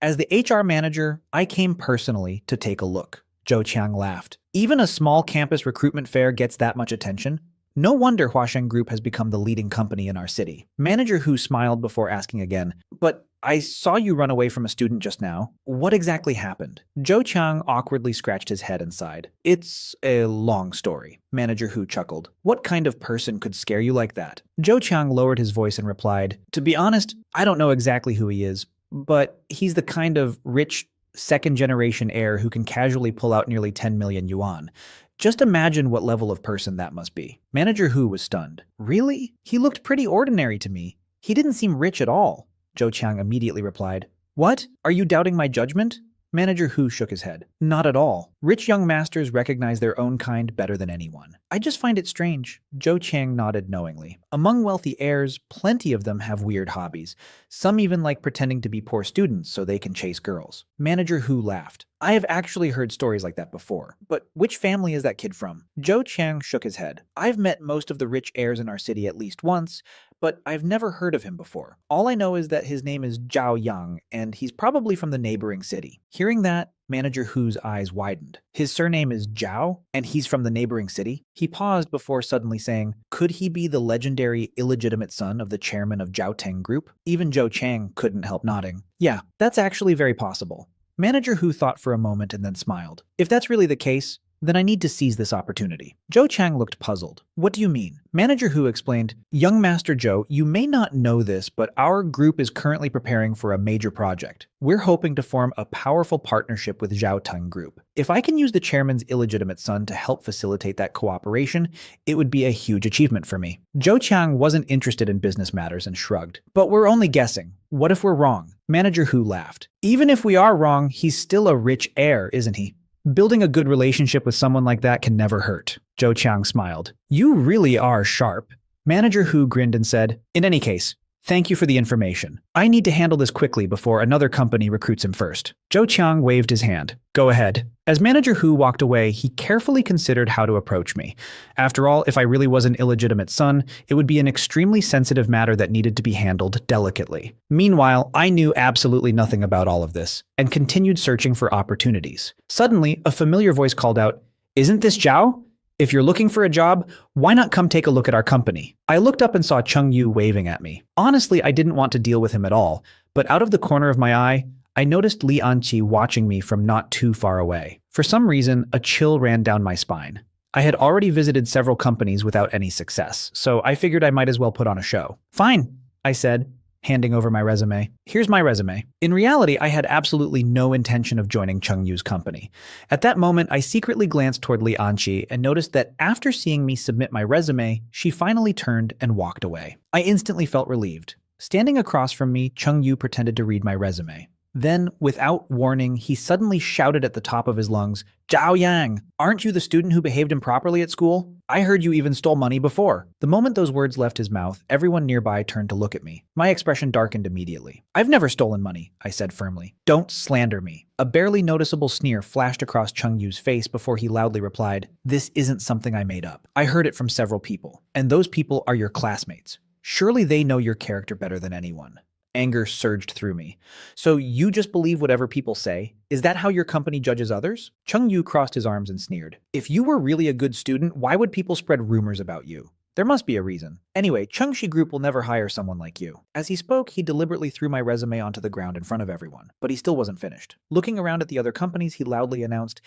As the HR manager, I came personally to take a look." Zhou Qiang laughed. "Even a small campus recruitment fair gets that much attention? No wonder Huasheng Group has become the leading company in our city." Manager Hu smiled before asking again, "But I saw you run away from a student just now. What exactly happened?" Zhou Qiang awkwardly scratched his head and sighed. "It's a long story." Manager Hu chuckled. "What kind of person could scare you like that?" Zhou Qiang lowered his voice and replied, "To be honest, I don't know exactly who he is, but he's the kind of rich second-generation heir who can casually pull out nearly 10 million yuan. Just imagine what level of person that must be." Manager Hu was stunned. "Really? He looked pretty ordinary to me. He didn't seem rich at all." Zhou Qiang immediately replied, "What? Are you doubting my judgment? Manager Hu shook his head. Not at all. Rich young masters recognize their own kind better than anyone. I just find it strange. Zhou Qiang nodded knowingly. Among wealthy heirs, plenty of them have weird hobbies. Some even like pretending to be poor students so they can chase girls. Manager Hu laughed. I have actually heard stories like that before. But which family is that kid from? Zhou Qiang shook his head. I've met most of the rich heirs in our city at least once, but I've never heard of him before. All I know is that his name is Zhao Yang, and he's probably from the neighboring city. Hearing that, Manager Hu's eyes widened. His surname is Zhao, and he's from the neighboring city? He paused before suddenly saying, could he be the legendary illegitimate son of the chairman of Zhao Teng Group? Even Zhou Qiang couldn't help nodding. Yeah, that's actually very possible. Manager Hu thought for a moment and then smiled. If that's really the case, then I need to seize this opportunity. Zhou Qiang looked puzzled. What do you mean? Manager Hu explained, Young Master Zhou, you may not know this, but our group is currently preparing for a major project. We're hoping to form a powerful partnership with Zhao Teng Group. If I can use the chairman's illegitimate son to help facilitate that cooperation, it would be a huge achievement for me. Zhou Qiang wasn't interested in business matters and shrugged. But we're only guessing. What if we're wrong? Manager Hu laughed. Even if we are wrong, he's still a rich heir, isn't he? Building a good relationship with someone like that can never hurt. Zhou Qiang smiled. You really are sharp. Manager Hu grinned and said, in any case, thank you for the information. I need to handle this quickly before another company recruits him first. Zhou Qiang waved his hand. Go ahead. As Manager Hu walked away, he carefully considered how to approach me. After all, if I really was an illegitimate son, it would be an extremely sensitive matter that needed to be handled delicately. Meanwhile, I knew absolutely nothing about all of this, and continued searching for opportunities. Suddenly, a familiar voice called out, Isn't this Zhao? If you're looking for a job, why not come take a look at our company? I looked up and saw Cheng Yu waving at me. Honestly, I didn't want to deal with him at all, but out of the corner of my eye, I noticed Li Anqi watching me from not too far away. For some reason, a chill ran down my spine. I had already visited several companies without any success, so I figured I might as well put on a show. Fine, I said, handing over my resume. Here's my resume. In reality, I had absolutely no intention of joining Cheng Yu's company. At that moment, I secretly glanced toward Li Anqi and noticed that after seeing me submit my resume, she finally turned and walked away. I instantly felt relieved. Standing across from me, Cheng Yu pretended to read my resume. Then, without warning, he suddenly shouted at the top of his lungs, Zhao Yang, aren't you the student who behaved improperly at school? I heard you even stole money before. The moment those words left his mouth, everyone nearby turned to look at me. My expression darkened immediately. I've never stolen money, I said firmly. Don't slander me. A barely noticeable sneer flashed across Cheng Yu's face before he loudly replied, This isn't something I made up. I heard it from several people, and those people are your classmates. Surely they know your character better than anyone. Anger surged through me. So you just believe whatever people say? Is that how your company judges others? Cheng Yu crossed his arms and sneered. If you were really a good student, why would people spread rumors about you? There must be a reason. Anyway, Chengxi Group will never hire someone like you. As he spoke, he deliberately threw my resume onto the ground in front of everyone. But he still wasn't finished. Looking around at the other companies, he loudly announced,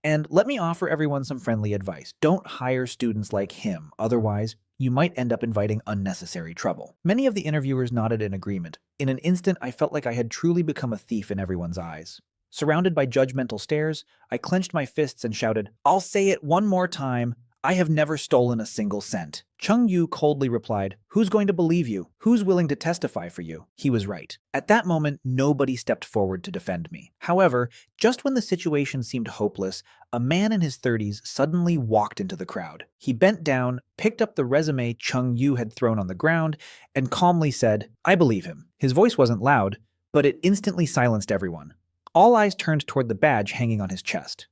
And let me offer everyone some friendly advice. Don't hire students like him. Otherwise, you might end up inviting unnecessary trouble. Many of the interviewers nodded in agreement. In an instant, I felt like I had truly become a thief in everyone's eyes. Surrounded by judgmental stares, I clenched my fists and shouted, I'll say it one more time. I have never stolen a single cent. Cheng Yu coldly replied, Who's going to believe you? Who's willing to testify for you? He was right. At that moment, nobody stepped forward to defend me. However, just when the situation seemed hopeless, a man in his 30s suddenly walked into the crowd. He bent down, picked up the resume Cheng Yu had thrown on the ground, and calmly said, I believe him. His voice wasn't loud, but it instantly silenced everyone. All eyes turned toward the badge hanging on his chest.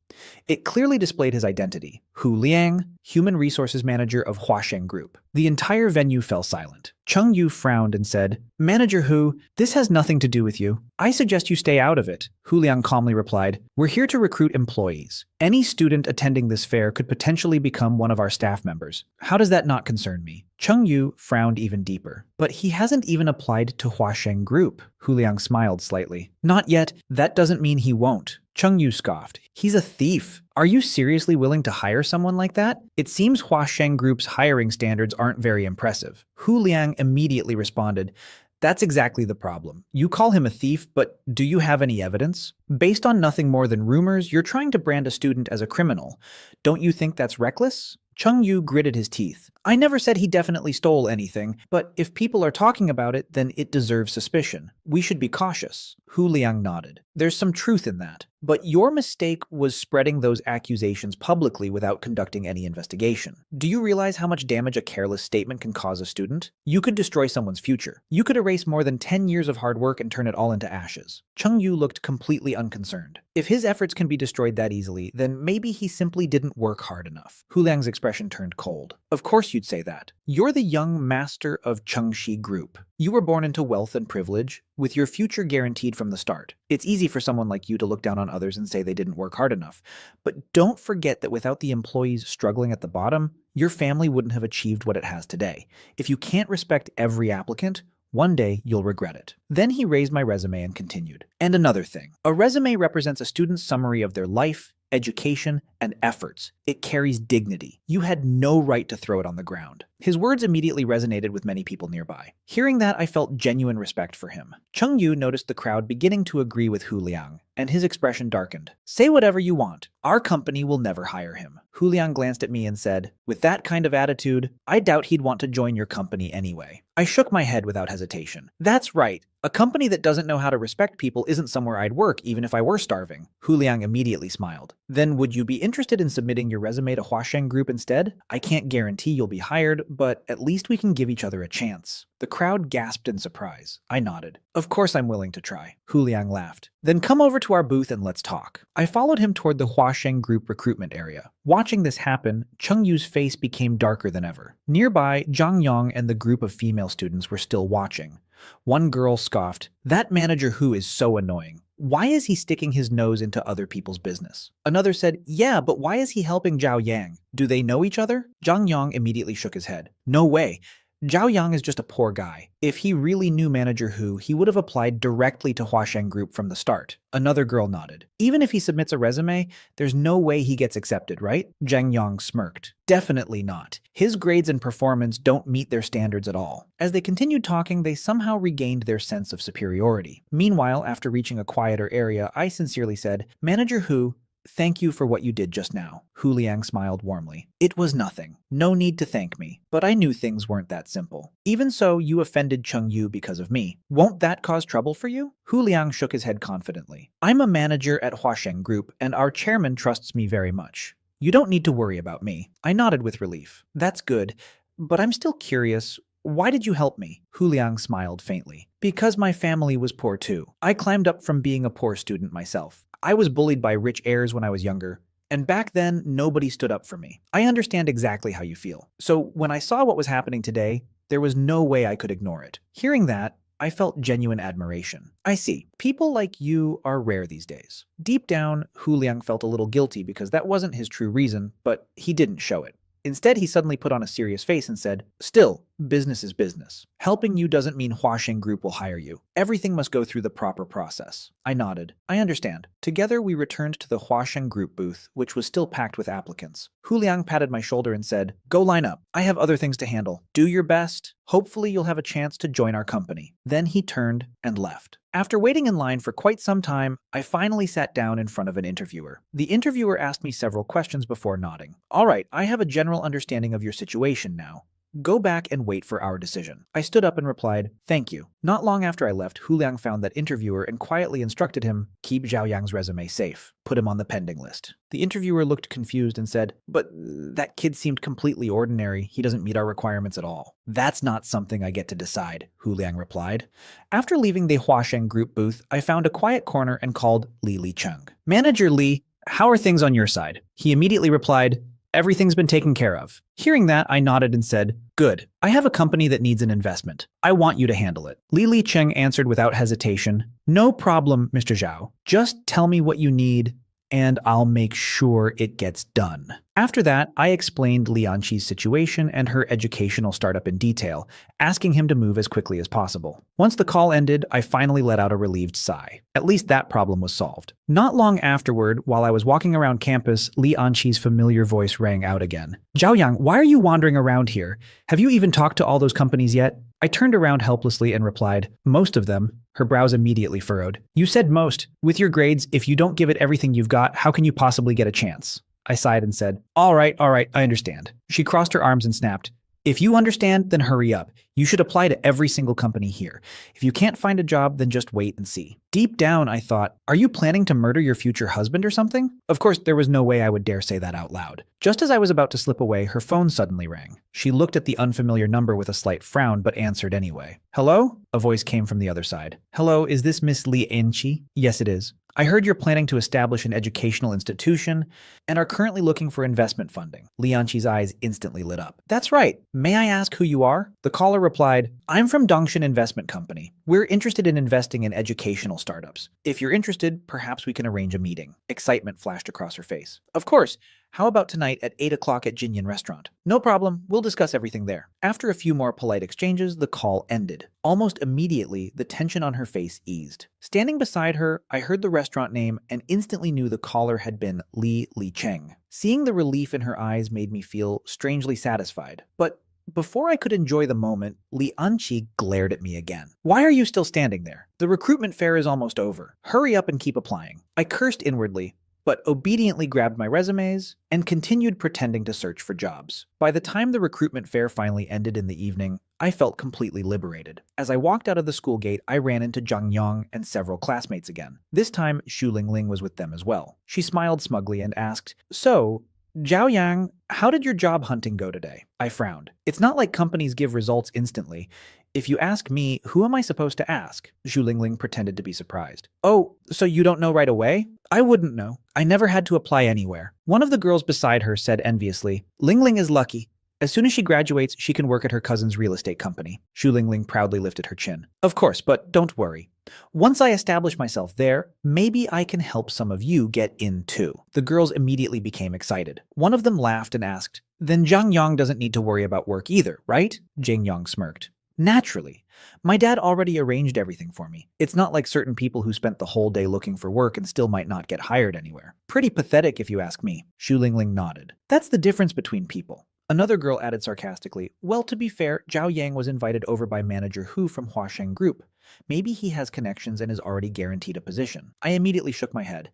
It clearly displayed his identity, Hu Liang, Human Resources Manager of Huasheng Group. The entire venue fell silent. Cheng Yu frowned and said, Manager Hu, this has nothing to do with you. I suggest you stay out of it. Hu Liang calmly replied, We're here to recruit employees. Any student attending this fair could potentially become one of our staff members. How does that not concern me? Cheng Yu frowned even deeper. But he hasn't even applied to Huasheng Group. Hu Liang smiled slightly. Not yet. That doesn't mean he won't. Cheng Yu scoffed. He's a thief. Are you seriously willing to hire someone like that? It seems Huasheng Group's hiring standards aren't very impressive. Hu Liang immediately responded, That's exactly the problem. You call him a thief, but do you have any evidence? Based on nothing more than rumors, you're trying to brand a student as a criminal. Don't you think that's reckless? Cheng Yu gritted his teeth. I never said he definitely stole anything, but if people are talking about it, then it deserves suspicion. We should be cautious. Hu Liang nodded. There's some truth in that. But your mistake was spreading those accusations publicly without conducting any investigation. Do you realize how much damage a careless statement can cause a student? You could destroy someone's future. You could erase more than 10 years of hard work and turn it all into ashes. Chung Yu looked completely unconcerned. If his efforts can be destroyed that easily, then maybe he simply didn't work hard enough. Hu Liang's expression turned cold. Of course you'd say that. You're the young master of Chengxi Group. You were born into wealth and privilege, with your future guaranteed from the start. It's easy for someone like you to look down on others and say they didn't work hard enough. But don't forget that without the employees struggling at the bottom, your family wouldn't have achieved what it has today. If you can't respect every applicant, one day you'll regret it. Then he raised my resume and continued. And another thing, a resume represents a student's summary of their life, education, and efforts. It carries dignity. You had no right to throw it on the ground. His words immediately resonated with many people nearby. Hearing that, I felt genuine respect for him. Chung Yu noticed the crowd beginning to agree with Hu Liang, and his expression darkened. Say whatever you want. Our company will never hire him. Hu Liang glanced at me and said, with that kind of attitude, I doubt he'd want to join your company anyway. I shook my head without hesitation. That's right. A company that doesn't know how to respect people isn't somewhere I'd work even if I were starving. Hu Liang immediately smiled. Then would you be interested in submitting your resume to Huasheng Group instead? I can't guarantee you'll be hired, but at least we can give each other a chance. The crowd gasped in surprise. I nodded. Of course I'm willing to try. Hu Liang laughed. Then come over to our booth and let's talk. I followed him toward the Huasheng Group recruitment area. Watching this happen, Chung Yu's face became darker than ever. Nearby, Zhang Yang and the group of female students were still watching. One girl scoffed, "That manager Hu is so annoying. Why is he sticking his nose into other people's business?" Another said, "Yeah, but why is he helping Zhao Yang? Do they know each other?" Zhang Yang immediately shook his head. "No way. Zhao Yang is just a poor guy. If he really knew Manager Hu, he would have applied directly to Huasheng Group from the start." Another girl nodded. "Even if he submits a resume, there's no way he gets accepted, right?" Zhang Yang smirked. "Definitely not. His grades and performance don't meet their standards at all." As they continued talking, they somehow regained their sense of superiority. Meanwhile, after reaching a quieter area, I sincerely said, "Manager Hu, thank you for what you did just now." Hu Liang smiled warmly. "It was nothing. No need to thank me. But I knew things weren't that simple. Even so, you offended Chung Yu because of me. Won't that cause trouble for you?" Hu Liang shook his head confidently. "I'm a manager at Huasheng Group, and our chairman trusts me very much. You don't need to worry about me." I nodded with relief. "That's good. But I'm still curious. Why did you help me?" Hu Liang smiled faintly. "Because my family was poor too. I climbed up from being a poor student myself. I was bullied by rich heirs when I was younger, and back then, nobody stood up for me. I understand exactly how you feel. So when I saw what was happening today, there was no way I could ignore it." Hearing that, I felt genuine admiration. I see. People like you are rare these days. Deep down, Hu Liang felt a little guilty because that wasn't his true reason, but he didn't show it. Instead, he suddenly put on a serious face and said, "Still, business is business. Helping you doesn't mean Huasheng Group will hire you. Everything must go through the proper process." I nodded. "I understand." Together, we returned to the Huasheng Group booth, which was still packed with applicants. Hu Liang patted my shoulder and said, "Go line up. I have other things to handle. Do your best. Hopefully, you'll have a chance to join our company." Then he turned and left. After waiting in line for quite some time, I finally sat down in front of an interviewer. The interviewer asked me several questions before nodding. "All right, I have a general understanding of your situation now. Go back and wait for our decision." I stood up and replied, "Thank you." Not long after I left, Hu Liang found that interviewer and quietly instructed him, "Keep Zhao Yang's resume safe. Put him on the pending list." The interviewer looked confused and said, "But that kid seemed completely ordinary. He doesn't meet our requirements at all." "That's not something I get to decide," Hu Liang replied. After leaving the Huasheng Group booth, I found a quiet corner and called Li Chung. "Manager Li, how are things on your side?" He immediately replied, "Everything's been taken care of." Hearing that, I nodded and said, "Good. I have a company that needs an investment. I want you to handle it." Li Cheng answered without hesitation, "No problem, Mr. Zhao. Just tell me what you need, and I'll make sure it gets done." After that, I explained Lianqi's situation and her educational startup in detail, asking him to move as quickly as possible. Once the call ended, I finally let out a relieved sigh. At least that problem was solved. Not long afterward, while I was walking around campus, Lianqi's familiar voice rang out again. "Zhao Yang, why are you wandering around here? Have you even talked to all those companies yet?" I turned around helplessly and replied, "Most of them." Her brows immediately furrowed. "You said most. With your grades, if you don't give it everything you've got, how can you possibly get a chance?" I sighed and said, All right, I understand." She crossed her arms and snapped, If you understand, then hurry up. You should apply to every single company here. If you can't find a job, then just wait and see. Deep down, I thought, are you planning to murder your future husband or something? Of course, there was no way I would dare say that out loud. Just as I was about to slip away, her phone suddenly rang. She looked at the unfamiliar number with a slight frown, but answered anyway. Hello? A voice came from the other side. Hello, is this Miss Li Enchi? Yes, it is. I heard you're planning to establish an educational institution and are currently looking for investment funding. Lianchi's eyes instantly lit up. That's right. May I ask who you are? The caller replied, I'm from Dongshin Investment Company. We're interested in investing in educational startups. If you're interested, perhaps we can arrange a meeting. Excitement flashed across her face. Of course. How about tonight at 8 o'clock at Jinyan Restaurant? No problem, we'll discuss everything there. After a few more polite exchanges, the call ended. Almost immediately, the tension on her face eased. Standing beside her, I heard the restaurant name and instantly knew the caller had been Li Cheng. Seeing the relief in her eyes made me feel strangely satisfied. But before I could enjoy the moment, Li Anqi glared at me again. Why are you still standing there? The recruitment fair is almost over. Hurry up and keep applying. I cursed inwardly, but obediently grabbed my resumes and continued pretending to search for jobs. By the time the recruitment fair finally ended in the evening, I felt completely liberated. As I walked out of the school gate, I ran into Zhang Yang and several classmates again. This time, Xu Lingling was with them as well. She smiled smugly and asked, So, Zhao Yang, how did your job hunting go today? I frowned. It's not like companies give results instantly. If you ask me, who am I supposed to ask? Xu Lingling pretended to be surprised. Oh, so you don't know right away? I wouldn't know. I never had to apply anywhere. One of the girls beside her said enviously, Lingling is lucky. As soon as she graduates, she can work at her cousin's real estate company. Xu Lingling proudly lifted her chin. Of course, but don't worry. Once I establish myself there, maybe I can help some of you get in too. The girls immediately became excited. One of them laughed and asked, Then Zhang Yang doesn't need to worry about work either, right? Jing Yang smirked. Naturally. My dad already arranged everything for me. It's not like certain people who spent the whole day looking for work and still might not get hired anywhere. Pretty pathetic if you ask me. Xu Lingling nodded. That's the difference between people. Another girl added sarcastically, Well, to be fair, Zhao Yang was invited over by manager Hu from Huasheng Group. Maybe he has connections and is already guaranteed a position. I immediately shook my head.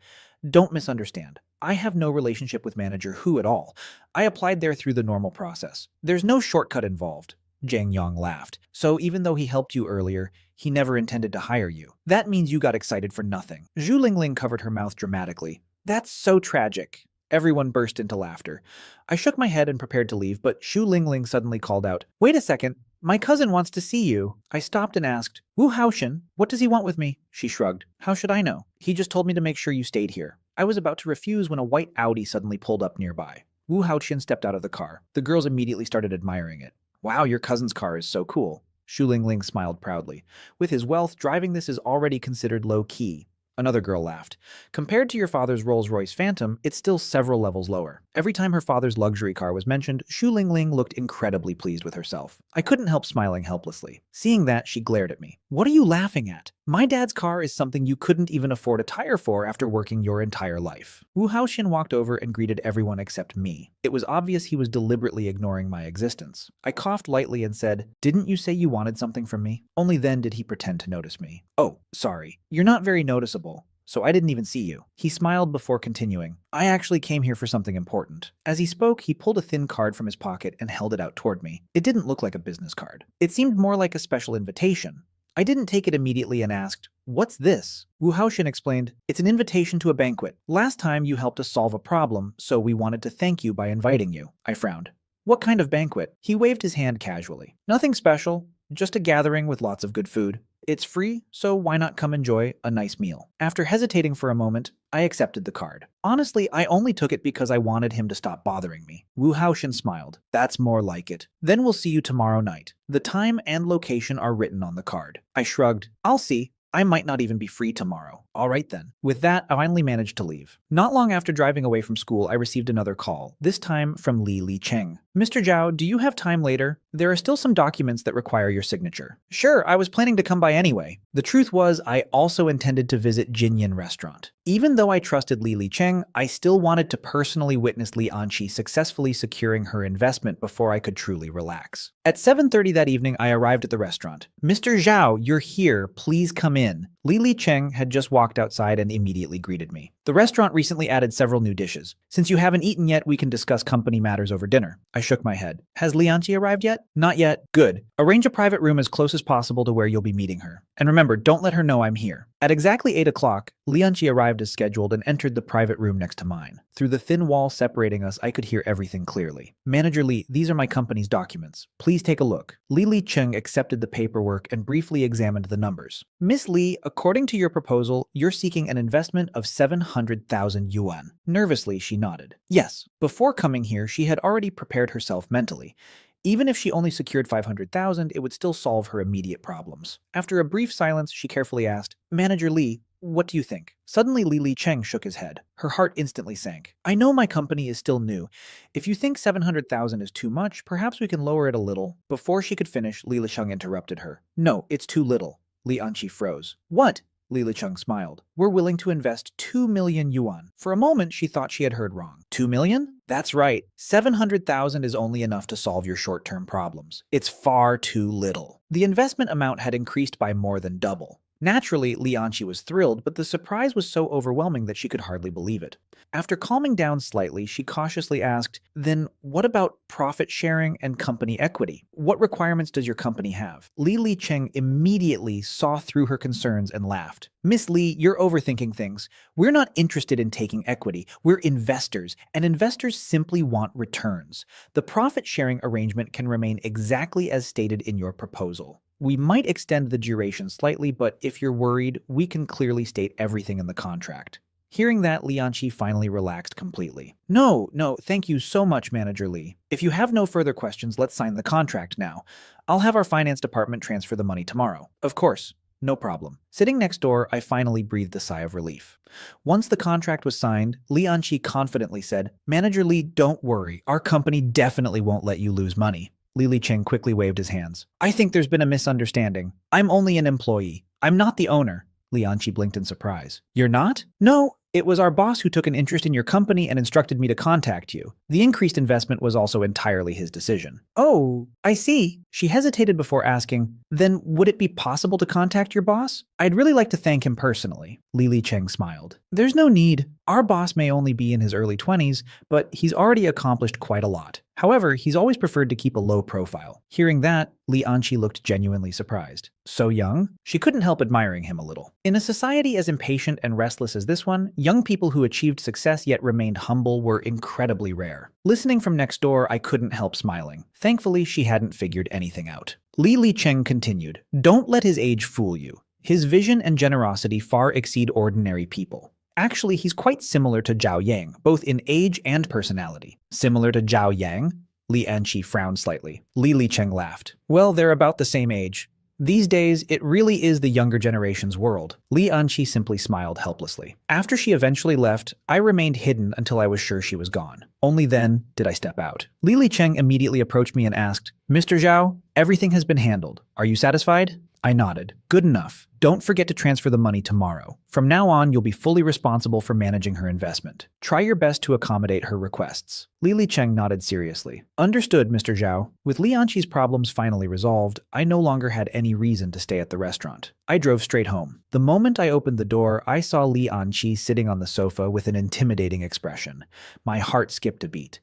Don't misunderstand. I have no relationship with manager Hu at all. I applied there through the normal process. There's no shortcut involved. Zhang Yang laughed. So even though he helped you earlier, he never intended to hire you. That means you got excited for nothing. Xu Lingling covered her mouth dramatically. That's so tragic. Everyone burst into laughter. I shook my head and prepared to leave, but Xu Lingling suddenly called out, Wait a second, my cousin wants to see you. I stopped and asked, Wu Haoshan, what does he want with me? She shrugged. How should I know? He just told me to make sure you stayed here. I was about to refuse when a white Audi suddenly pulled up nearby. Wu Haoshan stepped out of the car. The girls immediately started admiring it. Wow, your cousin's car is so cool. Xu Lingling smiled proudly. With his wealth, driving this is already considered low-key. Another girl laughed. Compared to your father's Rolls-Royce Phantom, it's still several levels lower. Every time her father's luxury car was mentioned, Xu Lingling looked incredibly pleased with herself. I couldn't help smiling helplessly. Seeing that, she glared at me. What are you laughing at? My dad's car is something you couldn't even afford a tire for after working your entire life. Wu Haoxian walked over and greeted everyone except me. It was obvious he was deliberately ignoring my existence. I coughed lightly and said, Didn't you say you wanted something from me? Only then did he pretend to notice me. Oh, sorry. You're not very noticeable, so I didn't even see you. He smiled before continuing. I actually came here for something important. As he spoke, he pulled a thin card from his pocket and held it out toward me. It didn't look like a business card. It seemed more like a special invitation. I didn't take it immediately and asked, What's this? Wu Haoxian explained, It's an invitation to a banquet. Last time you helped us solve a problem, so we wanted to thank you by inviting you. I frowned. What kind of banquet? He waved his hand casually. Nothing special, just a gathering with lots of good food. It's free, so why not come enjoy a nice meal? After hesitating for a moment, I accepted the card. Honestly, I only took it because I wanted him to stop bothering me. Wu Haoxian smiled. That's more like it. Then we'll see you tomorrow night. The time and location are written on the card. I shrugged. I'll see. I might not even be free tomorrow. All right then. With that, I finally managed to leave. Not long after driving away from school, I received another call, this time from Li Cheng. Mr. Zhao, do you have time later? There are still some documents that require your signature. Sure, I was planning to come by anyway. The truth was, I also intended to visit Jinyan Restaurant. Even though I trusted Li Cheng, I still wanted to personally witness Li Anqi successfully securing her investment before I could truly relax. At 7:30 that evening, I arrived at the restaurant. Mr. Zhao, you're here. Please come in. Li Cheng had just walked walked outside and immediately greeted me. The restaurant recently added several new dishes. Since you haven't eaten yet, we can discuss company matters over dinner. I shook my head. Has Lianchi arrived yet? Not yet. Good. Arrange a private room as close as possible to where you'll be meeting her. And remember, don't let her know I'm here. At exactly 8 o'clock, Lianchi arrived as scheduled and entered the private room next to mine. Through the thin wall separating us, I could hear everything clearly. Manager Li, these are my company's documents. Please take a look. Li Cheng accepted the paperwork and briefly examined the numbers. Miss Li, according to your proposal, you're seeking an investment of 700,000 yuan. Nervously, she nodded. Yes. Before coming here, she had already prepared herself mentally. Even if she only secured 500,000, it would still solve her immediate problems. After a brief silence, she carefully asked, Manager Li, what do you think? Suddenly, Li Cheng shook his head. Her heart instantly sank. I know my company is still new. If you think 700,000 is too much, perhaps we can lower it a little. Before she could finish, Li Cheng interrupted her. No, it's too little. Li Anqi froze. What? Li Cheng smiled. We're willing to invest 2 million yuan. For a moment, she thought she had heard wrong. 2 million? That's right. 700,000 is only enough to solve your short-term problems. It's far too little. The investment amount had increased by more than double. Naturally, Li Anqi was thrilled, but the surprise was so overwhelming that she could hardly believe it. After calming down slightly, she cautiously asked, then what about profit sharing and company equity? What requirements does your company have? Li Cheng immediately saw through her concerns and laughed. Miss Li, you're overthinking things. We're not interested in taking equity. We're investors, and investors simply want returns. The profit sharing arrangement can remain exactly as stated in your proposal. We might extend the duration slightly, but if you're worried, we can clearly state everything in the contract. Hearing that, Lianchi finally relaxed completely. No, thank you so much, Manager Li. If you have no further questions, let's sign the contract now. I'll have our finance department transfer the money tomorrow. Of course, no problem. Sitting next door, I finally breathed a sigh of relief. Once the contract was signed, Lianchi confidently said, Manager Li, don't worry. Our company definitely won't let you lose money. Li Cheng quickly waved his hands. I think there's been a misunderstanding. I'm only an employee. I'm not the owner. Lianchi blinked in surprise. You're not? No, it was our boss who took an interest in your company and instructed me to contact you. The increased investment was also entirely his decision. Oh, I see. She hesitated before asking, then would it be possible to contact your boss? I'd really like to thank him personally. Li Cheng smiled. There's no need. Our boss may only be in his early 20s, but he's already accomplished quite a lot. However, he's always preferred to keep a low profile. Hearing that, Li Anqi looked genuinely surprised. So young? She couldn't help admiring him a little. In a society as impatient and restless as this one, young people who achieved success yet remained humble were incredibly rare. Listening from next door, I couldn't help smiling. Thankfully, she hadn't figured anything out. Li Cheng continued, Don't let his age fool you. His vision and generosity far exceed ordinary people. Actually, he's quite similar to Zhao Yang, both in age and personality. Similar to Zhao Yang? Li Anqi frowned slightly. Li Cheng laughed. Well, they're about the same age. These days, it really is the younger generation's world. Li Anqi simply smiled helplessly. After she eventually left, I remained hidden until I was sure she was gone. Only then did I step out. Li Cheng immediately approached me and asked, Mr. Zhao, everything has been handled. Are you satisfied? I nodded. Good enough. Don't forget to transfer the money tomorrow. From now on, you'll be fully responsible for managing her investment. Try your best to accommodate her requests. Li Cheng nodded seriously. Understood, Mr. Zhao. With Li Anqi's problems finally resolved, I no longer had any reason to stay at the restaurant. I drove straight home. The moment I opened the door, I saw Li Anqi sitting on the sofa with an intimidating expression. My heart skipped a beat.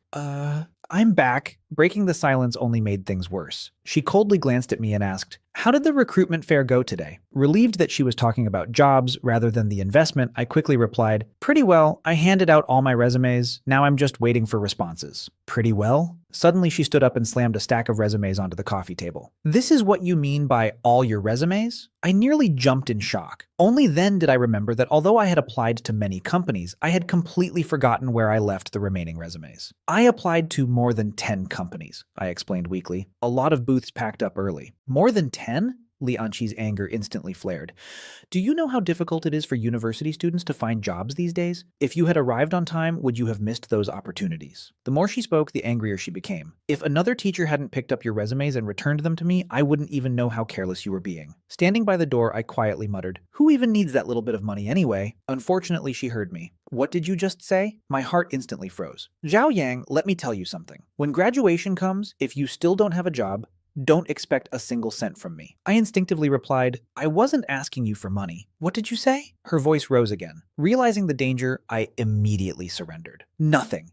I'm back. Breaking the silence only made things worse. She coldly glanced at me and asked, How did the recruitment fair go today? Relieved that she was talking about jobs rather than the investment, I quickly replied, Pretty well. I handed out all my resumes. Now I'm just waiting for responses. Pretty well? Suddenly she stood up and slammed a stack of resumes onto the coffee table. This is what you mean by all your resumes? I nearly jumped in shock. Only then did I remember that although I had applied to many companies, I had completely forgotten where I left the remaining resumes. I applied to more than 10 companies, I explained weakly. A lot of booths packed up early. More than 10? Li Anqi's anger instantly flared. Do you know how difficult it is for university students to find jobs these days? If you had arrived on time, would you have missed those opportunities? The more she spoke, the angrier she became. If another teacher hadn't picked up your resumes and returned them to me, I wouldn't even know how careless you were being. Standing by the door, I quietly muttered, Who even needs that little bit of money anyway? Unfortunately, she heard me. What did you just say? My heart instantly froze. Zhao Yang, let me tell you something. When graduation comes, if you still don't have a job, Don't expect a single cent from me. I instinctively replied, I wasn't asking you for money. What did you say? Her voice rose again. Realizing the danger, I immediately surrendered. Nothing.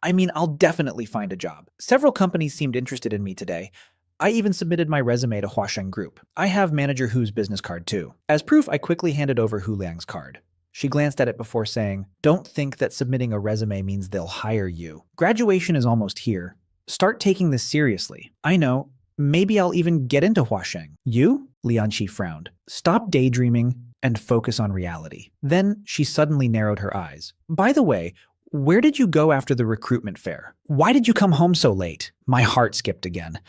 I mean, I'll definitely find a job. Several companies seemed interested in me today. I even submitted my resume to Huasheng Group. I have Manager Hu's business card too. As proof, I quickly handed over Hu Liang's card. She glanced at it before saying, don't think that submitting a resume means they'll hire you. Graduation is almost here. Start taking this seriously. I know. Maybe I'll even get into Huasheng. You? Lianqi frowned. Stop daydreaming and focus on reality. Then she suddenly narrowed her eyes. By the way, where did you go after the recruitment fair? Why did you come home so late? My heart skipped again.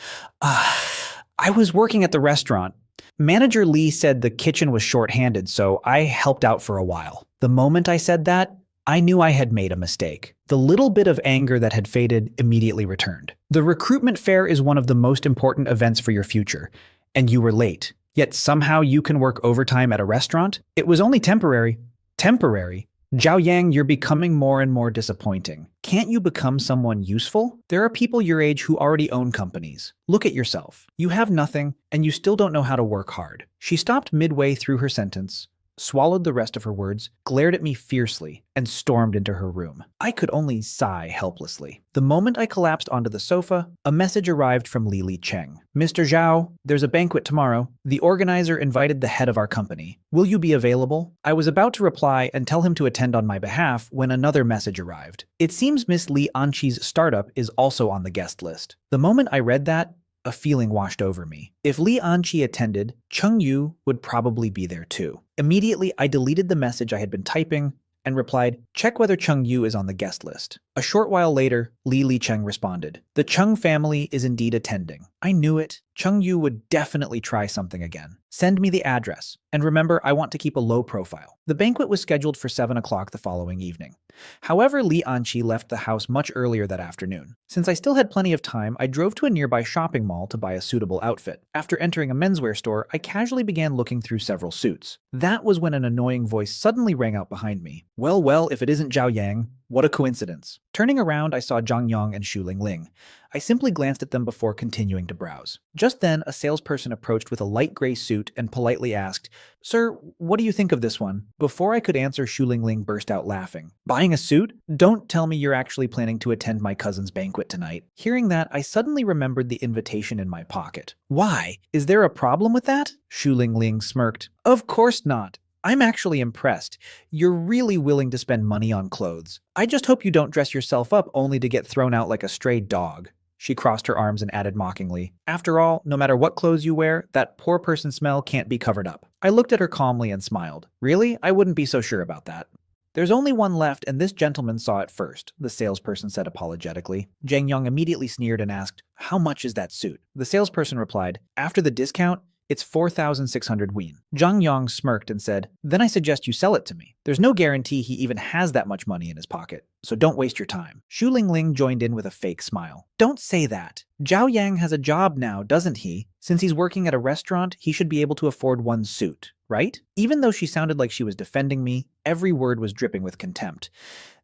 I was working at the restaurant. Manager Lee said the kitchen was short-handed, so I helped out for a while. The moment I said that, I knew I had made a mistake. The little bit of anger that had faded immediately returned. The recruitment fair is one of the most important events for your future, and you were late. Yet somehow you can work overtime at a restaurant? It was only temporary. Temporary? Zhao Yang, you're becoming more and more disappointing. Can't you become someone useful? There are people your age who already own companies. Look at yourself. You have nothing, and you still don't know how to work hard. She stopped midway through her sentence, swallowed the rest of her words, glared at me fiercely, and stormed into her room. I could only sigh helplessly. The moment I collapsed onto the sofa, a message arrived from Li Cheng. Mr. Zhao, there's a banquet tomorrow. The organizer invited the head of our company. Will you be available? I was about to reply and tell him to attend on my behalf when another message arrived. It seems Miss Li Anqi's startup is also on the guest list. The moment I read that, a feeling washed over me. If Li Anqi attended, Cheng Yu would probably be there too. Immediately, I deleted the message I had been typing and replied, check whether Cheng Yu is on the guest list. A short while later, Li Cheng responded, the Cheng family is indeed attending. I knew it. Cheng Yu would definitely try something again. Send me the address. And remember, I want to keep a low profile. The banquet was scheduled for 7 o'clock the following evening. However, Li Anqi left the house much earlier that afternoon. Since I still had plenty of time, I drove to a nearby shopping mall to buy a suitable outfit. After entering a menswear store, I casually began looking through several suits. That was when an annoying voice suddenly rang out behind me. Well, if it isn't Zhao Yang, what a coincidence. Turning around, I saw Zhang Yong and Xu Lingling. I simply glanced at them before continuing to browse. Just then, a salesperson approached with a light gray suit and politely asked, Sir, what do you think of this one? Before I could answer, Xu Lingling burst out laughing. Buying a suit? Don't tell me you're actually planning to attend my cousin's banquet tonight. Hearing that, I suddenly remembered the invitation in my pocket. Why? Is there a problem with that? Xu Lingling smirked. Of course not. I'm actually impressed. You're really willing to spend money on clothes. I just hope you don't dress yourself up only to get thrown out like a stray dog. She crossed her arms and added mockingly, after all, no matter what clothes you wear, that poor person smell can't be covered up. I looked at her calmly and smiled. Really? I wouldn't be so sure about that. There's only one left, and this gentleman saw it first, the salesperson said apologetically. Zhang Yong immediately sneered and asked, how much is that suit? The salesperson replied, after the discount, it's 4,600 won. Zhang Yong smirked and said, then I suggest you sell it to me. There's no guarantee he even has that much money in his pocket, so don't waste your time. Xu Lingling joined in with a fake smile. Don't say that. Zhao Yang has a job now, doesn't he? Since he's working at a restaurant, he should be able to afford one suit, right? Even though she sounded like she was defending me, every word was dripping with contempt.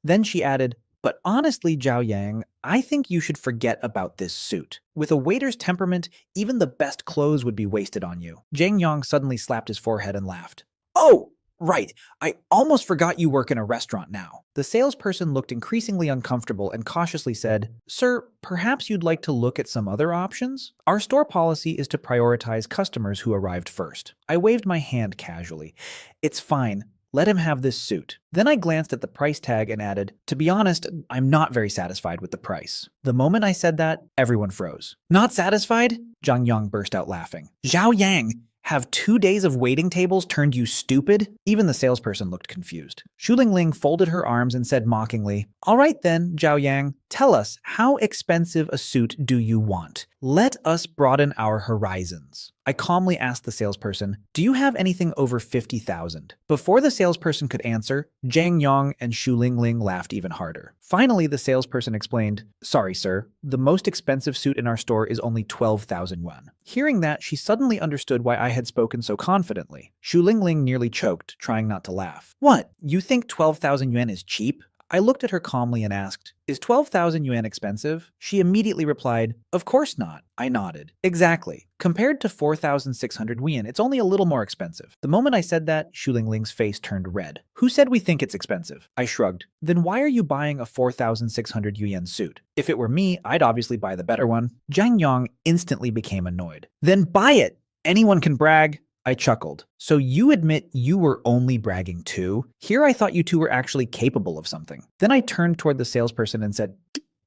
Then she added, but honestly, Zhao Yang, I think you should forget about this suit. With a waiter's temperament, even the best clothes would be wasted on you. Zhang Yong suddenly slapped his forehead and laughed. Oh, right. I almost forgot you work in a restaurant now. The salesperson looked increasingly uncomfortable and cautiously said, Sir, perhaps you'd like to look at some other options? Our store policy is to prioritize customers who arrived first. I waved my hand casually. It's fine. Let him have this suit. Then I glanced at the price tag and added, to be honest, I'm not very satisfied with the price. The moment I said that, everyone froze. Not satisfied? Zhang Yong burst out laughing. Zhao Yang, have 2 days of waiting tables turned you stupid? Even the salesperson looked confused. Xu Lingling folded her arms and said mockingly, all right then, Zhao Yang, tell us, how expensive a suit do you want? Let us broaden our horizons. I calmly asked the salesperson, do you have anything over 50,000? Before the salesperson could answer, Zhang Yong and Xu Lingling laughed even harder. Finally, the salesperson explained, sorry, sir, the most expensive suit in our store is only 12,000 yuan. Hearing that, she suddenly understood why I had spoken so confidently. Xu Lingling nearly choked, trying not to laugh. What? You think 12,000 yuan is cheap? I looked at her calmly and asked, "Is 12,000 yuan expensive?" She immediately replied, "Of course not." I nodded. "Exactly. Compared to 4,600 yuan, it's only a little more expensive." The moment I said that, Xu Lingling's face turned red. "Who said we think it's expensive?" I shrugged. "Then why are you buying a 4,600 yuan suit? If it were me, I'd obviously buy the better one." Zhang Yang instantly became annoyed. "Then buy it! Anyone can brag." I chuckled. "So you admit you were only bragging too? Here I thought you two were actually capable of something." Then I turned toward the salesperson and said,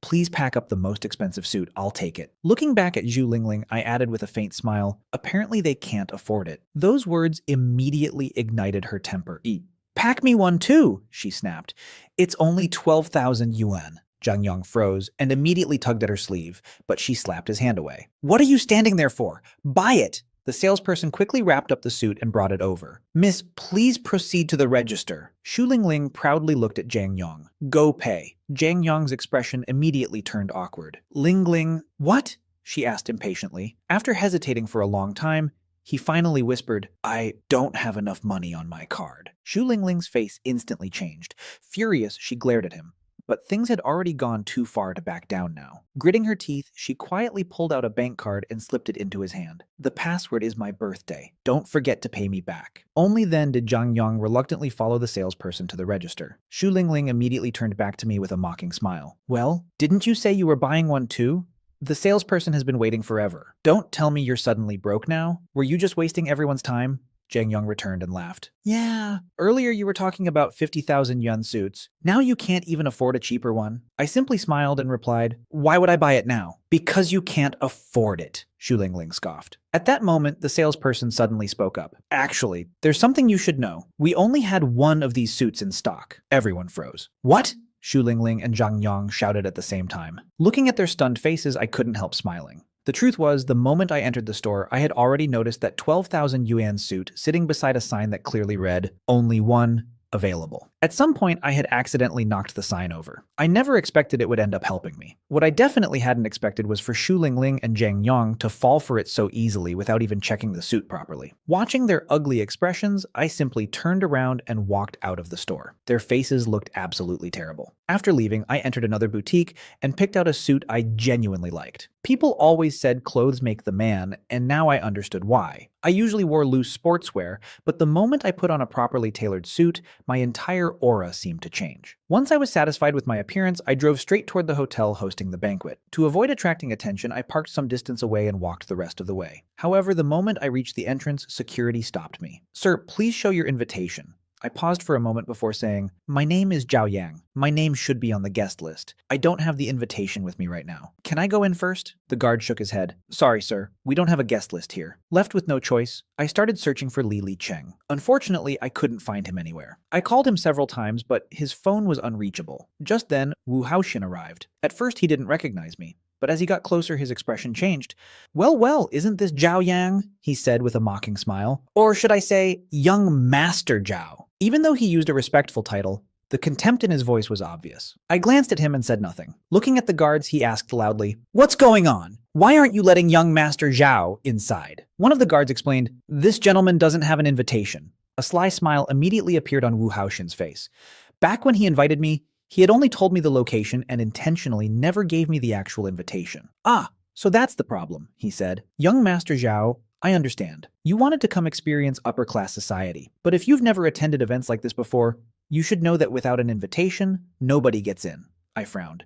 "Please pack up the most expensive suit. I'll take it." Looking back at Zhu Lingling, I added with a faint smile, "Apparently they can't afford it." Those words immediately ignited her temper. "Pack me one too," she snapped. "It's only 12,000 yuan." Zhang Yang froze and immediately tugged at her sleeve, but she slapped his hand away. "What are you standing there for? Buy it!" The salesperson quickly wrapped up the suit and brought it over. "Miss, please proceed to the register." Xu Lingling proudly looked at Zhang Yang. "Go pay." Zhang Yang's expression immediately turned awkward. Lingling, "What?" she asked impatiently. After hesitating for a long time, he finally whispered, "I don't have enough money on my card." Xu Lingling's face instantly changed. Furious, she glared at him. But things had already gone too far to back down now. Gritting her teeth, she quietly pulled out a bank card and slipped it into his hand. "The password is my birthday. Don't forget to pay me back." Only then did Zhang Yang reluctantly follow the salesperson to the register. Xu Lingling immediately turned back to me with a mocking smile. "Well, didn't you say you were buying one too? The salesperson has been waiting forever. Don't tell me you're suddenly broke now. Were you just wasting everyone's time?" Zhang Yang returned and laughed. "Yeah, earlier you were talking about 50,000 yuan suits. Now you can't even afford a cheaper one." I simply smiled and replied, "Why would I buy it now?" "Because you can't afford it," Xu Lingling scoffed. At that moment, the salesperson suddenly spoke up. "Actually, there's something you should know. We only had one of these suits in stock." Everyone froze. "What?" Xu Lingling and Zhang Yang shouted at the same time. Looking at their stunned faces, I couldn't help smiling. The truth was, the moment I entered the store, I had already noticed that 12,000 yuan suit sitting beside a sign that clearly read, "Only one available." At some point, I had accidentally knocked the sign over. I never expected it would end up helping me. What I definitely hadn't expected was for Xu Lingling and Zhang Yang to fall for it so easily without even checking the suit properly. Watching their ugly expressions, I simply turned around and walked out of the store. Their faces looked absolutely terrible. After leaving, I entered another boutique and picked out a suit I genuinely liked. People always said clothes make the man, and now I understood why. I usually wore loose sportswear, but the moment I put on a properly tailored suit, my entire aura seemed to change. Once I was satisfied with my appearance, I drove straight toward the hotel hosting the banquet. To avoid attracting attention, I parked some distance away and walked the rest of the way. However, the moment I reached the entrance, security stopped me. "Sir, please show your invitation." I paused for a moment before saying, "My name is Zhao Yang. My name should be on the guest list. I don't have the invitation with me right now. Can I go in first?" The guard shook his head. "Sorry, sir. We don't have a guest list here." Left with no choice, I started searching for Li Cheng. Unfortunately, I couldn't find him anywhere. I called him several times, but his phone was unreachable. Just then, Wu Haoxin arrived. At first, he didn't recognize me. But as he got closer, his expression changed. Well, isn't this Zhao Yang?" he said with a mocking smile. "Or should I say, young Master Zhao?" Even though he used a respectful title, the contempt in his voice was obvious. I glanced at him and said nothing. Looking at the guards, he asked loudly, "What's going on? Why aren't you letting young Master Zhao inside?" One of the guards explained, "This gentleman doesn't have an invitation." A sly smile immediately appeared on Wu Haoxin's face. Back when he invited me, he had only told me the location and intentionally never gave me the actual invitation. "Ah, so that's the problem," he said. "Young Master Zhao, I understand. You wanted to come experience upper-class society, but if you've never attended events like this before, you should know that without an invitation, nobody gets in." I frowned.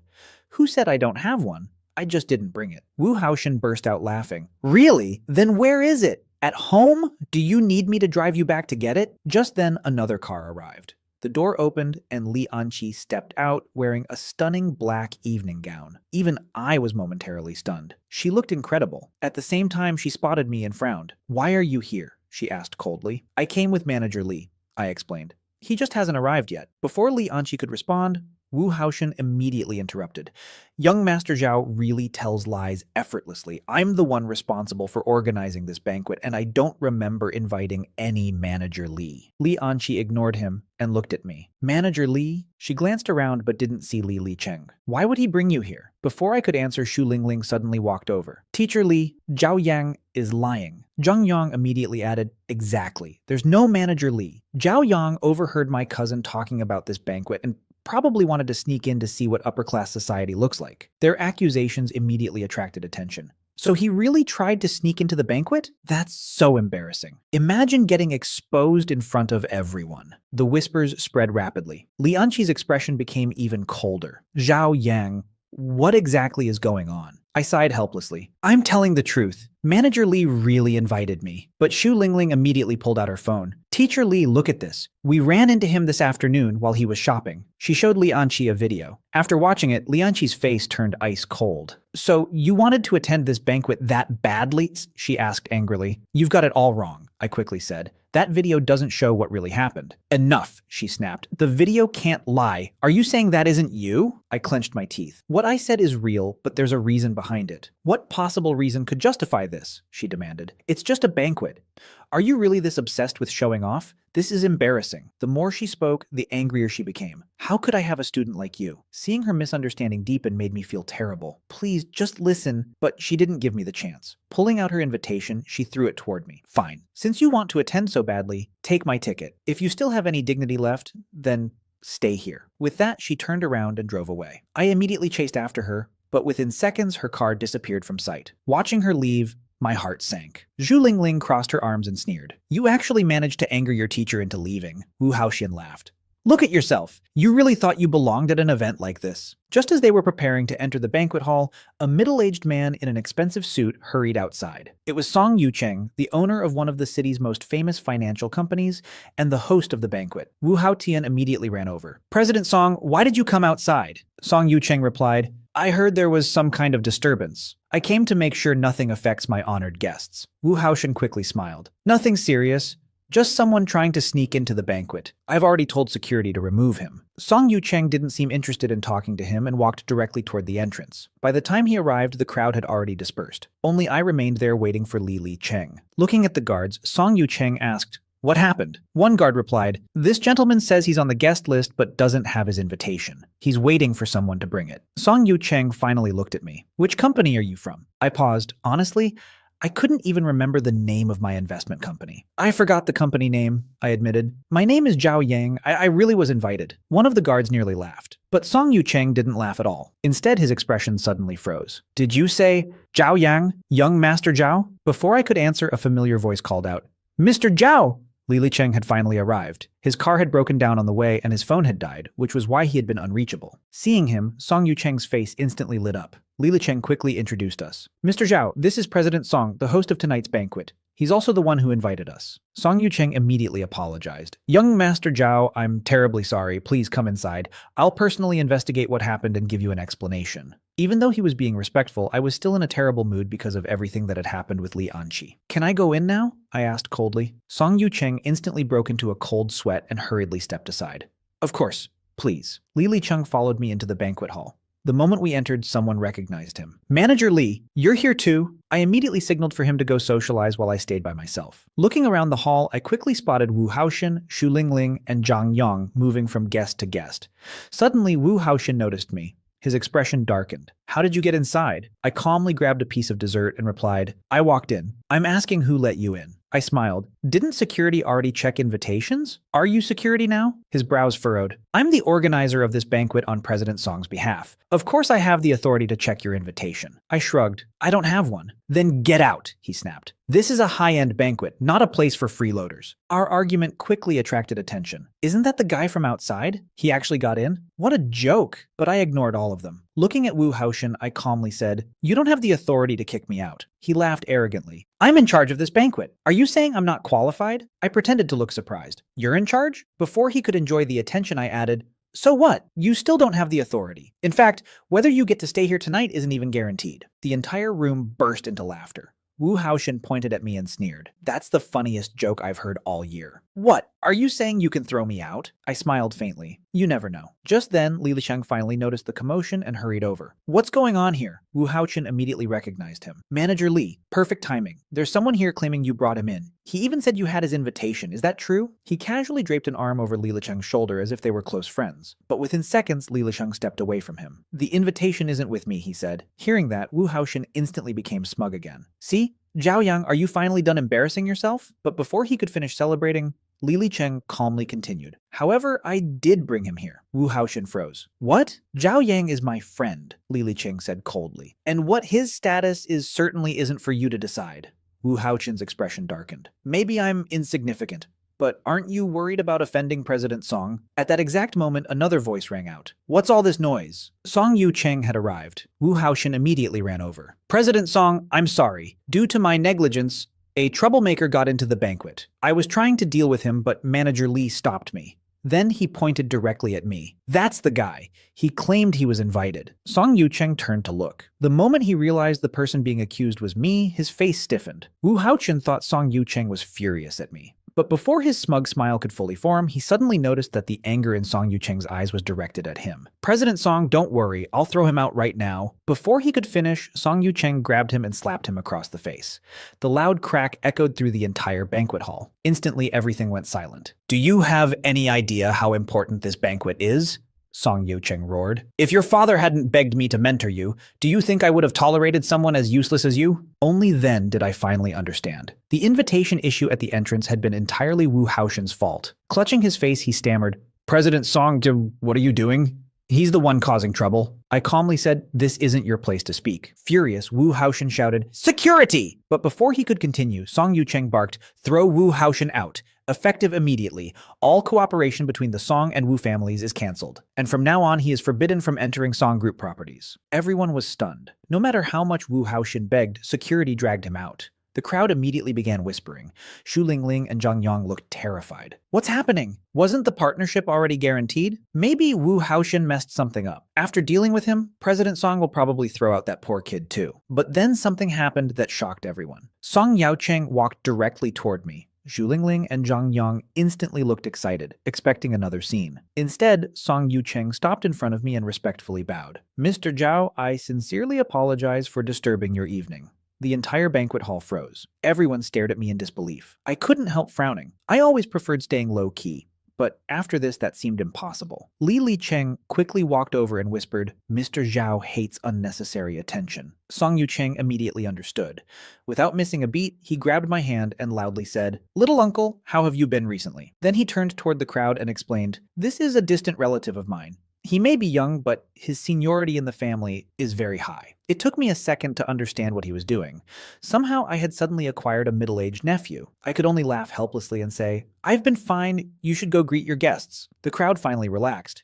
"Who said I don't have one? I just didn't bring it." Wu Haoxin burst out laughing. "Really? Then where is it? At home? Do you need me to drive you back to get it?" Just then, another car arrived. The door opened and Li Anqi stepped out wearing a stunning black evening gown. Even I was momentarily stunned. She looked incredible. At the same time, she spotted me and frowned. "Why are you here?" she asked coldly. "I came with Manager Li," I explained. "He just hasn't arrived yet." Before Li Anqi could respond, Wu Haoxin immediately interrupted. "Young Master Zhao really tells lies effortlessly. I'm the one responsible for organizing this banquet, and I don't remember inviting any Manager Li." Li Anqi ignored him and looked at me. "Manager Li?" She glanced around but didn't see Li Cheng. "Why would he bring you here?" Before I could answer, Xu Lingling suddenly walked over. "Teacher Li, Zhao Yang is lying." Zhang Yang immediately added, "Exactly. There's no Manager Li. Zhao Yang overheard my cousin talking about this banquet and Probably wanted to sneak in to see what upper-class society looks like. Their accusations immediately attracted attention. So he really tried to sneak into the banquet? That's so embarrassing. Imagine getting exposed in front of everyone. The whispers spread rapidly. Li Anqi's expression became even colder. Zhao Yang, what exactly is going on? I sighed helplessly. I'm telling the truth. Manager Li really invited me. But Xu Lingling immediately pulled out her phone. Teacher Li, look at this. We ran into him this afternoon while he was shopping. She showed Li Anqi a video. After watching it, Li Anqi's face turned ice cold. So, you wanted to attend this banquet that badly? She asked angrily. You've got it all wrong, I quickly said. That video doesn't show what really happened. Enough, she snapped. The video can't lie. Are you saying that isn't you? I clenched my teeth. What I said is real, but there's a reason behind it. What possible reason could justify this? She demanded. It's just a banquet. Are you really this obsessed with showing off? This is embarrassing. The more she spoke, the angrier she became. How could I have a student like you? Seeing her misunderstanding deepen made me feel terrible. Please, just listen. But she didn't give me the chance. Pulling out her invitation, she threw it toward me. Fine. Since you want to attend so badly, take my ticket. If you still have any dignity left, then stay here. With that, she turned around and drove away. I immediately chased after her, but within seconds, her car disappeared from sight. Watching her leave, my heart sank. Zhu Lingling crossed her arms and sneered. You actually managed to anger your teacher into leaving. Wu Haoxian laughed. Look at yourself. You really thought you belonged at an event like this. Just as they were preparing to enter the banquet hall, a middle-aged man in an expensive suit hurried outside. It was Song Yucheng, the owner of one of the city's most famous financial companies and the host of the banquet. Wu Haotian immediately ran over. President Song, why did you come outside? Song Yucheng replied, I heard there was some kind of disturbance. I came to make sure nothing affects my honored guests. Wu Haoxian quickly smiled. Nothing serious. Just someone trying to sneak into the banquet. I've already told security to remove him. Song Yucheng didn't seem interested in talking to him and walked directly toward the entrance. By the time he arrived, the crowd had already dispersed. Only I remained there waiting for Li Cheng. Looking at the guards, Song Yucheng asked, what happened? One guard replied, this gentleman says he's on the guest list but doesn't have his invitation. He's waiting for someone to bring it. Song Yucheng finally looked at me. Which company are you from? I paused. Honestly, I couldn't even remember the name of my investment company. I forgot the company name, I admitted. My name is Zhao Yang. I really was invited. One of the guards nearly laughed. But Song Yucheng didn't laugh at all. Instead, his expression suddenly froze. Did you say, Zhao Yang, young Master Zhao? Before I could answer, a familiar voice called out, Mr. Zhao! Li Cheng had finally arrived. His car had broken down on the way and his phone had died, which was why he had been unreachable. Seeing him, Song Yucheng's face instantly lit up. Li Cheng quickly introduced us. Mr. Zhao, this is President Song, the host of tonight's banquet. He's also the one who invited us. Song Yucheng immediately apologized. Young Master Zhao, I'm terribly sorry. Please come inside. I'll personally investigate what happened and give you an explanation. Even though he was being respectful, I was still in a terrible mood because of everything that had happened with Li Anqi. Can I go in now? I asked coldly. Song Yucheng instantly broke into a cold sweat and hurriedly stepped aside. Of course, please. Li Cheng followed me into the banquet hall. The moment we entered, someone recognized him. Manager Li, you're here too? I immediately signaled for him to go socialize while I stayed by myself. Looking around the hall, I quickly spotted Wu Haoxian, Xu Lingling, and Zhang Yang moving from guest to guest. Suddenly, Wu Haoxian noticed me. His expression darkened. How did you get inside? I calmly grabbed a piece of dessert and replied, I walked in. I'm asking who let you in. I smiled. Didn't security already check invitations? Are you security now? His brows furrowed. I'm the organizer of this banquet on President Song's behalf. Of course I have the authority to check your invitation. I shrugged. I don't have one. Then get out, he snapped. This is a high-end banquet, not a place for freeloaders. Our argument quickly attracted attention. Isn't that the guy from outside? He actually got in? What a joke. But I ignored all of them. Looking at Wu Haoxian, I calmly said, you don't have the authority to kick me out. He laughed arrogantly. I'm in charge of this banquet. Are you saying I'm not qualified? I pretended to look surprised. You're in charge? Before he could enjoy the attention, I added, so what? You still don't have the authority. In fact, whether you get to stay here tonight isn't even guaranteed. The entire room burst into laughter. Wu Haoxian pointed at me and sneered. That's the funniest joke I've heard all year. What? Are you saying you can throw me out? I smiled faintly. You never know. Just then, Li Cheng finally noticed the commotion and hurried over. What's going on here? Wu Haoxian immediately recognized him. Manager Li. Perfect timing. There's someone here claiming you brought him in. He even said you had his invitation. Is that true? He casually draped an arm over Li Cheng's shoulder as if they were close friends. But within seconds, Li Cheng stepped away from him. The invitation isn't with me, he said. Hearing that, Wu Haoxian instantly became smug again. See? Zhao Yang, are you finally done embarrassing yourself? But before he could finish celebrating, Li Cheng calmly continued. However, I did bring him here. Wu Haoshan froze. What? Zhao Yang is my friend, Li Cheng said coldly. And what his status is certainly isn't for you to decide. Wu Haoshan's expression darkened. Maybe I'm insignificant, but aren't you worried about offending President Song? At that exact moment, another voice rang out. What's all this noise? Song Yu Cheng had arrived. Wu Haoshan immediately ran over. President Song, I'm sorry. Due to my negligence, a troublemaker got into the banquet. I was trying to deal with him, but Manager Li stopped me. Then he pointed directly at me. That's the guy. He claimed he was invited. Song Yucheng turned to look. The moment he realized the person being accused was me, his face stiffened. Wu Haochen thought Song Yucheng was furious at me. But before his smug smile could fully form, he suddenly noticed that the anger in Song Yucheng's eyes was directed at him. President Song, don't worry, I'll throw him out right now. Before he could finish, Song Yucheng grabbed him and slapped him across the face. The loud crack echoed through the entire banquet hall. Instantly, everything went silent. Do you have any idea how important this banquet is? Song Yucheng roared. If your father hadn't begged me to mentor you, do you think I would have tolerated someone as useless as you? Only then did I finally understand. The invitation issue at the entrance had been entirely Wu Haoshan's fault. Clutching his face, he stammered, President Song, what are you doing? He's the one causing trouble. I calmly said, this isn't your place to speak. Furious, Wu Haoshan shouted, Security! But before he could continue, Song Yucheng barked, Throw Wu Haoshan out. Effective immediately, all cooperation between the Song and Wu families is cancelled, and from now on he is forbidden from entering Song Group properties. Everyone was stunned. No matter how much Wu Haoshan begged, security dragged him out. The crowd immediately began whispering. Xu Lingling and Zhang Yang looked terrified. What's happening? Wasn't the partnership already guaranteed? Maybe Wu Haoshan messed something up. After dealing with him, President Song will probably throw out that poor kid too. But then something happened that shocked everyone. Song Yaocheng walked directly toward me. Xu Lingling and Zhang Yang instantly looked excited, expecting another scene. Instead, Song Yucheng stopped in front of me and respectfully bowed. Mr. Zhao, I sincerely apologize for disturbing your evening. The entire banquet hall froze. Everyone stared at me in disbelief. I couldn't help frowning. I always preferred staying low-key. But after this, that seemed impossible. Li Cheng quickly walked over and whispered, Mr. Zhao hates unnecessary attention. Song Yucheng immediately understood. Without missing a beat, he grabbed my hand and loudly said, Little uncle, how have you been recently? Then he turned toward the crowd and explained, This is a distant relative of mine. He may be young, but his seniority in the family is very high. It took me a second to understand what he was doing. Somehow I had suddenly acquired a middle-aged nephew. I could only laugh helplessly and say, I've been fine, you should go greet your guests. The crowd finally relaxed.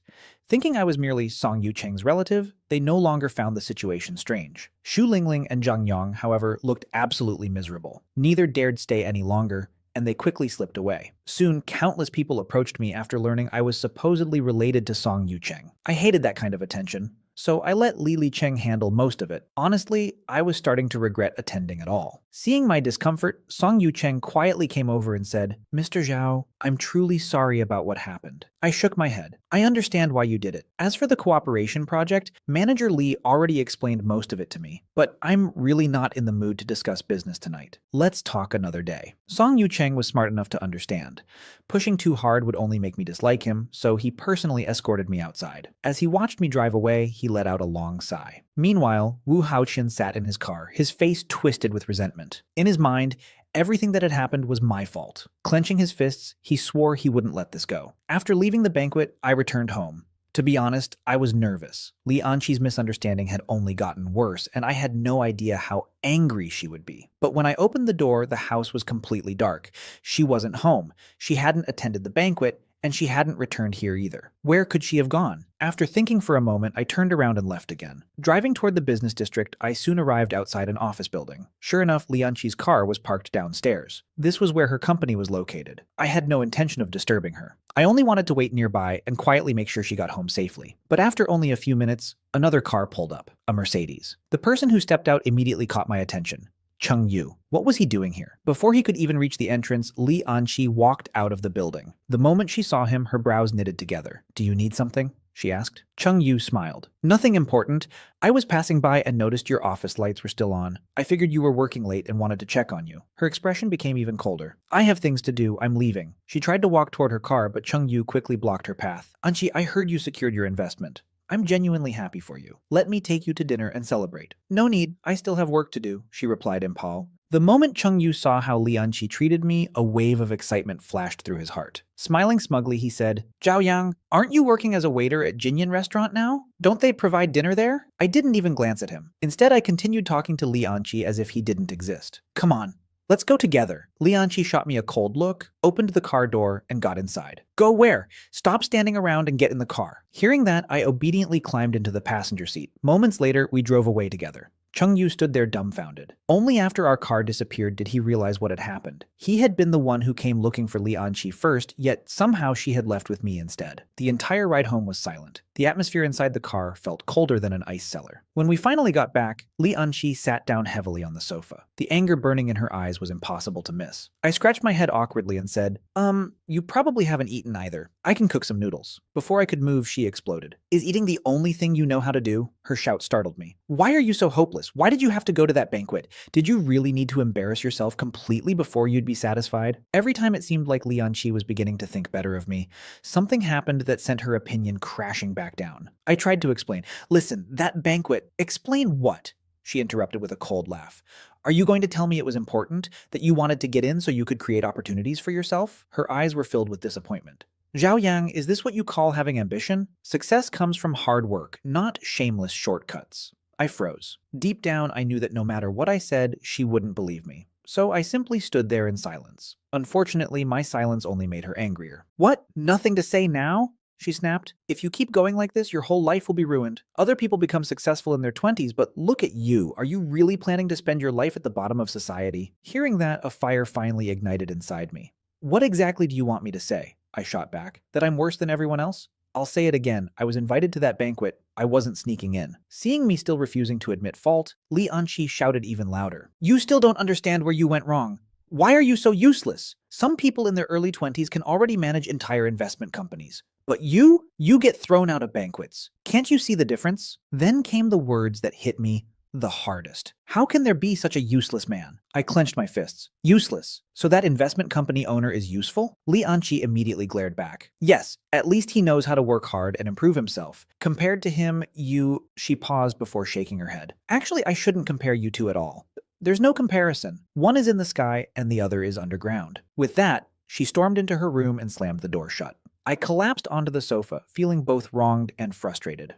Thinking I was merely Song Yucheng's relative, they no longer found the situation strange. Xu Lingling and Zhang Yang, however, looked absolutely miserable. Neither dared stay any longer, and they quickly slipped away. Soon, countless people approached me after learning I was supposedly related to Song Yucheng. I hated that kind of attention, so I let Li Cheng handle most of it. Honestly, I was starting to regret attending at all. Seeing my discomfort, Song Yucheng quietly came over and said, Mr. Zhao, I'm truly sorry about what happened. I shook my head. I understand why you did it. As for the cooperation project, Manager Li already explained most of it to me, but I'm really not in the mood to discuss business tonight. Let's talk another day. Song Yucheng was smart enough to understand. Pushing too hard would only make me dislike him, so he personally escorted me outside. As he watched me drive away, he let out a long sigh. Meanwhile, Wu Haochen sat in his car, his face twisted with resentment. In his mind, everything that had happened was my fault. Clenching his fists, he swore he wouldn't let this go. After leaving the banquet, I returned home. To be honest, I was nervous. Li Anqi's misunderstanding had only gotten worse, and I had no idea how angry she would be. But when I opened the door, the house was completely dark. She wasn't home. She hadn't attended the banquet, and she hadn't returned here either. Where could she have gone? After thinking for a moment, I turned around and left again. Driving toward the business district, I soon arrived outside an office building. Sure enough, Lianqi's car was parked downstairs. This was where her company was located. I had no intention of disturbing her. I only wanted to wait nearby and quietly make sure she got home safely. But after only a few minutes, another car pulled up, a Mercedes. The person who stepped out immediately caught my attention. Chung Yu. What was he doing here? Before he could even reach the entrance, Li Anqi walked out of the building. The moment she saw him, her brows knitted together. Do you need something? She asked. Chung Yu smiled. Nothing important. I was passing by and noticed your office lights were still on. I figured you were working late and wanted to check on you. Her expression became even colder. I have things to do. I'm leaving. She tried to walk toward her car, but Chung Yu quickly blocked her path. Anqi, I heard you secured your investment. I'm genuinely happy for you. Let me take you to dinner and celebrate. No need. I still have work to do, she replied in Paul. The moment Chung Yu saw how Li Anqi treated me, a wave of excitement flashed through his heart. Smiling smugly, he said, "Zhao Yang, aren't you working as a waiter at Jinyan restaurant now? Don't they provide dinner there?" I didn't even glance at him. Instead, I continued talking to Li Anqi as if he didn't exist. "Come on, let's go together." Li Anqi shot me a cold look, opened the car door, and got inside. "Go where? Stop standing around and get in the car." Hearing that, I obediently climbed into the passenger seat. Moments later, we drove away together. Chung Yu stood there dumbfounded. Only after our car disappeared did he realize what had happened. He had been the one who came looking for Li Anqi first, yet somehow she had left with me instead. The entire ride home was silent. The atmosphere inside the car felt colder than an ice cellar. When we finally got back, Li Anqi sat down heavily on the sofa. The anger burning in her eyes was impossible to miss. I scratched my head awkwardly and said, you probably haven't eaten either. I can cook some noodles." Before I could move, she exploded. "Is eating the only thing you know how to do?" Her shout startled me. "Why are you so hopeless? Why did you have to go to that banquet? Did you really need to embarrass yourself completely before you'd be satisfied?" Every time it seemed like Li Anqi was beginning to think better of me, something happened that sent her opinion crashing back down. I tried to explain. "Listen, that banquet—" "Explain what?" She interrupted with a cold laugh. "Are you going to tell me it was important, that you wanted to get in so you could create opportunities for yourself?" Her eyes were filled with disappointment. "Zhao Yang, is this what you call having ambition? Success comes from hard work, not shameless shortcuts." I froze. Deep down, I knew that no matter what I said, she wouldn't believe me. So I simply stood there in silence. Unfortunately, my silence only made her angrier. "What? Nothing to say now?" she snapped. "If you keep going like this, your whole life will be ruined. Other people become successful in their 20s, but look at you. Are you really planning to spend your life at the bottom of society?" Hearing that, a fire finally ignited inside me. "What exactly do you want me to say?" I shot back. "That I'm worse than everyone else?" "I'll say it again. I was invited to that banquet. I wasn't sneaking in." Seeing me still refusing to admit fault, Li Anqi shouted even louder. "You still don't understand where you went wrong. Why are you so useless? Some people in their early 20s can already manage entire investment companies. But you get thrown out of banquets. Can't you see the difference?" Then came the words that hit me the hardest. "How can there be such a useless man?" I clenched my fists. "Useless? So that investment company owner is useful?" Li Anqi immediately glared back. "Yes, at least he knows how to work hard and improve himself. Compared to him, you—" She paused before shaking her head. "Actually, I shouldn't compare you two at all. There's no comparison. One is in the sky and the other is underground." With that, she stormed into her room and slammed the door shut. I collapsed onto the sofa, feeling both wronged and frustrated.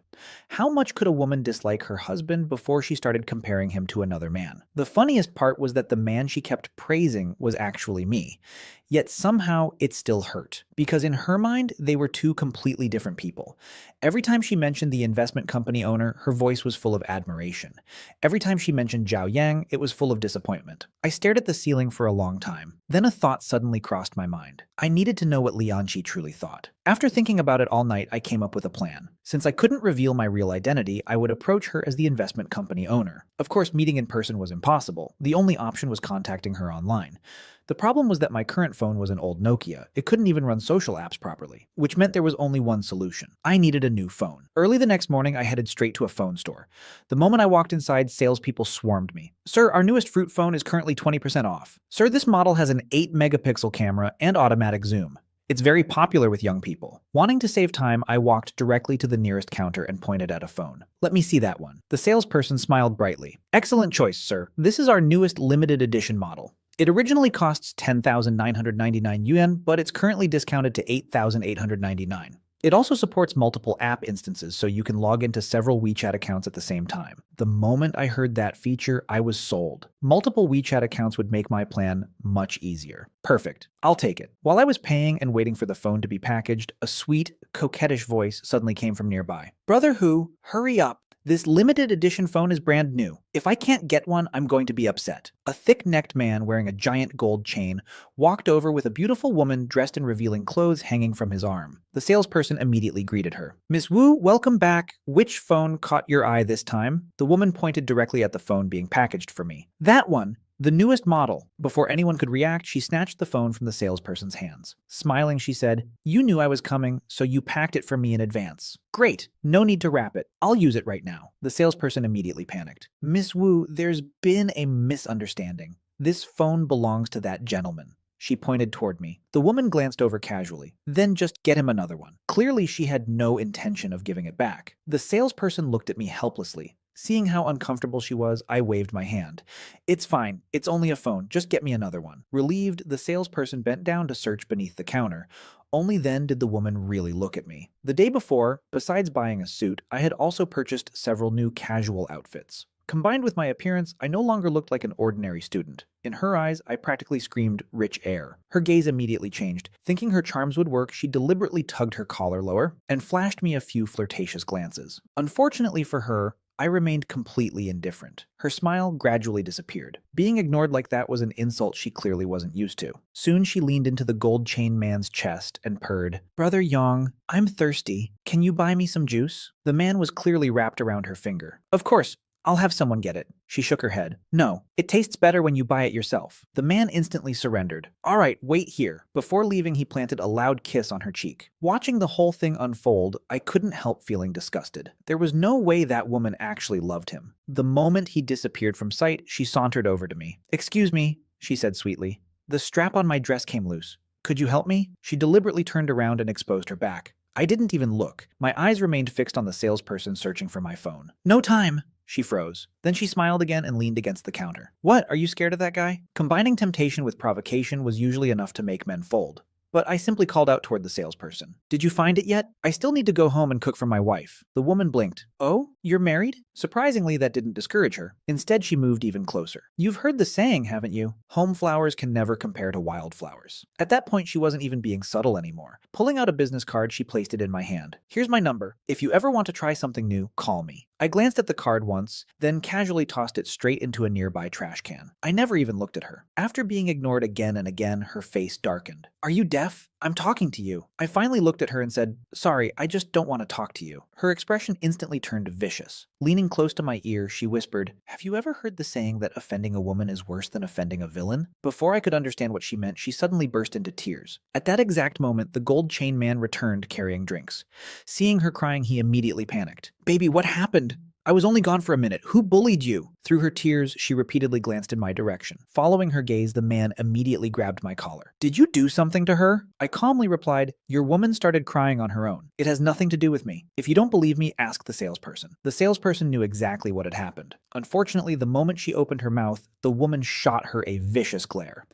How much could a woman dislike her husband before she started comparing him to another man? The funniest part was that the man she kept praising was actually me. Yet somehow it still hurt, because in her mind, they were two completely different people. Every time she mentioned the investment company owner, her voice was full of admiration. Every time she mentioned Zhao Yang, it was full of disappointment. I stared at the ceiling for a long time. Then a thought suddenly crossed my mind. I needed to know what Li Anqi truly thought. After thinking about it all night, I came up with a plan. Since I couldn't reveal my real identity, I would approach her as the investment company owner. Of course, meeting in person was impossible. The only option was contacting her online. The problem was that my current phone was an old Nokia. It couldn't even run social apps properly, which meant there was only one solution. I needed a new phone. Early the next morning, I headed straight to a phone store. The moment I walked inside, salespeople swarmed me. "Sir, our newest fruit phone is currently 20% off. Sir, this model has an 8-megapixel camera and automatic zoom. It's very popular with young people." Wanting to save time, I walked directly to the nearest counter and pointed at a phone. "Let me see that one." The salesperson smiled brightly. "Excellent choice, sir. This is our newest limited edition model. It originally costs 10,999 yuan, but it's currently discounted to 8,899. It also supports multiple app instances, so you can log into several WeChat accounts at the same time." The moment I heard that feature, I was sold. Multiple WeChat accounts would make my plan much easier. Perfect. I'll take it. While I was paying and waiting for the phone to be packaged, a sweet, coquettish voice suddenly came from nearby. "Brother Hu, hurry up. This limited edition phone is brand new. If I can't get one, I'm going to be upset." A thick-necked man wearing a giant gold chain walked over with a beautiful woman dressed in revealing clothes hanging from his arm. The salesperson immediately greeted her. "Miss Wu, welcome back. Which phone caught your eye this time?" The woman pointed directly at the phone being packaged for me. "That one. The newest model." Before anyone could react, she snatched the phone from the salesperson's hands. Smiling, she said, "You knew I was coming, so you packed it for me in advance." "Great. No need to wrap it. I'll use it right now." The salesperson immediately panicked. "Miss Wu, there's been a misunderstanding. This phone belongs to that gentleman." She pointed toward me. The woman glanced over casually. "Then just get him another one." Clearly, she had no intention of giving it back. The salesperson looked at me helplessly. Seeing how uncomfortable she was, I waved my hand. It's fine. It's only a phone. Just get me another one. Relieved, the salesperson bent down to search beneath the counter. Only then did the woman really look at me. The day before, besides buying a suit, I had also purchased several new casual outfits. Combined with my appearance, I no longer looked like an ordinary student. In her eyes, I practically screamed rich air. Her gaze immediately changed. Thinking her charms would work, she deliberately tugged her collar lower and flashed me a few flirtatious glances. Unfortunately for her, I remained completely indifferent. Her smile gradually disappeared. Being ignored like that was an insult she clearly wasn't used to. Soon she leaned into the gold chain man's chest and purred, "Brother Yong, I'm thirsty. Can you buy me some juice?" The man was clearly wrapped around her finger. "Of course. I'll have someone get it." She shook her head. "No, it tastes better when you buy it yourself." The man instantly surrendered. "All right, wait here." Before leaving, he planted a loud kiss on her cheek. Watching the whole thing unfold, I couldn't help feeling disgusted. There was no way that woman actually loved him. The moment he disappeared from sight, she sauntered over to me. "Excuse me," she said sweetly. "The strap on my dress came loose. Could you help me?" She deliberately turned around and exposed her back. I didn't even look. My eyes remained fixed on the salesperson searching for my phone. "No time." She froze. Then she smiled again and leaned against the counter. "What, are you scared of that guy?" Combining temptation with provocation was usually enough to make men fold. But I simply called out toward the salesperson. "Did you find it yet? I still need to go home and cook for my wife." The woman blinked. "Oh, you're married?" Surprisingly, that didn't discourage her. Instead, she moved even closer. "You've heard the saying, haven't you? Home flowers can never compare to wildflowers." At that point, she wasn't even being subtle anymore. Pulling out a business card, she placed it in my hand. "Here's my number. If you ever want to try something new, call me." I glanced at the card once, then casually tossed it straight into a nearby trash can. I never even looked at her. After being ignored again and again, her face darkened. "Are you deaf? I'm talking to you." I finally looked at her and said, "Sorry, I just don't want to talk to you." Her expression instantly turned vicious. Leaning close to my ear, she whispered, "Have you ever heard the saying that offending a woman is worse than offending a villain?" Before I could understand what she meant, she suddenly burst into tears. At that exact moment, the gold chain man returned carrying drinks. Seeing her crying, he immediately panicked. "Baby, what happened? I was only gone for a minute. Who bullied you?" Through her tears, she repeatedly glanced in my direction. Following her gaze, the man immediately grabbed my collar. "Did you do something to her?" I calmly replied, "Your woman started crying on her own. It has nothing to do with me. If you don't believe me, ask the salesperson." The salesperson knew exactly what had happened. Unfortunately, the moment she opened her mouth, the woman shot her a vicious glare.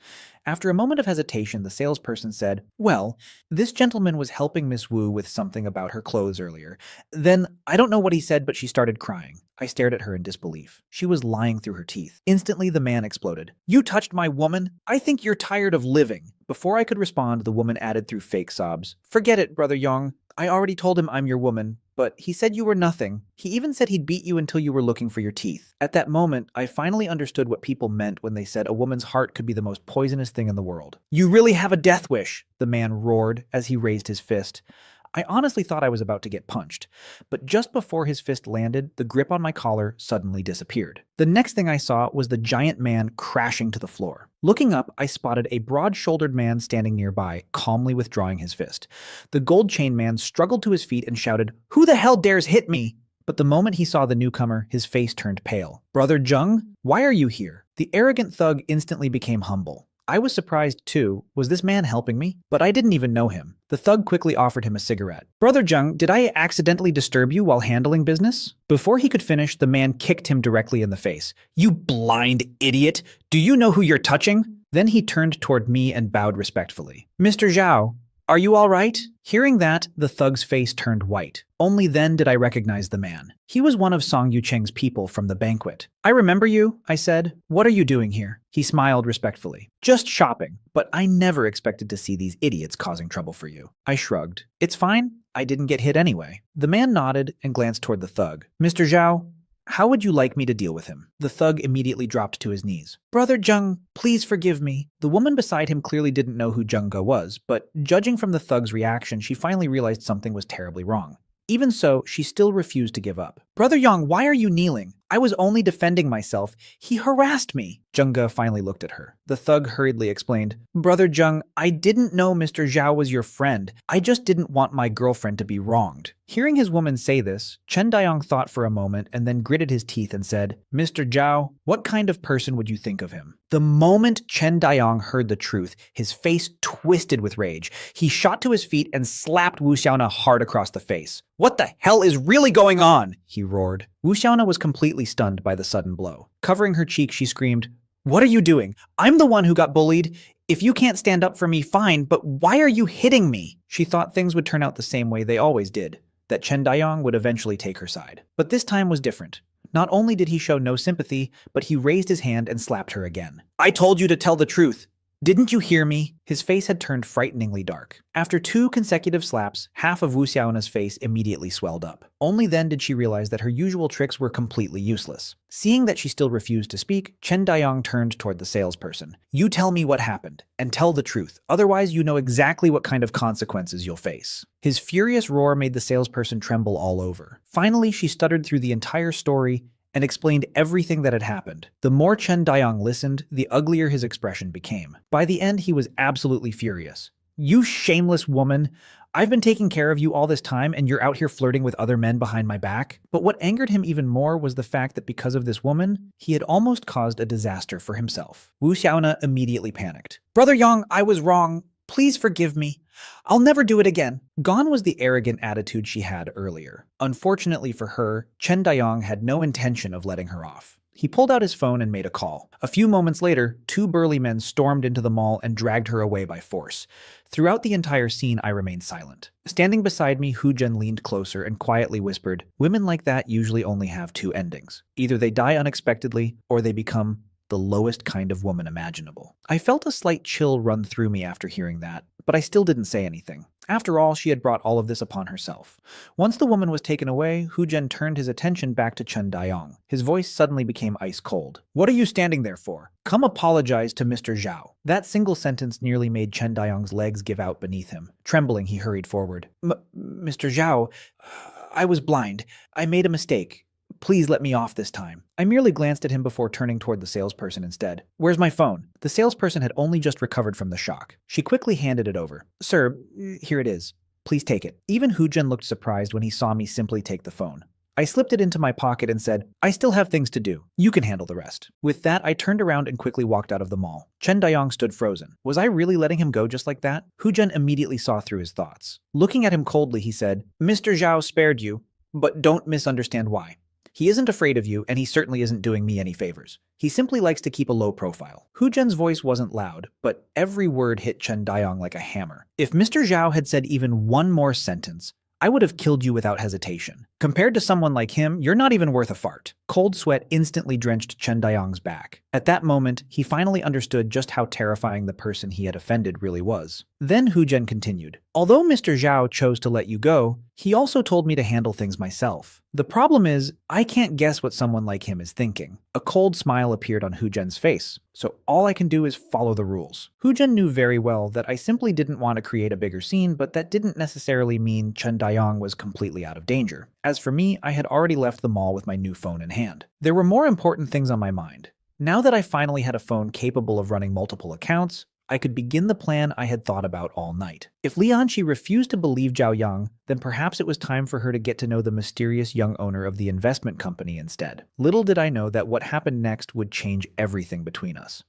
After a moment of hesitation, the salesperson said, "Well, this gentleman was helping Miss Wu with something about her clothes earlier. Then, I don't know what he said, but she started crying." I stared at her in disbelief. She was lying through her teeth. Instantly, the man exploded. "You touched my woman? I think you're tired of living." Before I could respond, the woman added through fake sobs, "Forget it, Brother Yong. I already told him I'm your woman, but he said you were nothing. He even said he'd beat you until you were looking for your teeth." At that moment, I finally understood what people meant when they said a woman's heart could be the most poisonous thing in the world. "You really have a death wish," the man roared as he raised his fist. I honestly thought I was about to get punched, but just before his fist landed, the grip on my collar suddenly disappeared. The next thing I saw was the giant man crashing to the floor. Looking up, I spotted a broad-shouldered man standing nearby, calmly withdrawing his fist. The gold chain man struggled to his feet and shouted, "Who the hell dares hit me?" But the moment he saw the newcomer, his face turned pale. "Brother Jung, why are you here?" The arrogant thug instantly became humble. I was surprised too. Was this man helping me? But I didn't even know him. The thug quickly offered him a cigarette. "Brother Jung, did I accidentally disturb you while handling business?" Before he could finish, the man kicked him directly in the face. "You blind idiot! Do you know who you're touching?" Then he turned toward me and bowed respectfully. "Mr. Zhao, are you all right?" Hearing that, the thug's face turned white. Only then did I recognize the man. He was one of Song Yucheng's people from the banquet. "I remember you," I said. "What are you doing here?" He smiled respectfully. "Just shopping, but I never expected to see these idiots causing trouble for you." I shrugged. "It's fine. I didn't get hit anyway." The man nodded and glanced toward the thug. "Mr. Zhao, how would you like me to deal with him?" The thug immediately dropped to his knees. "Brother Jung, please forgive me." The woman beside him clearly didn't know who Jungga was, but judging from the thug's reaction, she finally realized something was terribly wrong. Even so, she still refused to give up. "Brother Yang, why are you kneeling? I was only defending myself. He harassed me." Jungga finally looked at her. The thug hurriedly explained, "Brother Jung, I didn't know Mr. Zhao was your friend. I just didn't want my girlfriend to be wronged." Hearing his woman say this, Chen Daiyong thought for a moment and then gritted his teeth and said, "Mr. Zhao, what kind of person would you think of him?" The moment Chen Daiyong heard the truth, his face twisted with rage. He shot to his feet and slapped Wu Xiaona hard across the face. "What the hell is really going on?" he roared. Wu Xiaona was completely stunned by the sudden blow. Covering her cheek, she screamed, "What are you doing? I'm the one who got bullied. If you can't stand up for me, fine, but why are you hitting me?" She thought things would turn out the same way they always did, that Chen Dayong would eventually take her side. But this time was different. Not only did he show no sympathy, but he raised his hand and slapped her again. "I told you to tell the truth. Didn't you hear me?" His face had turned frighteningly dark. After 2 consecutive slaps, half of Wu Xiaona's face immediately swelled up. Only then did she realize that her usual tricks were completely useless. Seeing that she still refused to speak, Chen Dayong turned toward the salesperson. "You tell me what happened, and tell the truth. Otherwise, you know exactly what kind of consequences you'll face." His furious roar made the salesperson tremble all over. Finally, she stuttered through the entire story and explained everything that had happened. The more Chen Dayong listened, the uglier his expression became. By the end, he was absolutely furious. "You shameless woman! I've been taking care of you all this time, and you're out here flirting with other men behind my back." But what angered him even more was the fact that because of this woman, he had almost caused a disaster for himself. Wu Xiaona immediately panicked. "Brother Yang, I was wrong. Please forgive me. I'll never do it again." Gone was the arrogant attitude she had earlier. Unfortunately for her, Chen Dayong had no intention of letting her off. He pulled out his phone and made a call. A few moments later, 2 burly men stormed into the mall and dragged her away by force. Throughout the entire scene, I remained silent. Standing beside me, Hu Zhen leaned closer and quietly whispered, "Women like that usually only have 2 endings. Either they die unexpectedly, or they become the lowest kind of woman imaginable." I felt a slight chill run through me after hearing that, but I still didn't say anything. After all, she had brought all of this upon herself. Once the woman was taken away, Hu Zhen turned his attention back to Chen Dayong. His voice suddenly became ice cold. "What are you standing there for? Come apologize to Mr. Zhao." That single sentence nearly made Chen Dayong's legs give out beneath him. Trembling, he hurried forward. Mr. Zhao, I was blind. I made a mistake. Please let me off this time." I merely glanced at him before turning toward the salesperson instead. "Where's my phone?" The salesperson had only just recovered from the shock. She quickly handed it over. "Sir, here it is. Please take it." Even Hu Zhen looked surprised when he saw me simply take the phone. I slipped it into my pocket and said, "I still have things to do. You can handle the rest." With that, I turned around and quickly walked out of the mall. Chen Dayong stood frozen. Was I really letting him go just like that? Hu Zhen immediately saw through his thoughts. Looking at him coldly, he said, "Mr. Zhao spared you, but don't misunderstand why. He isn't afraid of you, and he certainly isn't doing me any favors. He simply likes to keep a low profile." Hu Zhen's voice wasn't loud, but every word hit Chen Dayong like a hammer. If Mr. Zhao had said even one more sentence, I would have killed you without hesitation. Compared to someone like him, you're not even worth a fart. Cold sweat instantly drenched Chen Dayong's back. At that moment, he finally understood just how terrifying the person he had offended really was. Then Hu Zhen continued, "Although Mr. Zhao chose to let you go, he also told me to handle things myself. The problem is, I can't guess what someone like him is thinking." A cold smile appeared on Hu Zhen's face, "So all I can do is follow the rules." Hu Zhen knew very well that I simply didn't want to create a bigger scene, but that didn't necessarily mean Chen Dayong was completely out of danger. As for me, I had already left the mall with my new phone in hand. There were more important things on my mind. Now that I finally had a phone capable of running multiple accounts, I could begin the plan I had thought about all night. If Lianqi refused to believe Zhao Yang, then perhaps it was time for her to get to know the mysterious young owner of the investment company instead. Little did I know that what happened next would change everything between us.